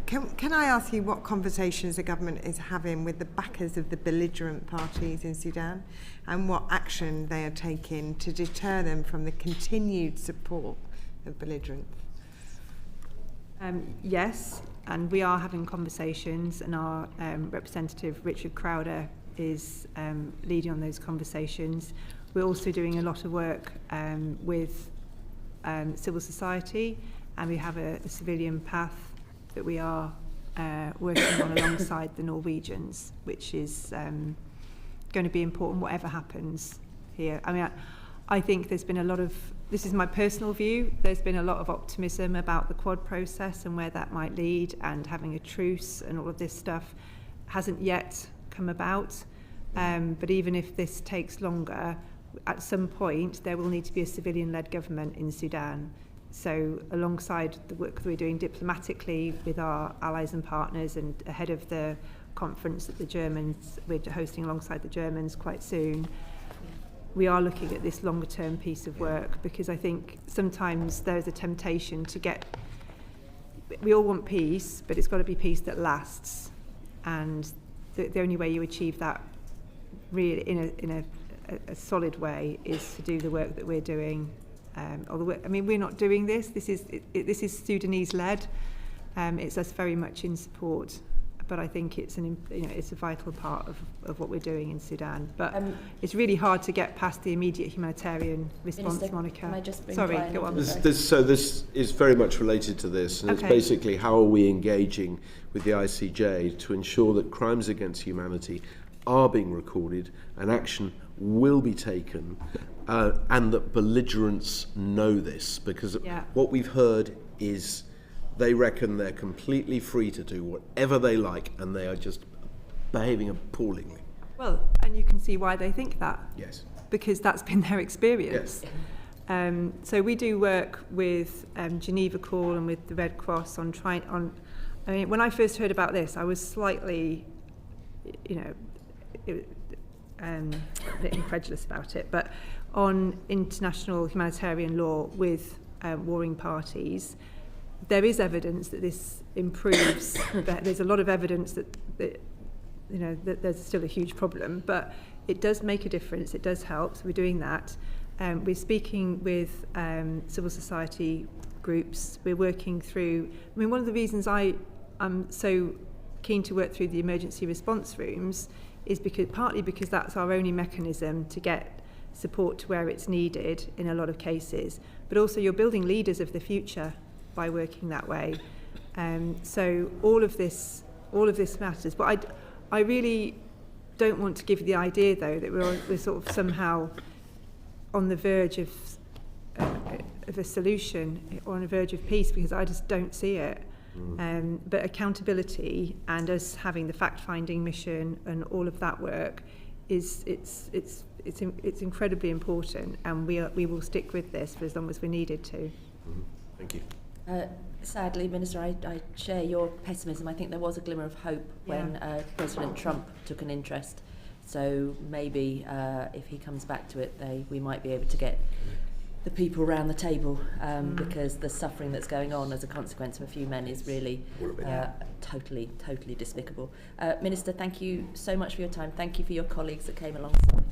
can I ask you what conversations the government is having with the backers of the belligerent parties in Sudan, and what action they are taking to deter them from the continued support of belligerents?
Yes, and we are having conversations, and our representative Richard Crowder is leading on those conversations. We're also doing a lot of work with civil society, and we have a civilian path that we are working on alongside the Norwegians, which is going to be important whatever happens here. I mean, I think there's been a lot of, this is my personal view, there's been a lot of optimism about the Quad process and where that might lead, and having a truce and all of this stuff hasn't yet come about. But even if this takes longer, at some point there will need to be a civilian-led government in Sudan. So alongside the work that we're doing diplomatically with our allies and partners, and ahead of the conference that we're hosting alongside the Germans quite soon, we are looking at this longer term piece of work, because I think sometimes there's a temptation to we all want peace, but it's got to be peace that lasts. And the only way you achieve that really in a solid way is to do the work that we're doing. We're not doing this. This is Sudanese led. It's us very much in support, but I think it's a vital part of what we're doing in Sudan. But it's really hard to get past the immediate humanitarian response,
Minister,
Monica.
can I just bring
Sorry,
Brian
go on.
This is very much related to this, and
Okay.
it's basically how are we engaging with the ICJ to ensure that crimes against humanity are being recorded and action will be taken, and that belligerents know this, because what we've heard is they reckon they're completely free to do whatever they like, and they are just behaving appallingly.
Well, and you can see why they think that.
Yes.
Because that's been their experience.
Yes.
So we do work with Geneva Call and with the Red Cross on I mean, when I first heard about this, I was slightly, a bit incredulous about it. But on international humanitarian law with warring parties, there is evidence that this improves. There's a lot of evidence that there's still a huge problem, but it does make a difference. It does help. So we're doing that. We're speaking with civil society groups. We're working through. I mean, one of the reasons I'm so keen to work through the emergency response rooms is partly because that's our only mechanism to get support to where it's needed in a lot of cases. But also, you're building leaders of the future by working that way. So all of this matters. But I really don't want to give the idea, though, that we're sort of somehow on the verge of a solution or on the verge of peace, because I just don't see it. But accountability and us having the fact-finding mission and all of that work it's incredibly important, and we will stick with this for as long as we're needed to.
Thank you.
Sadly, Minister, I share your pessimism. I think there was a glimmer of hope when President Trump took an interest. So maybe if he comes back to it, we might be able to get the people around the table, because the suffering that's going on as a consequence of a few men is really totally despicable. Minister, thank you so much for your time. Thank you for your colleagues that came alongside.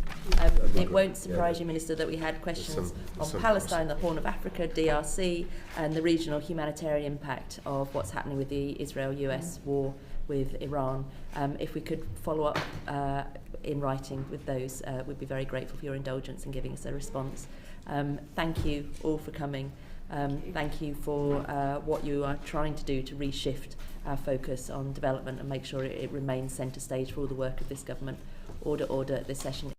It won't surprise you, Minister, that we had questions on Palestine, the Horn of Africa, DRC, and the regional humanitarian impact of what's happening with the Israel-US war with Iran. If we could follow up in writing with those, we'd be very grateful for your indulgence in giving us a response. Thank you all for coming. Thank you for what you are trying to do to reshift our focus on development and make sure it remains centre stage for all the work of this government. Order, this session